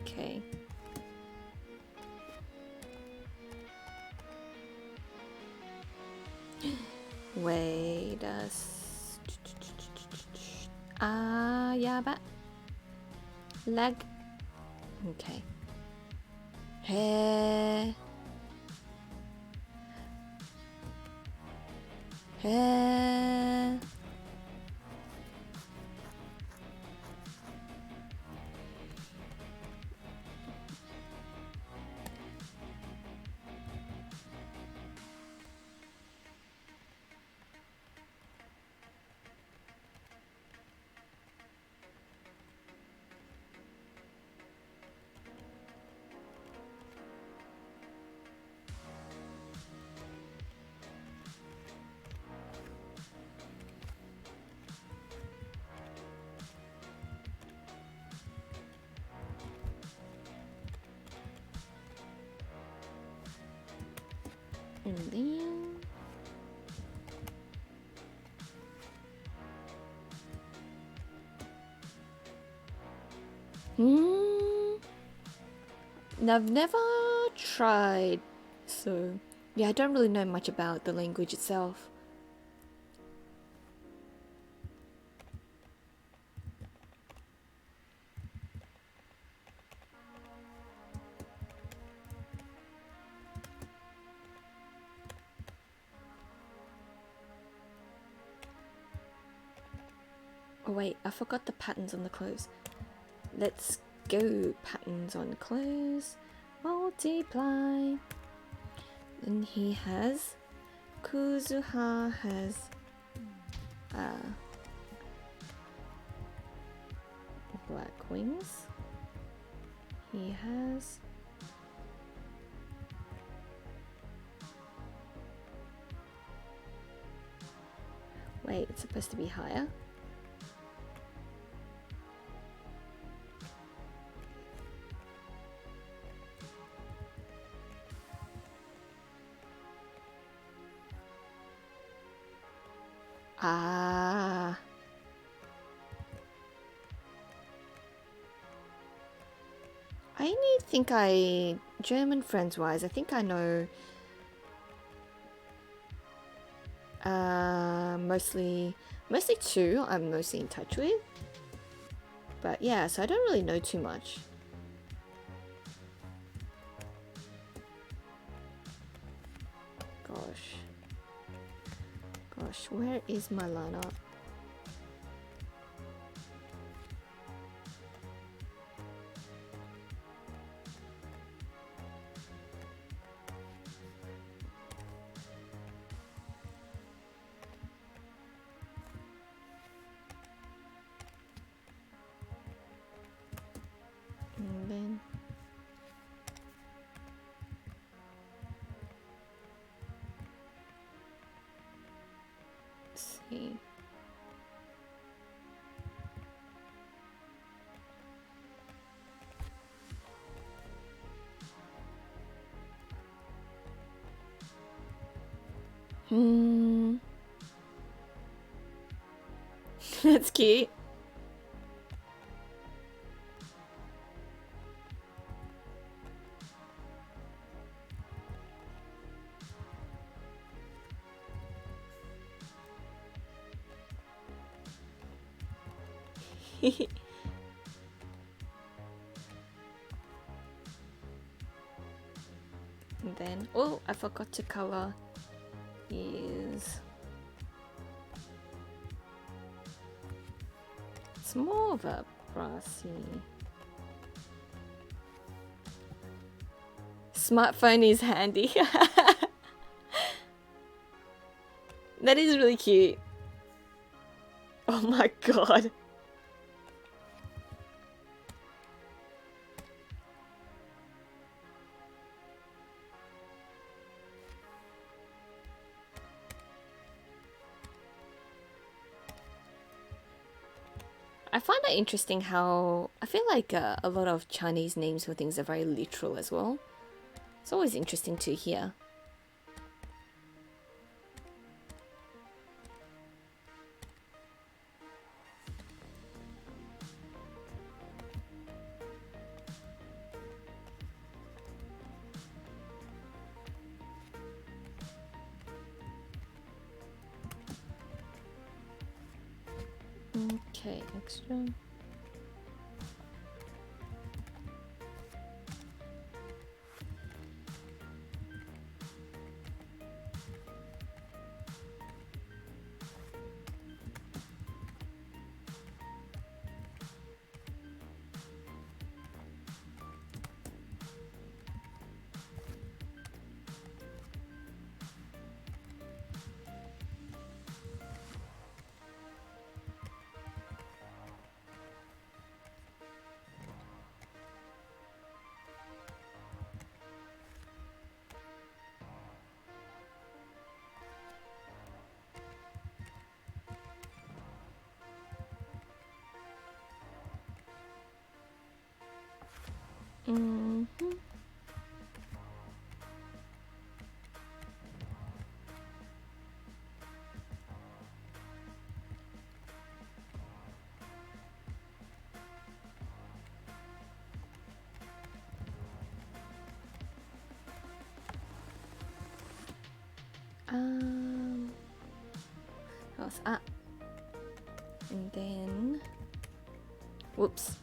Okay. Wait a yeah, but leg. Okay. Hair. Hair. And then I've never tried, so yeah, I don't really know much about the language itself. Oh wait, I forgot the patterns on the clothes. Let's go. Patterns on clothes. Multiply. And he has, Kuzuha has black wings. He has wait, it's supposed to be higher. Ah. German friends wise, I think I know mostly two I'm mostly in touch with. But yeah, so I don't really know too much. Gosh, where is my lineup? And then let's see. That's cute. And then, oh, I forgot to color is it's more of a brassy. Smartphone is handy. That is really cute. Oh my god. I find that interesting how I feel like a lot of Chinese names for things are very literal as well. It's always interesting to hear. Okay, extra. What's that? And then, whoops.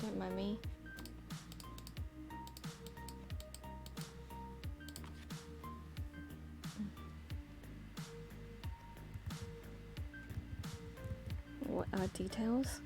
Don't mind me. What are details?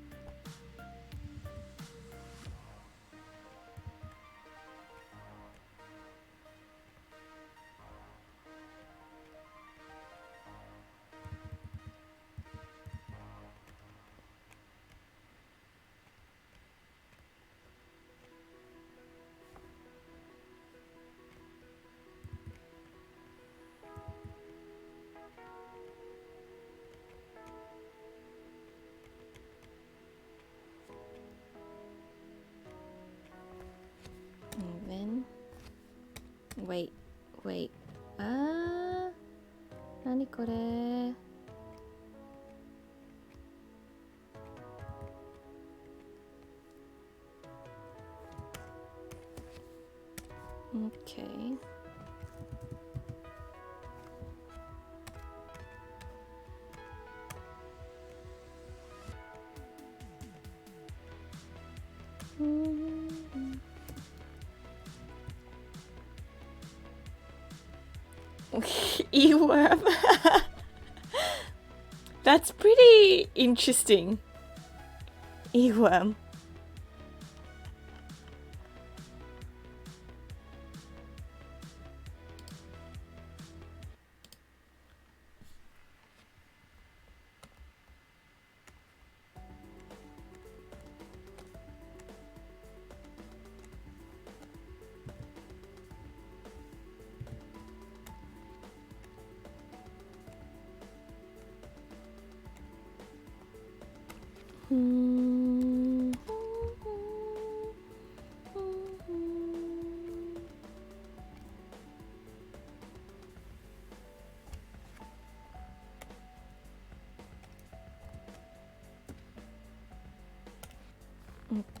And then, wait, nani kore? Okay. Earworm. That's pretty interesting. Earworm.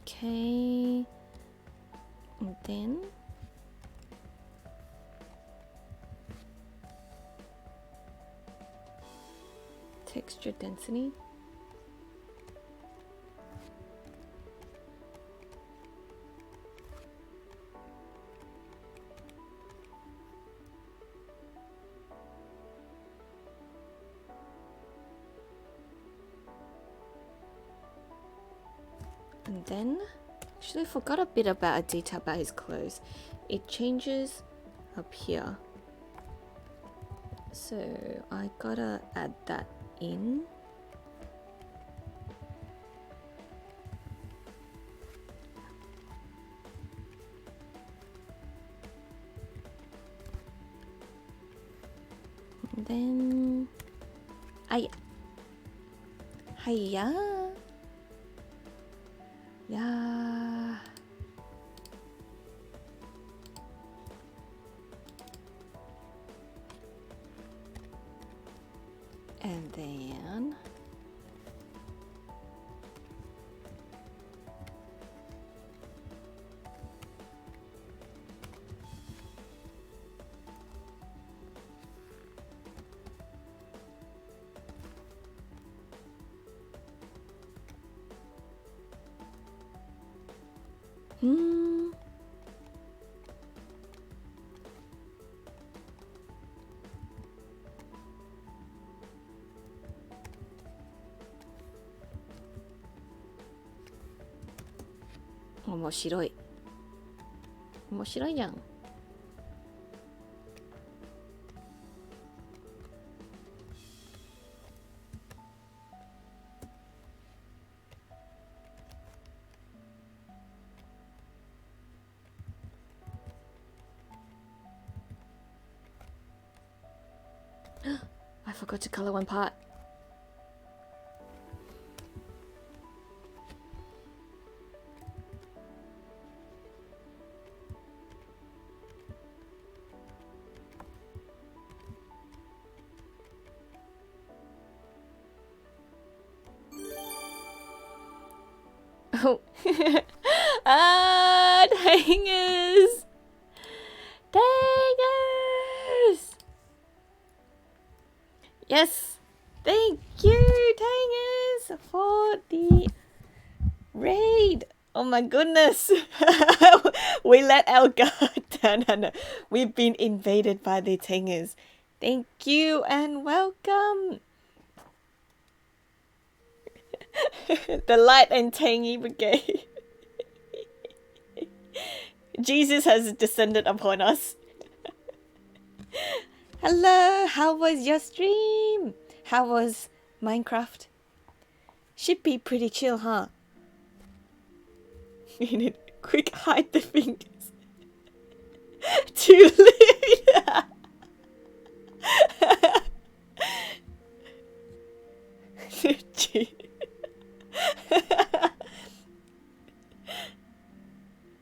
Okay, and then texture density. And then, actually, I forgot a bit about a detail about his clothes. It changes up here. So I gotta add that in. And then, hiya. Yeah. And then面白い。面白いじゃん。I forgot to color one part. Oh. Ah, Tangers! Tangers! Yes! Thank you, Tangers, for the raid! Oh my goodness! We let our guard down. No. We've been invaded by the Tangers. Thank you and welcome! The Light and Tangy Brigade. Jesus has descended upon us. Hello, how was your stream? How was Minecraft? Should be pretty chill, huh? Quick, hide the fingers. Too late.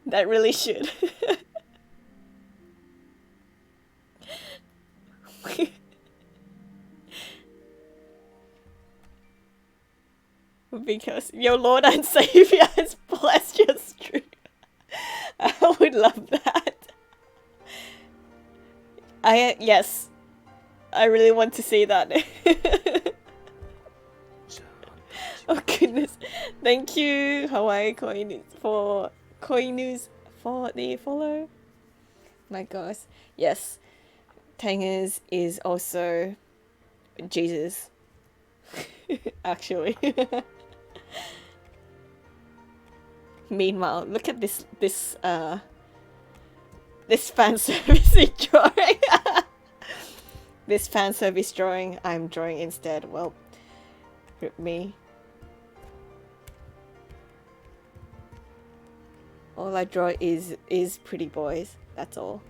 That really should. Because your Lord and Savior has blessed your stream. I would love that. Yes. I really want to see that. Oh goodness. Thank you, Hawaii Coinus for the follow. My gosh. Yes. Tangers is also Jesus. Actually. Meanwhile, look at this fan service drawing. This fan service drawing I'm drawing instead. Well, rip me. All I draw is pretty boys. That's all.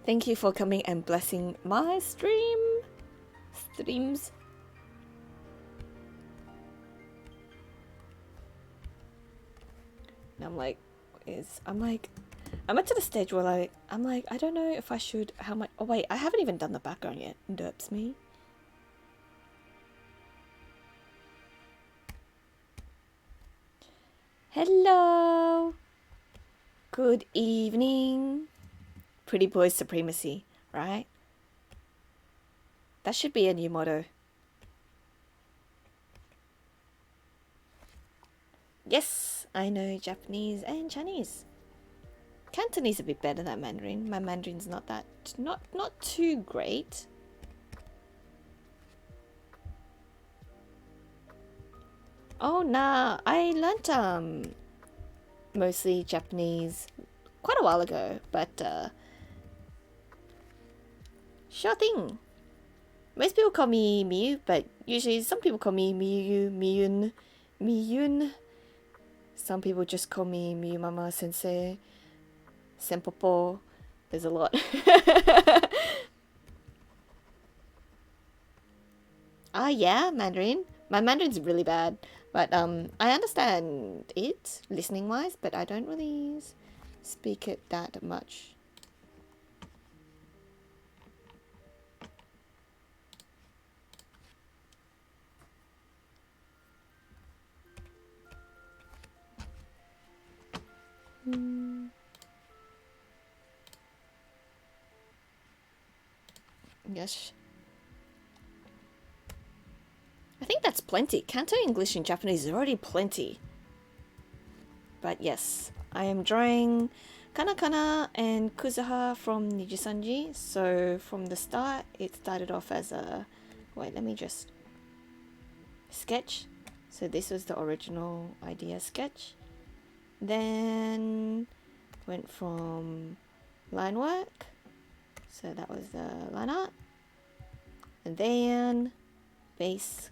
Thank you for coming and blessing my streams. And I'm at to the stage where I'm like, I don't know if I should, how much, oh wait, I haven't even done the background yet. Derps me. Hello. Good evening. Pretty boy supremacy, right? That should be a new motto. Yes, I know Japanese and Chinese. Cantonese a bit better than Mandarin. My Mandarin's not too great. Oh nah, I learnt mostly Japanese quite a while ago, but sure thing. Most people call me Miyu, but usually some people call me Miyun. Some people just call me Miyu Mama Sensei, Senpopo. There's a lot. Ah yeah, Mandarin. My Mandarin's really bad, but I understand it listening wise, but I don't really speak it that much. Yes. I think that's plenty. Kanto English and Japanese is already plenty. But yes, I am drawing Kana and Kuzuha from Nijisanji. So from the start, it started off as a... Wait, let me just... sketch. So this was the original idea sketch. Then went from line work. So that was the line art. And then base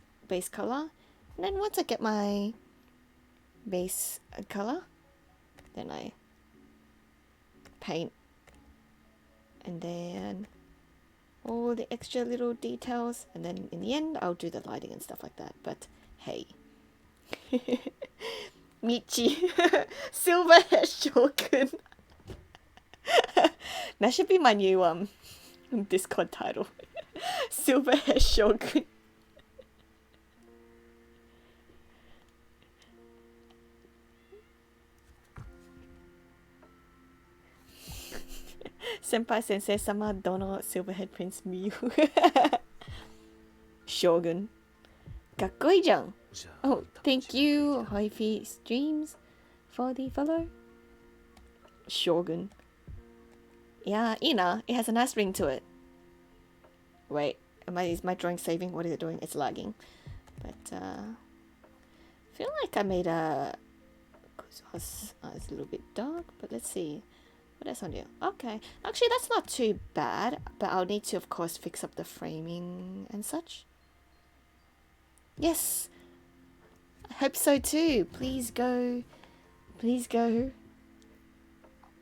color. And then once I get my base color, then I paint. And then all the extra little details. And then in the end, I'll do the lighting and stuff like that. But hey. Michi. Silver hair shogun. That should be my new Discord title. Silver hair shogun. Senpai Sensei Sama Dono Silverhead Prince Miyu. Shogun. かっこいいじゃん. Oh, thank you, Hoifi Streams, for the follow. Shogun. Yeah, Ina, it has a nice ring to it. Wait, is my drawing saving? What is it doing? It's lagging. But, I feel like I made a... Kuzuha's it's a little bit dark, but let's see. What else on here? Okay. Actually, that's not too bad, but I'll need to, of course, fix up the framing and such. Yes! I hope so too. Please go. Please go.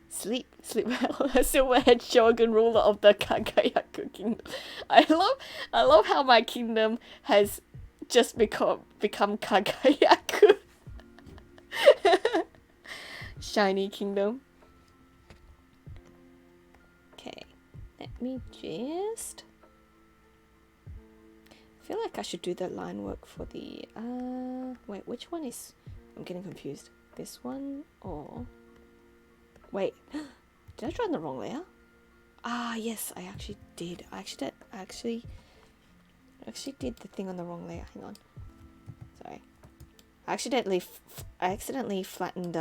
Sleep well. Silverhead Shogun, ruler of the Kagayaku kingdom. I love how my kingdom has just become Kagayaku. Shiny kingdom. Okay, let me just... I feel like I should do the line work for the... Wait, which one is... I'm getting confused. This one or... Wait, did I draw in the wrong layer? Ah, yes, I actually did. I actually did the thing on the wrong layer. Hang on. Sorry. I accidentally flattened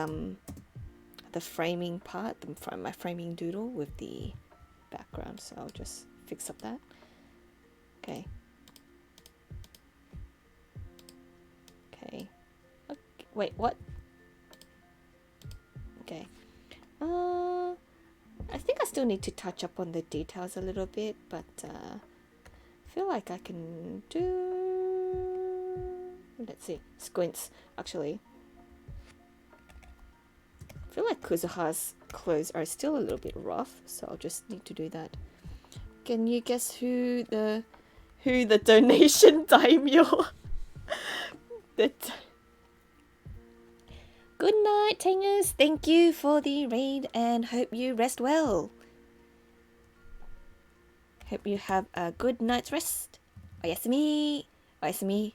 the framing part, my framing doodle with the background, so I'll just fix up that. Okay. Okay. Wait, what? Okay. I think I still need to touch up on the details a little bit, but I feel like I can do... Let's see. Squints, actually. I feel like Kuzuha's clothes are still a little bit rough, so I'll just need to do that. Can you guess who the donation daimyo? Good night, Tangers. Thank you for the raid and hope you rest well. Hope you have a good night's rest. Oyasumi. Oyasumi.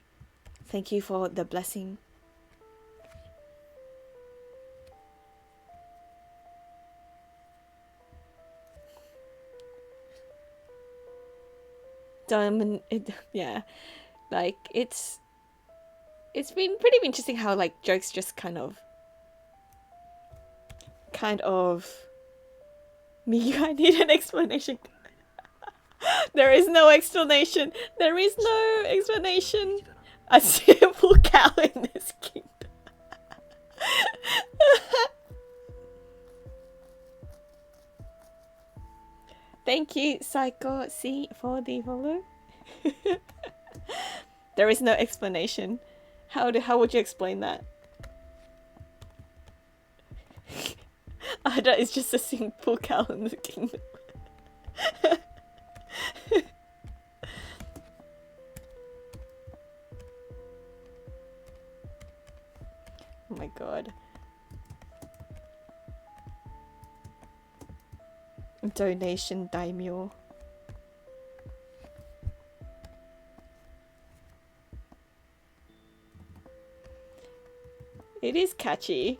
Thank you for the blessing. Yeah, like it's been pretty interesting how like jokes just kind of me. I need an explanation. There is no explanation. There is no explanation. A simple cow in this kingdom. Thank you, Psycho C, for the follow. There is no explanation. How would you explain that? It's just a simple cow in the kingdom. Oh my god. Donation daimyo. It is catchy.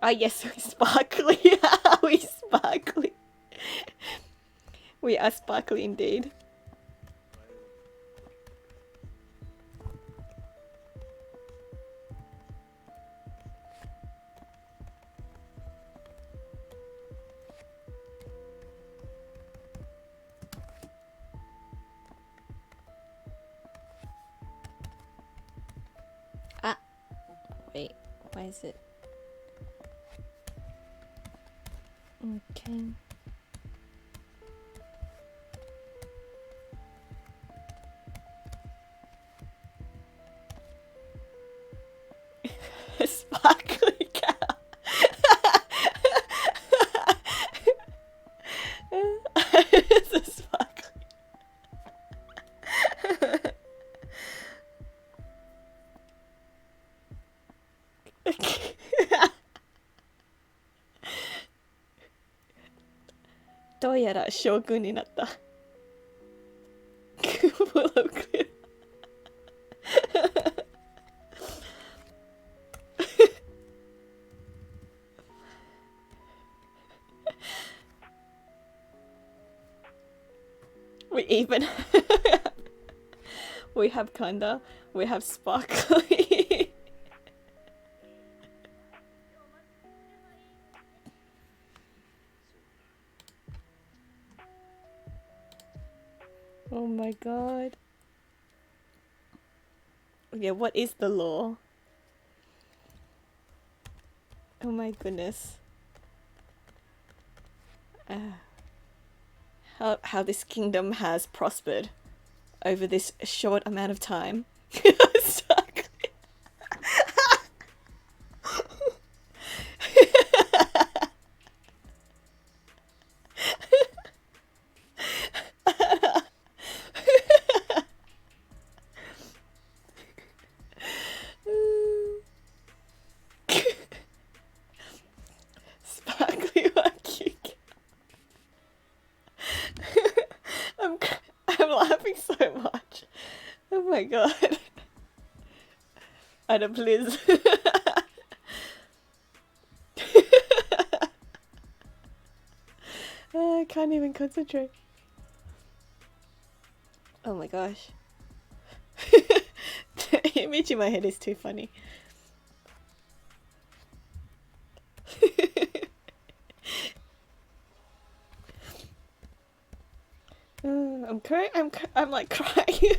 Ah yes, we're sparkly. We sparkly. We are sparkly indeed. Ah, wait, why is it? Okay. Sparkly cow. It's a sparkly. Doyara shogun ni natta. full of glitter. We even we have kinda, we have sparkly. Oh my god. Okay, what is the law? Oh my goodness. How this kingdom has prospered over this short amount of time. Sparkly Miyukiko. I'm laughing so much. Oh my god. Ada, please. I can't even concentrate. Oh my gosh. The image in my head is too funny. I'm crying. I'm like crying.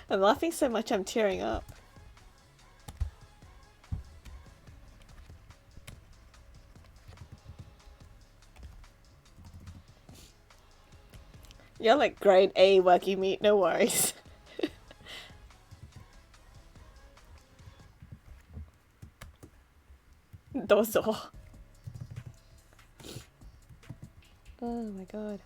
I'm laughing so much I'm tearing up. You're like grade A working meat, no worries. Dozo. Oh my god.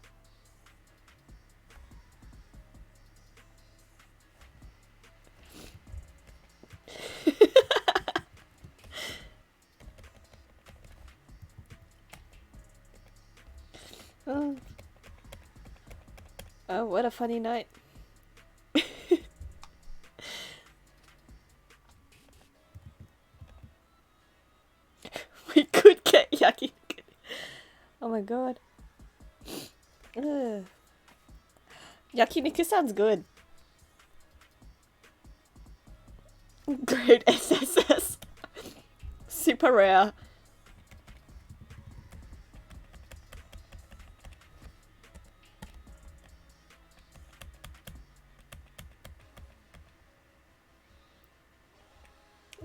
Oh. Oh, what a funny night. We could get yakiniku. Oh my god. Ugh. Yakiniku sounds good. Great SSS. Super rare.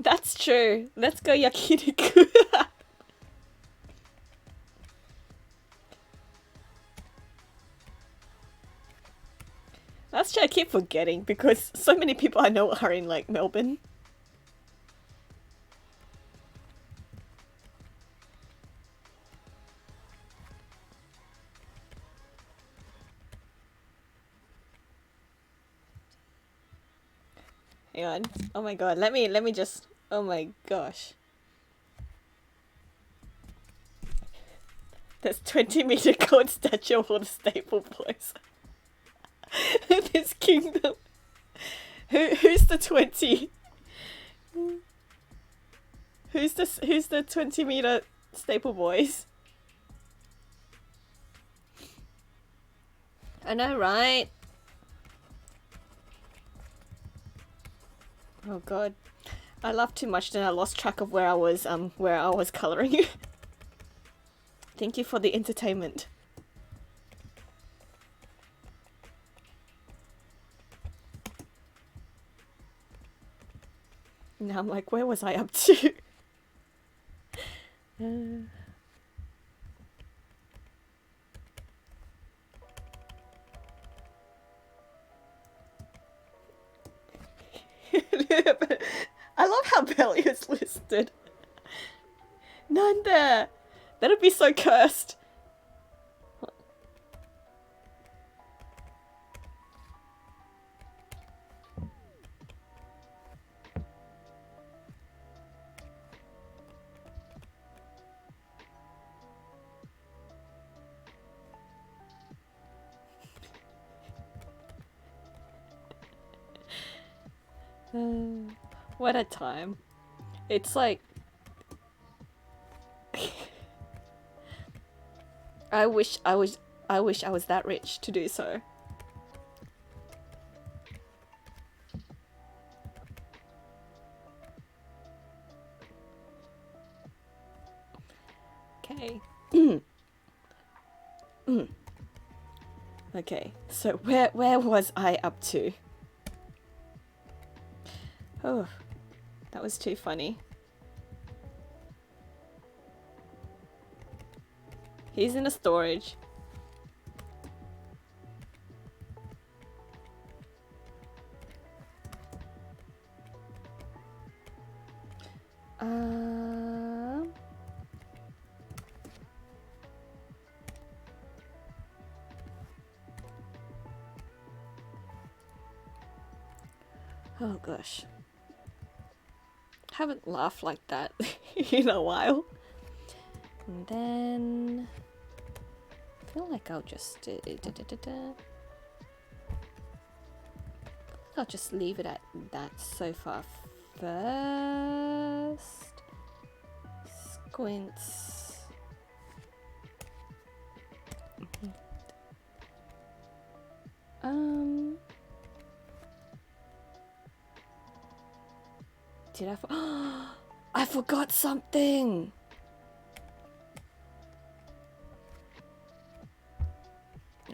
That's true. Let's go yakiniku. That's true, I keep forgetting because so many people I know are in like Melbourne. Hang on. Oh my god, let me just, oh my gosh. There's 20-meter gold statue of all the staple boys. This kingdom. Who's the 20? Who's the 20-meter staple boys? I know, right? Oh god. I laughed too much then I lost track of where I was coloring. Thank you for the entertainment. Now I'm like, where was I up to? I love how Belly is listed. Nanda! That'd be so cursed. What a time. It's like I wish I was that rich to do so. Okay. Okay, so where was I up to? Oh, that was too funny. He's in a storage. Oh gosh. Haven't laughed like that in a while. And then I feel like I'll just I'll just leave it at that so far first. Squints. Did I forgot something.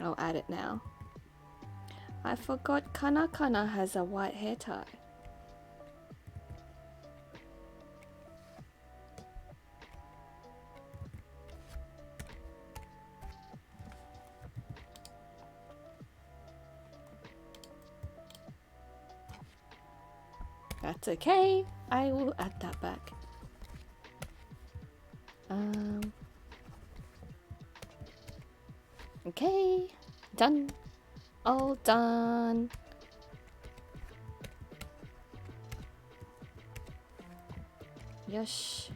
I'll add it now. I forgot Kana has a white hair tie. That's okay. I will add that back. Okay. Done. All done. Yosh.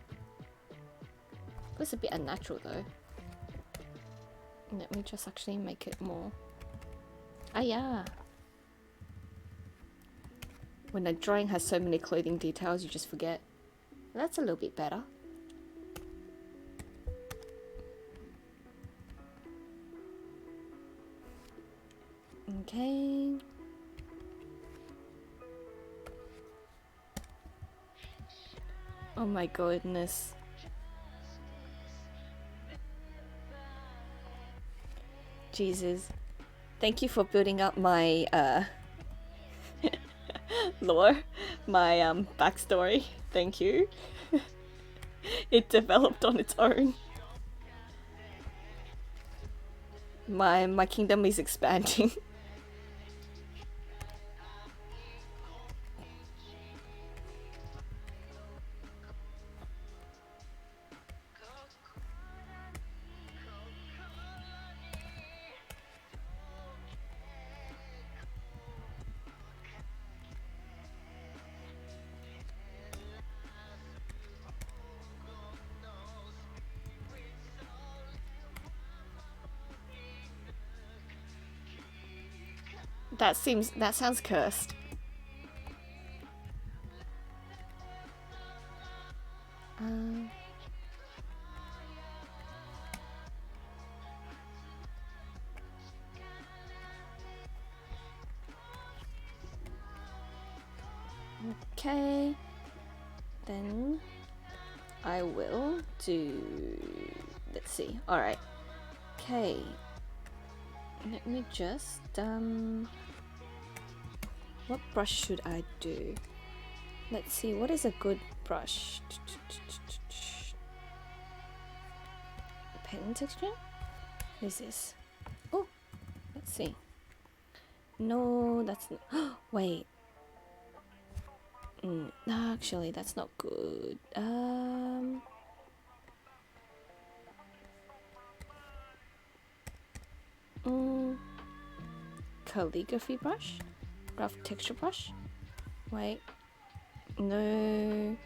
This is a bit unnatural though. Let me just actually make it more. Ah yeah. When a drawing has so many clothing details, you just forget. That's a little bit better. Okay. Oh my goodness. Jesus. Thank you for building up my lore, my backstory. Thank you. It developed on its own. My kingdom is expanding. That sounds cursed. Okay. Then I will do, let's see. All right. Okay. Let me just what brush should I do? Let's see, what is a good brush? Pen texture? What is this? Oh, let's see. No, that's not. Wait. Actually, that's not good. Calligraphy brush? Rough texture brush? Wait. No.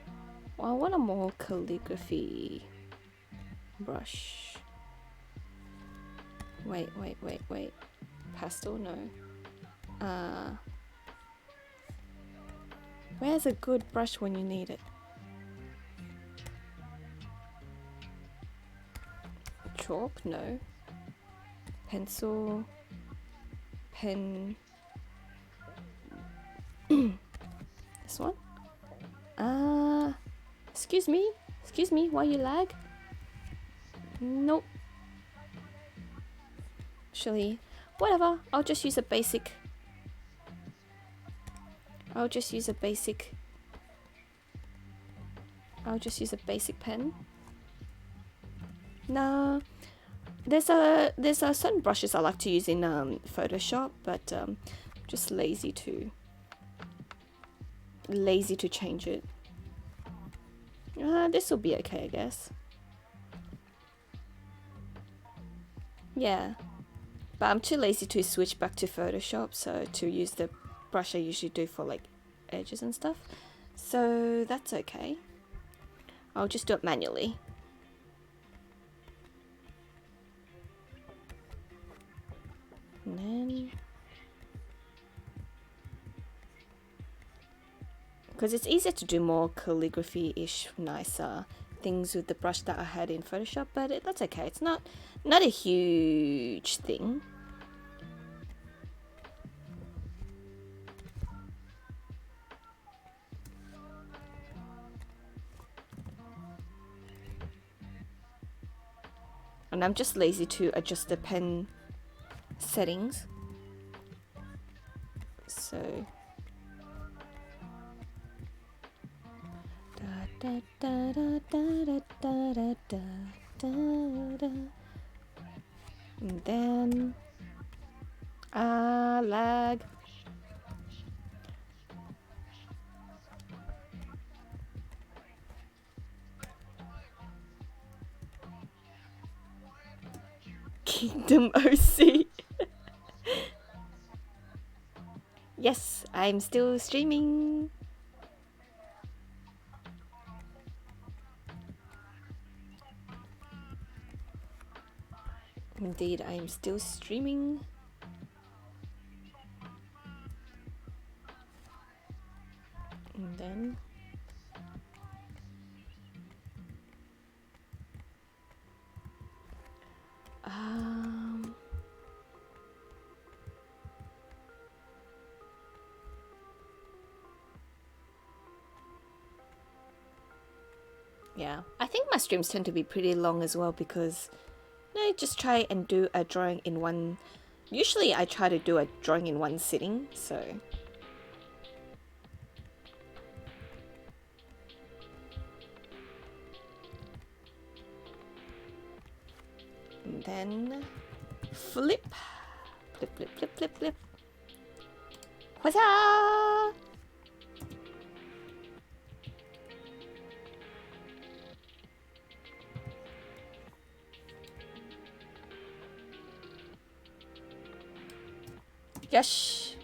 Well, I want a more calligraphy brush. Wait. Pastel? No. Where's a good brush when you need it? Chalk? No. Pencil. Pen. This one? Excuse me? Excuse me, why you lag? Nope. Actually, whatever. I'll just use a basic. I'll just use a basic pen. Nah. There's a certain brushes I like to use in Photoshop, but just lazy to change it. This will be okay, I guess. Yeah, but I'm too lazy to switch back to Photoshop, so to use the brush I usually do for like edges and stuff. So that's okay. I'll just do it manually. And then, because it's easier to do more calligraphy-ish, nicer things with the brush that I had in Photoshop, but that's okay. It's not a huge thing. And I'm just lazy to adjust the pen settings. So and then lag. Kingdom OC. Yes, I'm still streaming. Indeed, I am still streaming. And then yeah, I think my streams tend to be pretty long as well because I just try and do a drawing in one. Usually I try to do a drawing in one sitting, so and then flip. Flip, flip, flip, flip, flip. Huzzah! Yes.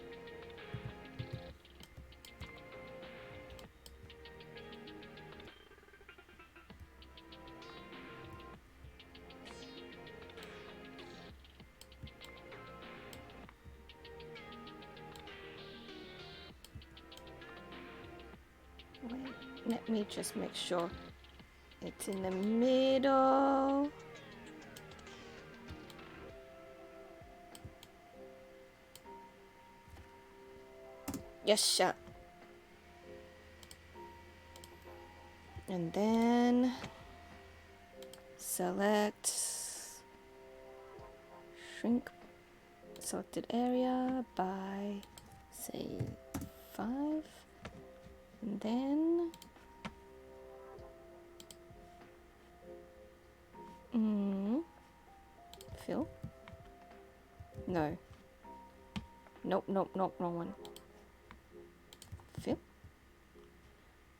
Wait, let me just make sure it's in the middle. Yes, shut. And then select shrink selected area by say 5, and then fill. No. Nope, nope, nope, wrong one. Fill.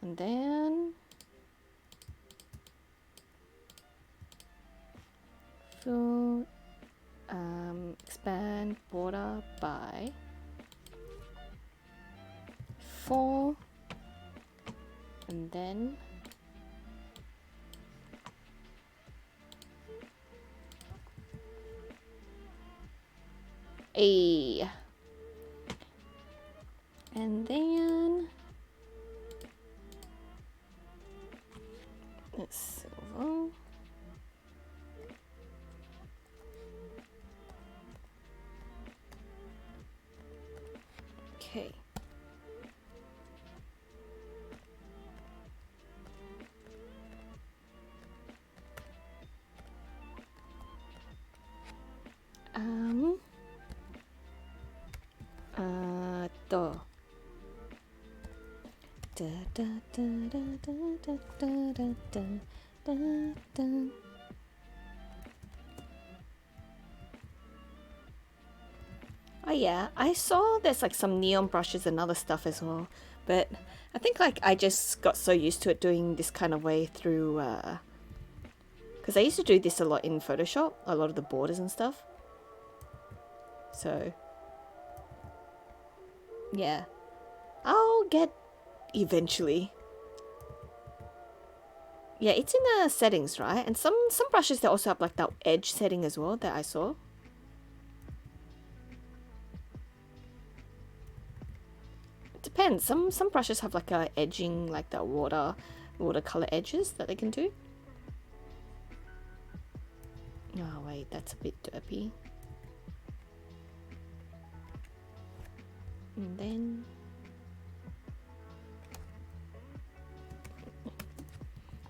And then fill, expand border by 4, and then A, and then It's silver. Okay. To. Da, da, da, da, da, da, da, da, da, da. Oh yeah, I saw there's like some neon brushes and other stuff as well, but I think like I just got so used to it doing this kind of way through because I used to do this a lot in Photoshop, a lot of the borders and stuff. So yeah, I'll get eventually. Yeah, it's in the settings, right? And some brushes they also have like that edge setting as well that I saw. It depends. Some brushes have like a edging, like that watercolor edges that they can do. Oh wait, that's a bit derpy. And then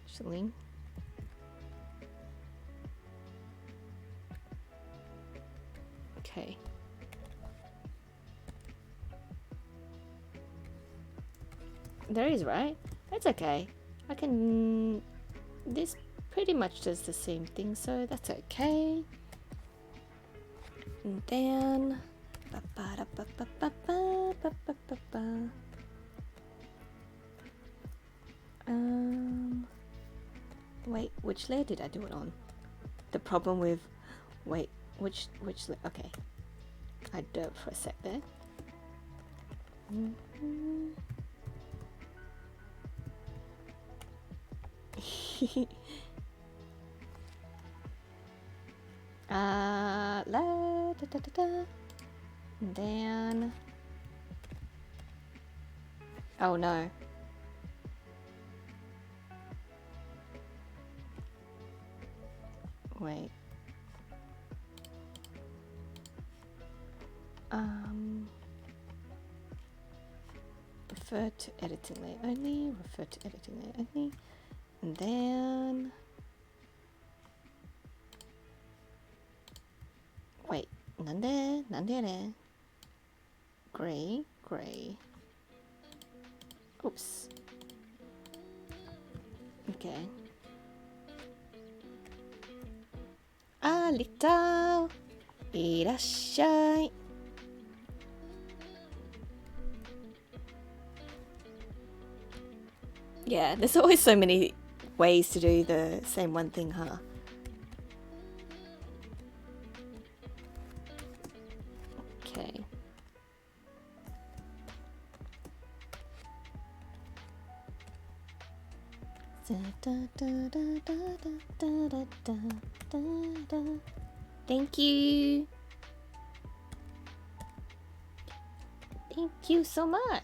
actually, okay. There is, right? That's okay. I can. This pretty much does the same thing, so that's okay. And then. Wait, which layer did I do it on? The problem with. Wait, which layer? Okay. I derped for a sec there. La da da da da. And then. Oh no. Wait. Refer to editing layer only. Refer to editing layer only. And then. Wait. Nande. Gray. Oops. Okay. Alita. Irashai. Yeah, there's always so many ways to do the same one thing, huh? Okay. Thank you. Thank you so much.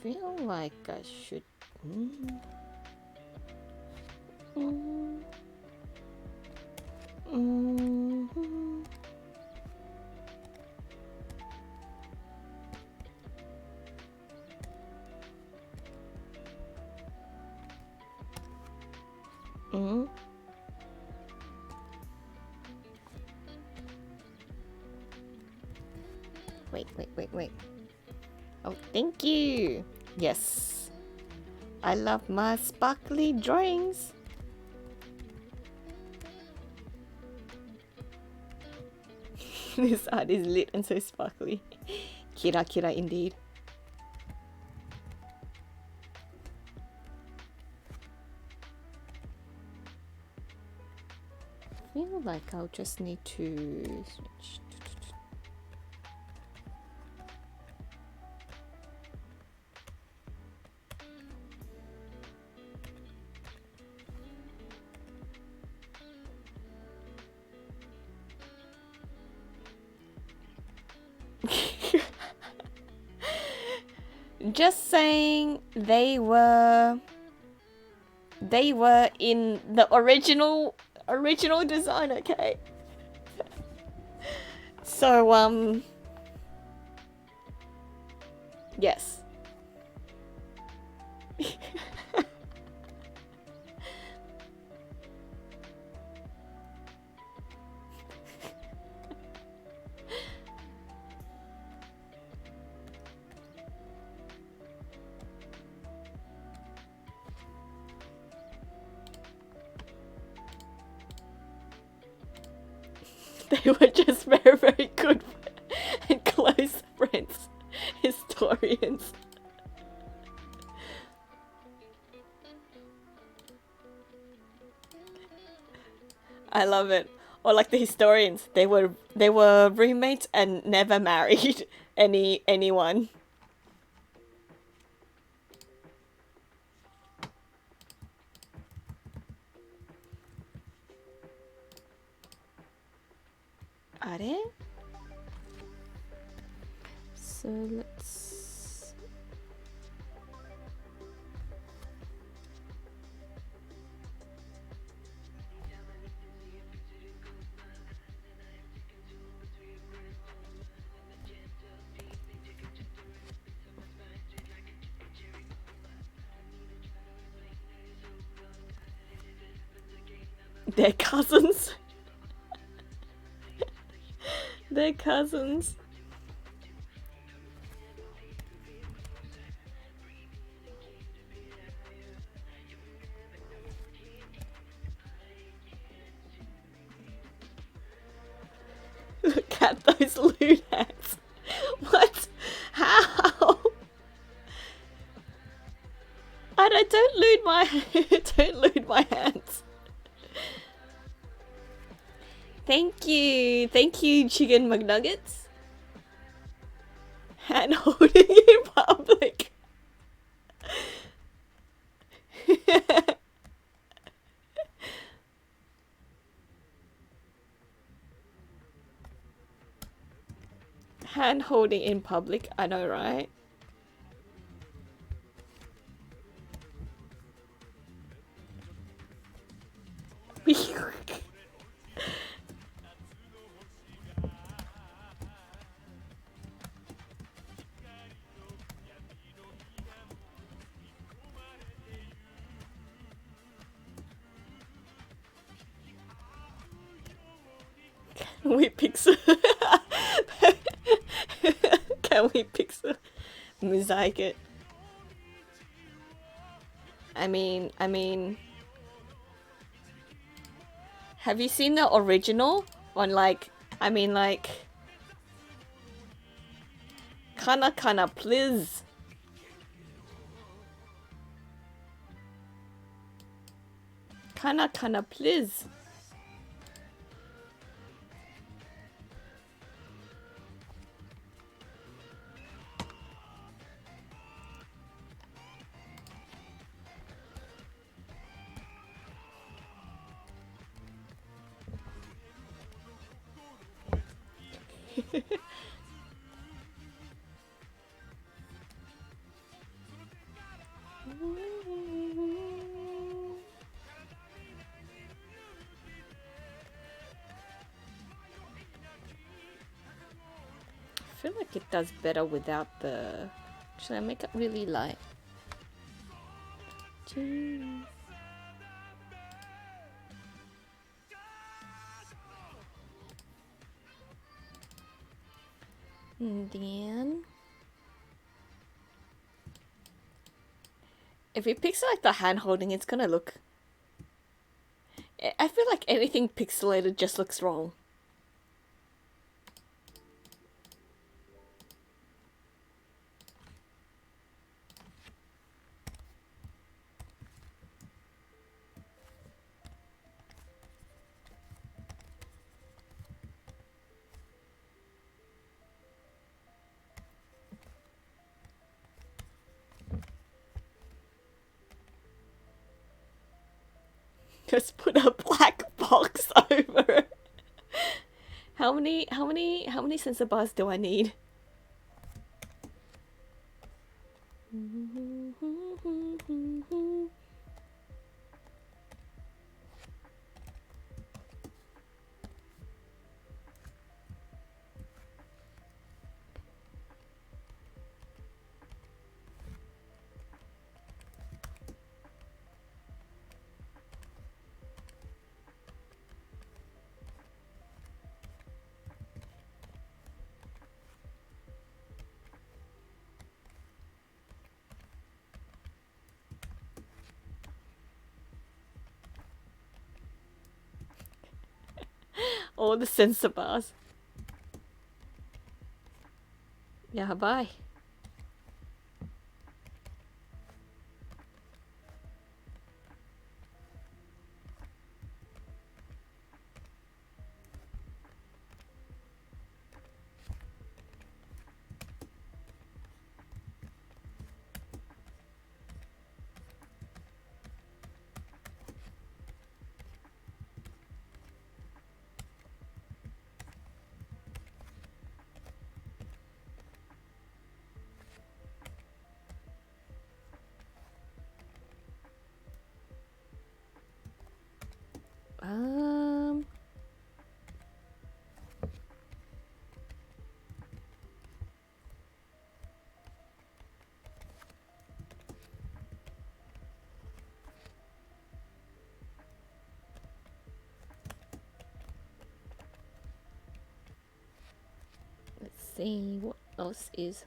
Feel like I should. Wait. Oh, thank you. Yes. I love my sparkly drawings. This art is lit and so sparkly. Kira indeed. I feel like I'll just need to switch. Just saying they were in the original design, okay? So yes. They were just very, very good and close friends, historians. I love it. Or like the historians, they were roommates and never married anyone. Are they? So let's... They're cousins. They're cousins. Look at those loot hats. What? How? Don't loot my hands. Thank you, Chicken McNuggets. Hand holding in public. Hand holding in public, I know, right? We pixel. Can we pixel mosaic it? I mean, have you seen the original on like, Kana please. Kana please. I feel like it does better without the... Should I make it really light? And then... If you pixelate the hand holding, it's gonna look... I feel like anything pixelated just looks wrong. Just put a black box over it. How many sensor bars do I need? All the sensor bars. Yeah, bye. Um, let's see what else is.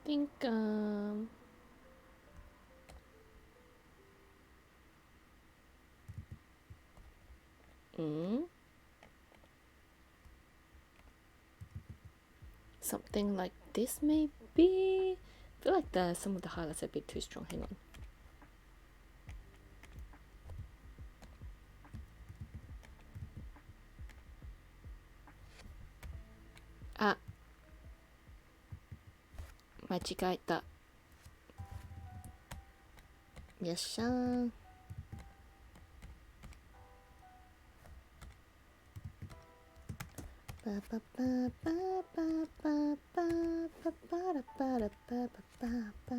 I think something like this maybe. I feel like some of the highlights are a bit too strong. Hang on. Ah, 間違えた。よっしゃー。パパパパパパパパパラパラパパパパ。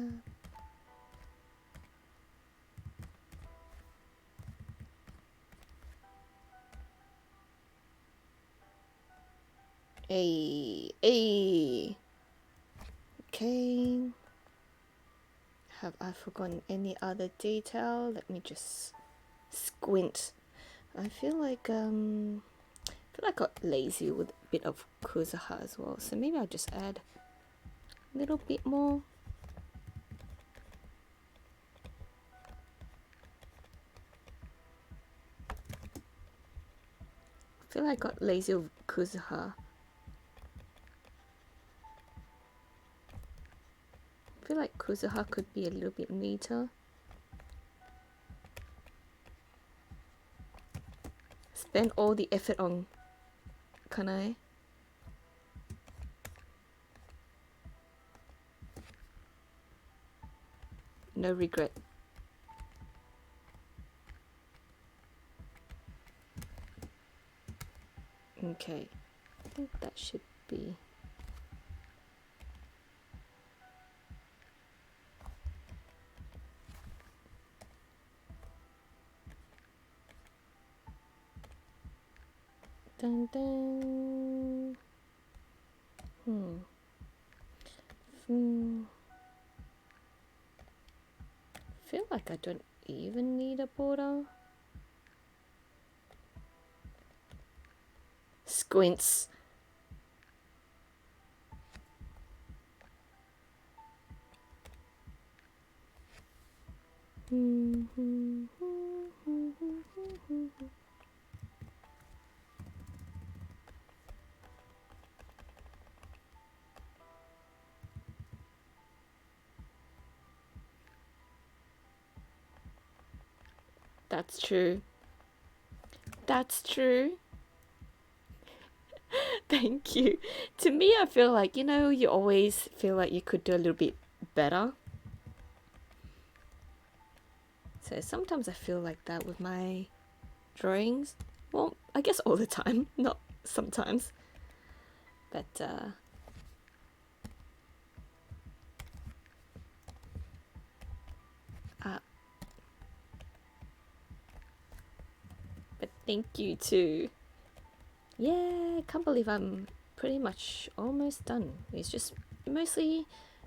Hey, hey. Okay. Have I forgotten any other detail? Let me just squint. I feel like I got lazy with a bit of Kuzuha as well, so maybe I'll just add a little bit more. I feel like I got lazy with Kuzuha. I feel like Kuzuha could be a little bit neater. Spend all the effort on Kanae. No regret. Okay, I think that should be. Dun dun. Feel like I don't even need a border. Squints. That's true. That's true. Thank you. To me, I feel like, you know, you always feel like you could do a little bit better. So sometimes I feel like that with my drawings. Well, I guess all the time, not sometimes. But but thank you too. Yeah, I can't believe I'm pretty much almost done. It's just mostly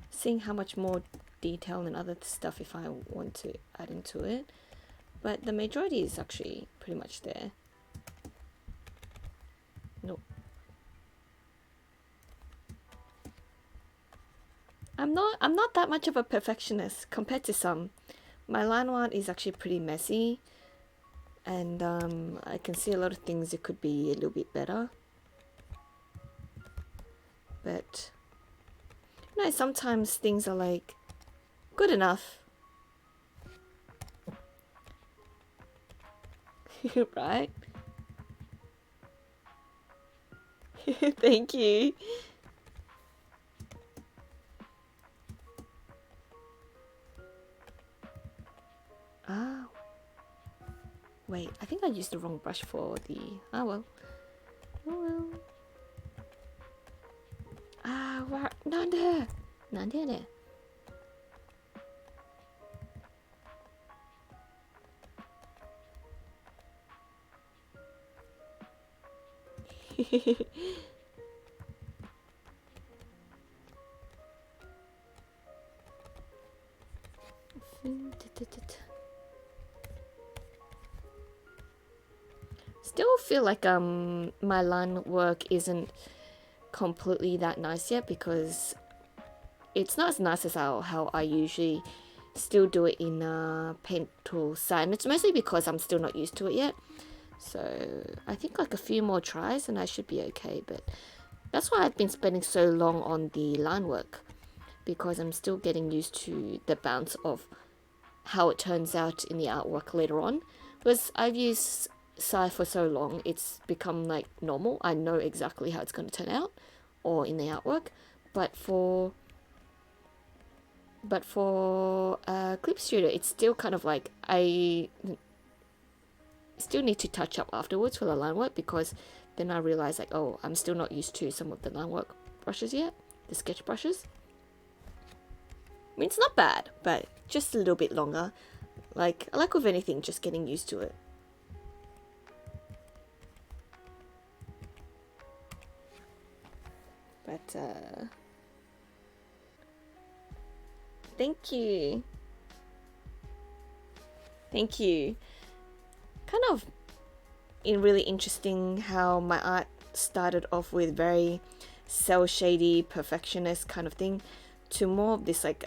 seeing how much more detail and other stuff if I want to add into it. But the majority is actually pretty much there. Nope. I'm not that much of a perfectionist compared to some. My line art is actually pretty messy, and I can see a lot of things that could be a little bit better. But you know, sometimes things are like good enough. Right? Thank you. Ah, wait, I think I used the wrong brush for the... Oh well. Oh well. Ah,なんでなんでやねん。Still feel like my line work isn't completely that nice yet because it's not as nice as how I usually still do it in paint tool side, and it's mostly because I'm still not used to it yet. So I think like a few more tries and I should be okay, but that's why I've been spending so long on the line work, because I'm still getting used to the bounce of how it turns out in the artwork later on. Because I've used Sai for so long, it's become like normal. I know exactly how it's going to turn out, or in the artwork. But for Clip Studio, it's still kind of like I still need to touch up afterwards for the line work, because then I realize like, oh, I'm still not used to some of the line work brushes yet, the sketch brushes. I mean, it's not bad, but just a little bit longer. Like with anything, just getting used to it. But thank you. Thank you. Kind of really interesting how my art started off with very cel shady perfectionist kind of thing to more of this like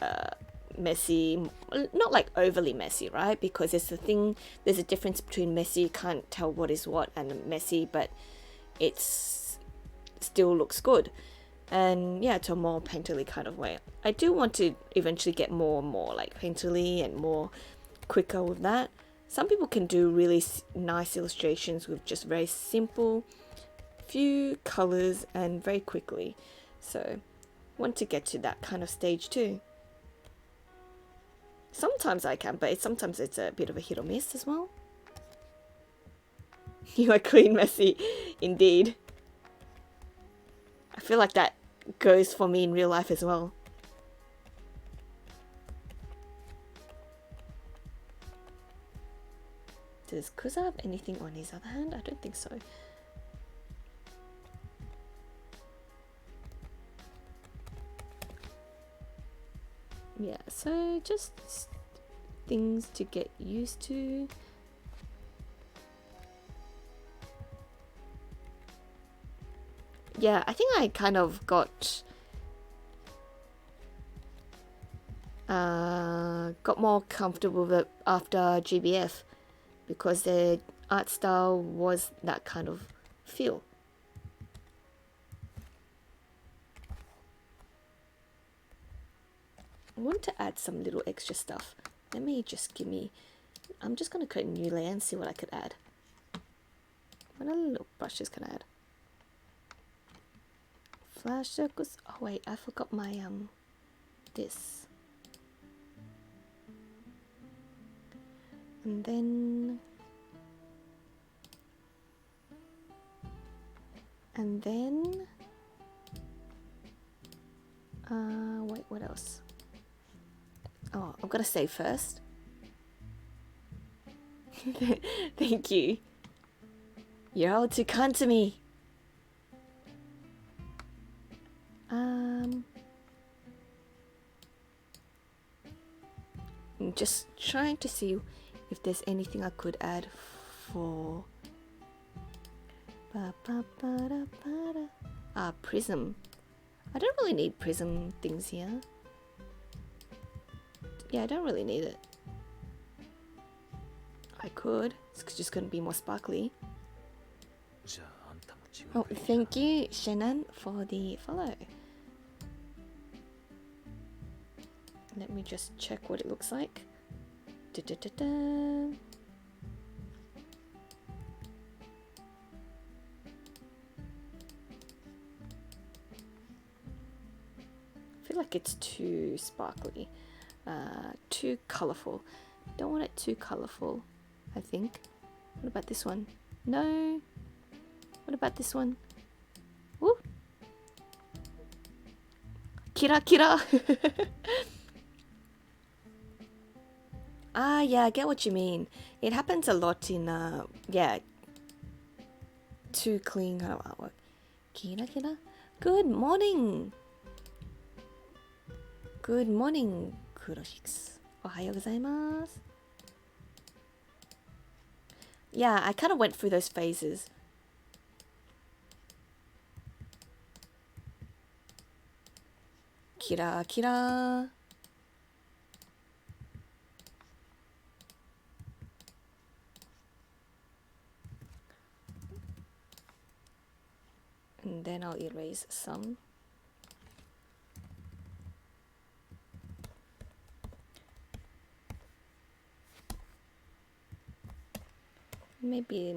messy, not like overly messy, right? Because there's a difference between messy, you can't tell what is what, and messy but it's still looks good. And yeah, to a more painterly kind of way. I do want to eventually get more and more like painterly and more quicker with that. Some people can do really nice illustrations with just very simple few colors and very quickly. So want to get to that kind of stage too. Sometimes I can, but sometimes it's a bit of a hit or miss as well. You are clean messy, indeed. I feel like that goes for me in real life as well. Does Kuzuha have anything on his other hand? I don't think so. Yeah, so just things to get used to. Yeah, I think I kind of got more comfortable with it after GBF, because their art style was that kind of feel. I want to add some little extra stuff. Let me just I'm just going to create a new layer and see what I could add. What other little brushes can I add? flash circles. Oh wait, I forgot my this. And then wait, what else? Oh, I've got to save first. Thank you. You're all too kind to me. I'm just trying to see if there's anything I could add for prism. I don't really need prism things here. Yeah, I don't really need it. I could. It's just gonna be more sparkly. Oh, thank you, Shannon, for the follow. Let me just check what it looks like. Da, da, da, da. I feel like it's too sparkly, too colorful. Don't want it too colorful, I think. What about this one? No. What about this one? Woo! Kira kira! Ah, yeah, I get what you mean. It happens a lot in, yeah, too clean kind of artwork. Kira kira. Good morning! Good morning, Kuroshix. Ohayou gozaimasu. Yeah, I kind of went through those phases. Kira kira. And then I'll erase some. Maybe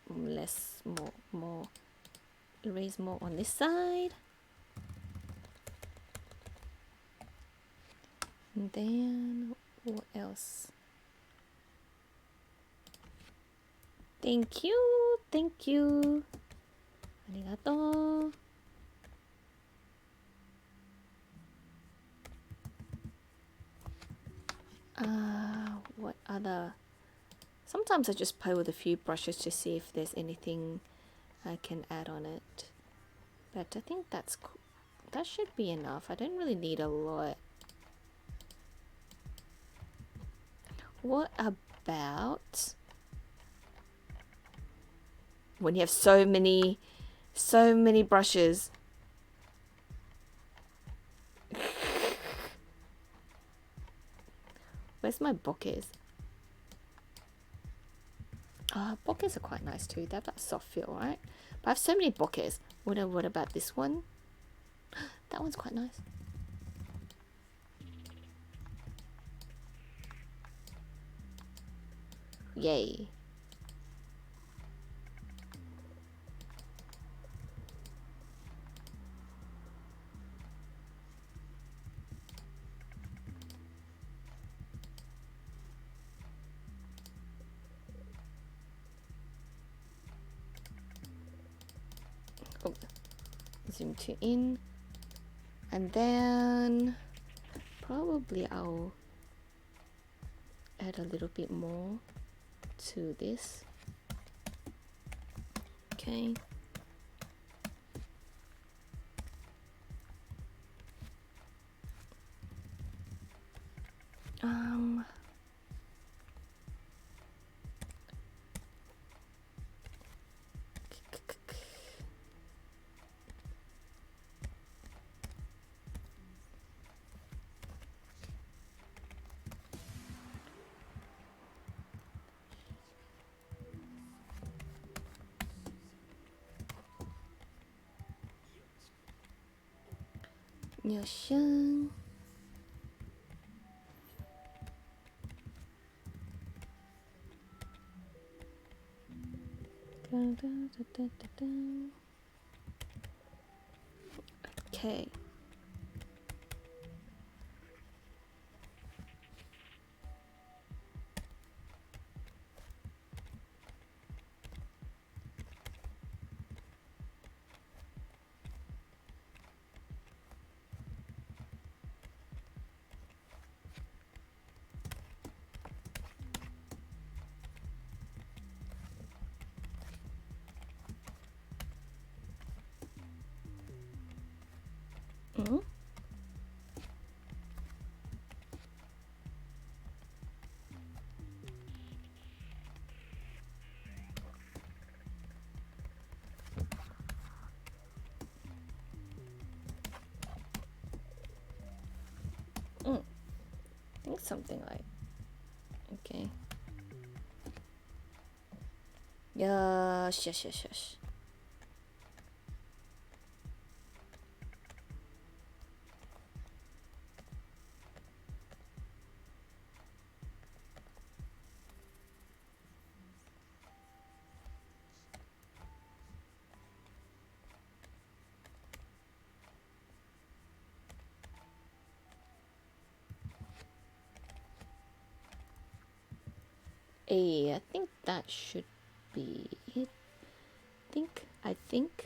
less, more. Erase more on this side. And then, what else? Thank you, thank you. Arigato. What other? Sometimes I just play with a few brushes to see if there's anything I can add on it. But I think that should be enough. I don't really need a lot. What about when you have so many brushes? Where's my bokehs? Bokehs are quite nice too. They have that soft feel, right? But I have so many bokehs. What about this one? That one's quite nice. Yay. Oh, zoom to in. And then probably I'll add a little bit more to this. Okay. Yoshin. Okay. Mm-hmm. I think something like, okay. Yes, yes, yes, yes. I think that should be it. I think,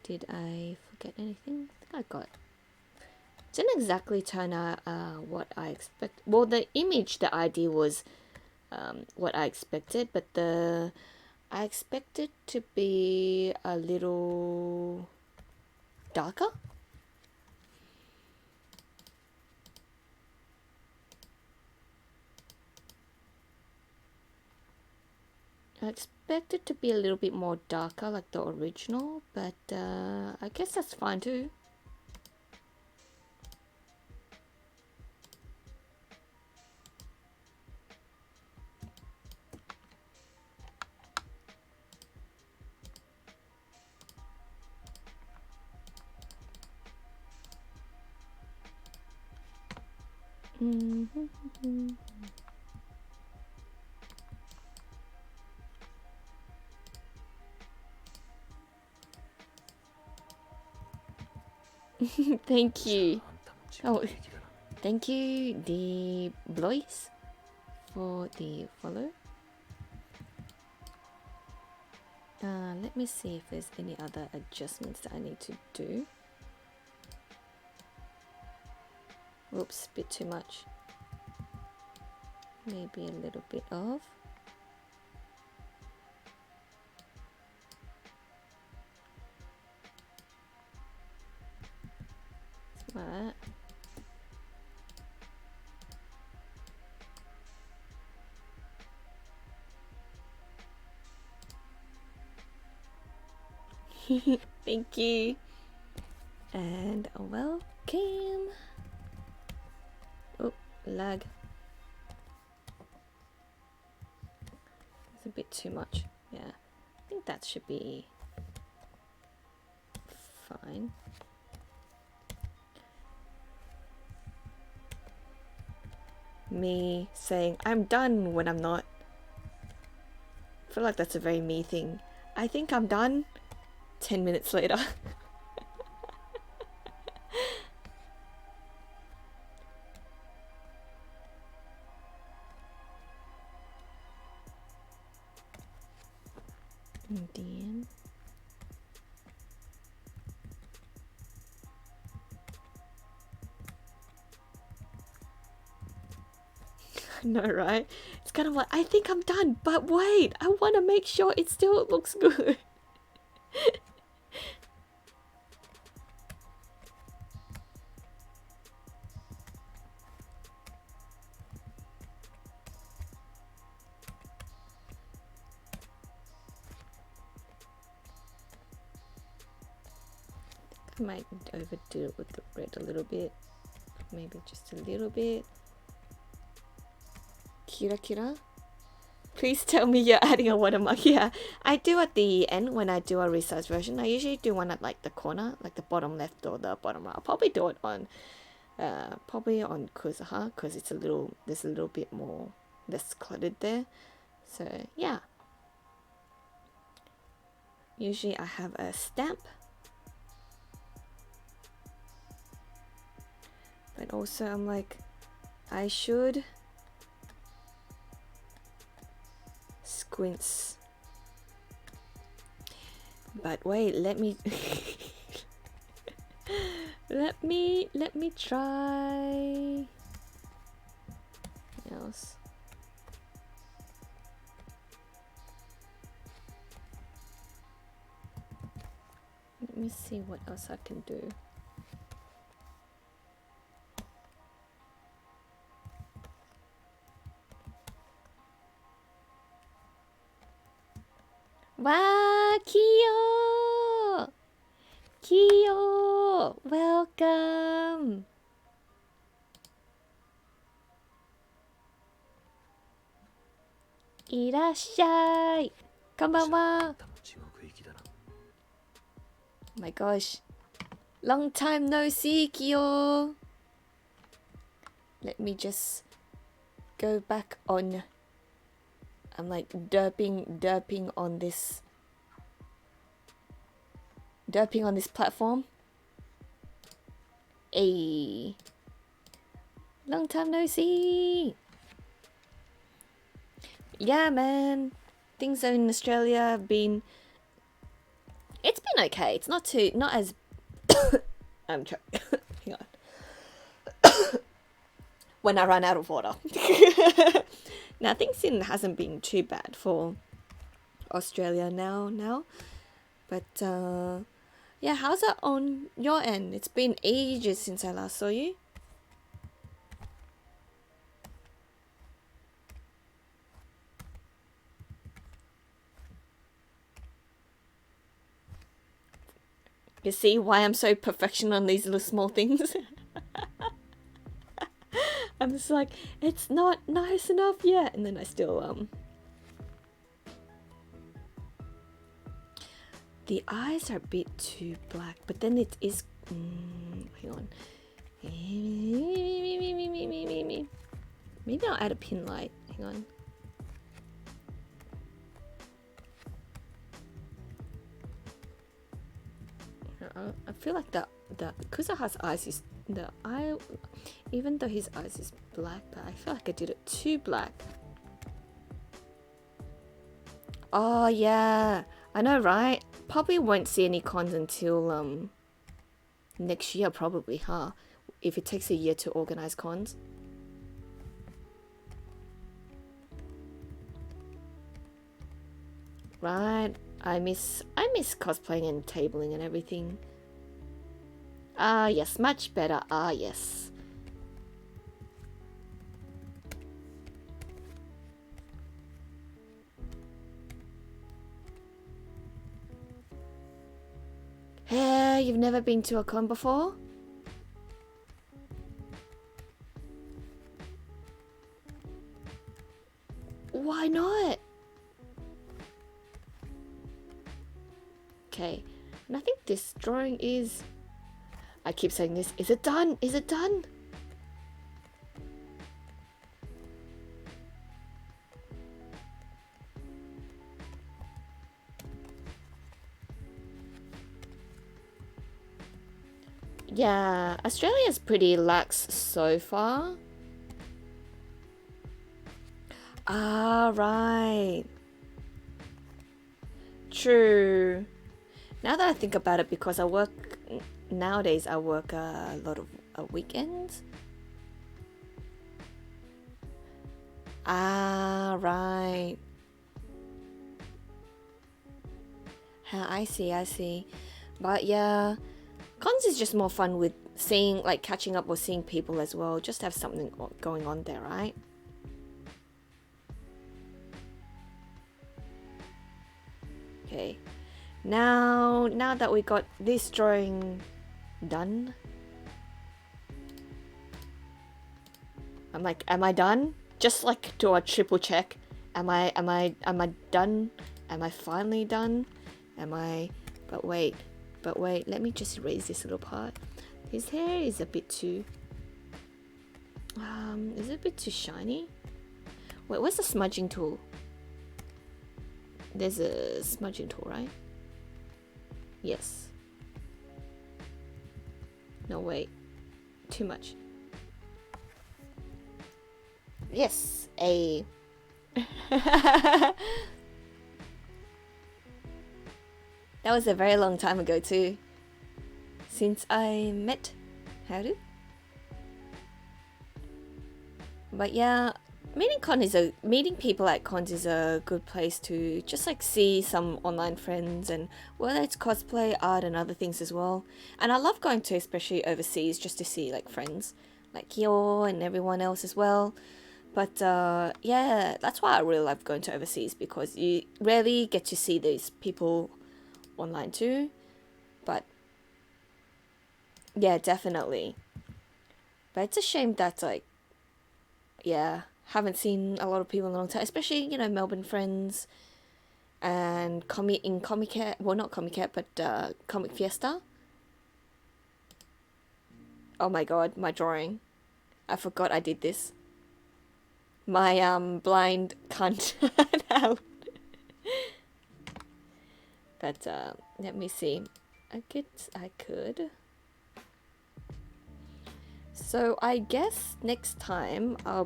did I forget anything? I think I got. Didn't exactly turn out what I expect. Well, the image, the ID was what I expected, but I expected to be a little darker. I expected to be a little bit more darker like the original, but I guess that's fine too. Thank you. Oh, thank you, the Blois, for the follow. Let me see if there's any other adjustments that I need to do. Oops, bit too much. Maybe a little bit of. Smart. Thank you. And welcome. Oh, lag. It's a bit too much. Yeah, I think that should be fine. Me saying I'm done when I'm not. I feel like that's a very me thing. I think I'm done. 10 minutes later. Indian. No, right? It's kind of like, I think I'm done, but wait, I want to make sure it still looks good. I might overdo it with the red a little bit. Maybe just a little bit. Kira Kira. Please tell me you're adding a watermark. Yeah, I do at the end when I do a resized version. I usually do one at like the corner, like the bottom left or the bottom right. I'll probably do it on Kuzuha because it's there's a little bit more less cluttered there. So yeah. Usually I have a stamp. But also I'm like, I should squints. But wait, let me let me try. What else? Let me see what else I can do. Wow, Kyo! Kyo! Welcome! Irashai! Konbanwa! Oh my gosh. Long time no see, Kyo! Let me just go back on. I'm like derping on this. Derping on this platform. Ayy. Long time no see! Yeah, man. Things in Australia have been... It's been okay. It's not as... I'm trying... Hang on. When I run out of water. Now, things hasn't been too bad for Australia now. But, yeah, how's it on your end? It's been ages since I last saw you. You see why I'm so perfection on these little small things? I'm just like, it's not nice enough yet. And then I still, the eyes are a bit too black, but then it is, hang on. Maybe I'll add a pin light, hang on. I feel like the Kuzuha's eyes is even though his eyes is black, but I feel like I did it too black. Oh yeah, I know, right? Probably won't see any cons until next year, probably, huh? If it takes a year to organize cons. Right, I miss cosplaying and tabling and everything. Ah yes, much better. Ah yes. Hey, you've never been to a con before? Why not? Okay, and I think this drawing is... I keep saying this. Is it done? Is it done? Yeah, Australia's pretty lax so far. Ah, right. True. Now that I think about it, because I work... Nowadays, I work a lot of weekends. Ah, right. I see. But yeah, cons is just more fun with seeing, like, catching up or seeing people as well. Just have something going on there, right? Okay. Now that we got this drawing done, I'm like, am I done? Just like do a triple check. Am I done? Am I finally done? But wait, let me just erase this little part. His hair is a bit too is it a bit too shiny? Wait, where's the smudging tool? There's a smudging tool, right? Yes. No, wait. Too much. Yes, a... That was a very long time ago too, since I met Haru. But yeah, meeting people at cons is a good place to just like see some online friends, and whether it's cosplay, art, and other things as well. And I love going to, especially overseas, just to see like friends like Kyo and everyone else as well. But yeah, that's why I really love going to overseas, because you rarely get to see these people online too. But yeah, definitely. But it's a shame that like, yeah, haven't seen a lot of people in a long time, especially, you know, Melbourne friends and Comic Cat, well, not Comic Cat, but Comic Fiesta. Oh my god, my drawing. I forgot I did this. My blind cunt out. But let me see. I could. So I guess next time I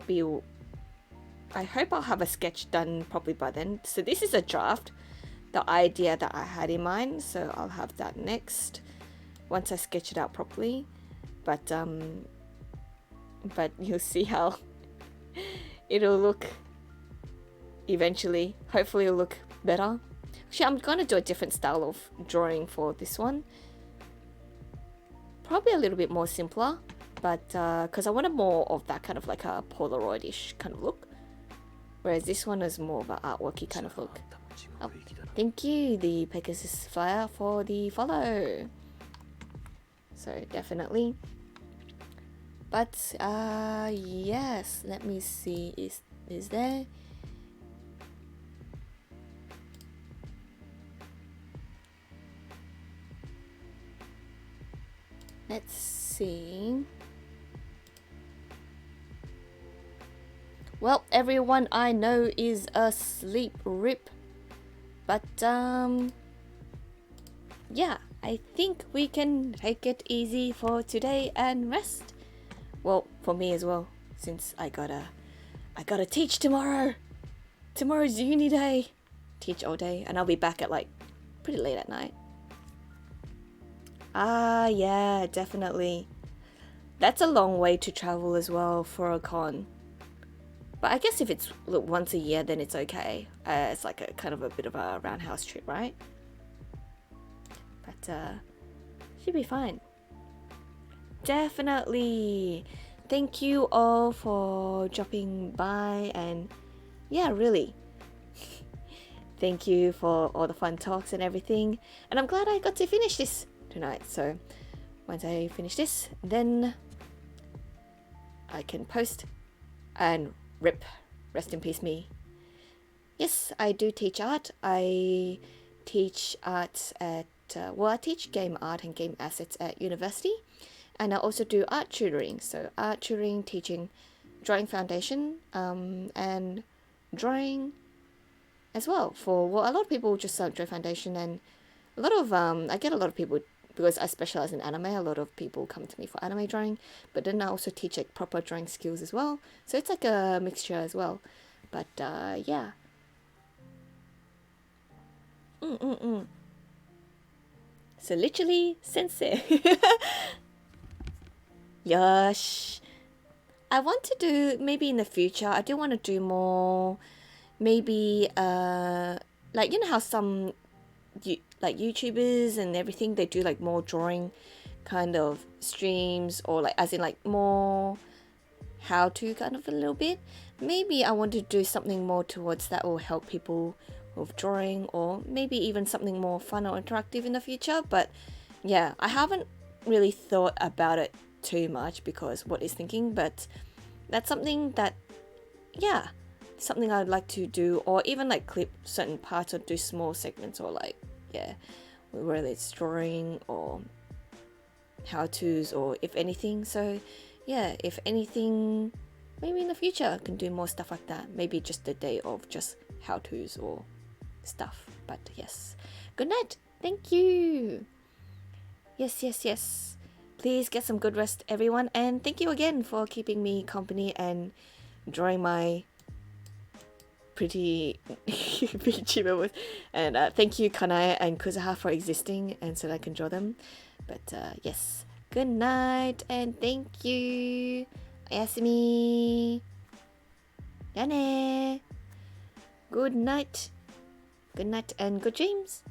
hope I'll have a sketch done properly by then. So this is a draft, the idea that I had in mind. So I'll have that next, once I sketch it out properly. But you'll see how it'll look eventually. Hopefully it'll look better. Actually, I'm gonna do a different style of drawing for this one. Probably a little bit more simpler, but because I wanted more of that kind of like a Polaroid-ish kind of look. Whereas this one is more of an artworky kind of look. Oh, thank you, the Pegasus Flyer, for the follow. So definitely. But yes, let me see. Is there? Let's see. Well, everyone I know is asleep, rip. But yeah, I think we can take it easy for today and rest. Well, for me as well, since I gotta teach tomorrow. Tomorrow's uni day. Teach all day, and I'll be back at like pretty late at night. Ah, yeah, definitely. That's a long way to travel as well for a con. But I guess if it's once a year, then it's okay. It's like a kind of a bit of a roundhouse trip, right? But should be fine. Definitely. Thank you all for dropping by, and yeah, really. Thank you for all the fun talks and everything. And I'm glad I got to finish this tonight. So once I finish this, then I can post and rip. Rest in peace, me. Yes, I do teach art. I teach art at, I teach game art and game assets at university. And I also do art tutoring. So art tutoring, teaching drawing foundation, and drawing as well. For, well, a lot of people just draw foundation, and a lot of, I get a lot of people, because I specialize in anime, a lot of people come to me for anime drawing, but then I also teach like proper drawing skills as well. So it's like a mixture as well. But yeah. So literally, sensei. Yosh. I want to do, maybe in the future, I do want to do more, maybe, like, you know how some, like, YouTubers and everything, they do, like, more drawing kind of streams, or, like, as in, like, more how-to kind of a little bit. Maybe I want to do something more towards that will help people with drawing, or maybe even something more fun or interactive in the future. But yeah, I haven't really thought about it too much, because what is thinking, but that's something that, yeah, something I'd like to do, or even like clip certain parts or do small segments, or like, yeah, whether it's drawing or how-tos, or if anything. So yeah, if anything, maybe in the future I can do more stuff like that. Maybe just a day of just how-tos or stuff. But yes, good night. Thank you. Yes. Please get some good rest, everyone, and thank you again for keeping me company and drawing my pretty Vtuber. And thank you Kanae and Kuzuha for existing and so that I can draw them. But yes, good night and thank you. Oyasumi. Yane. Good night. Good night and good dreams.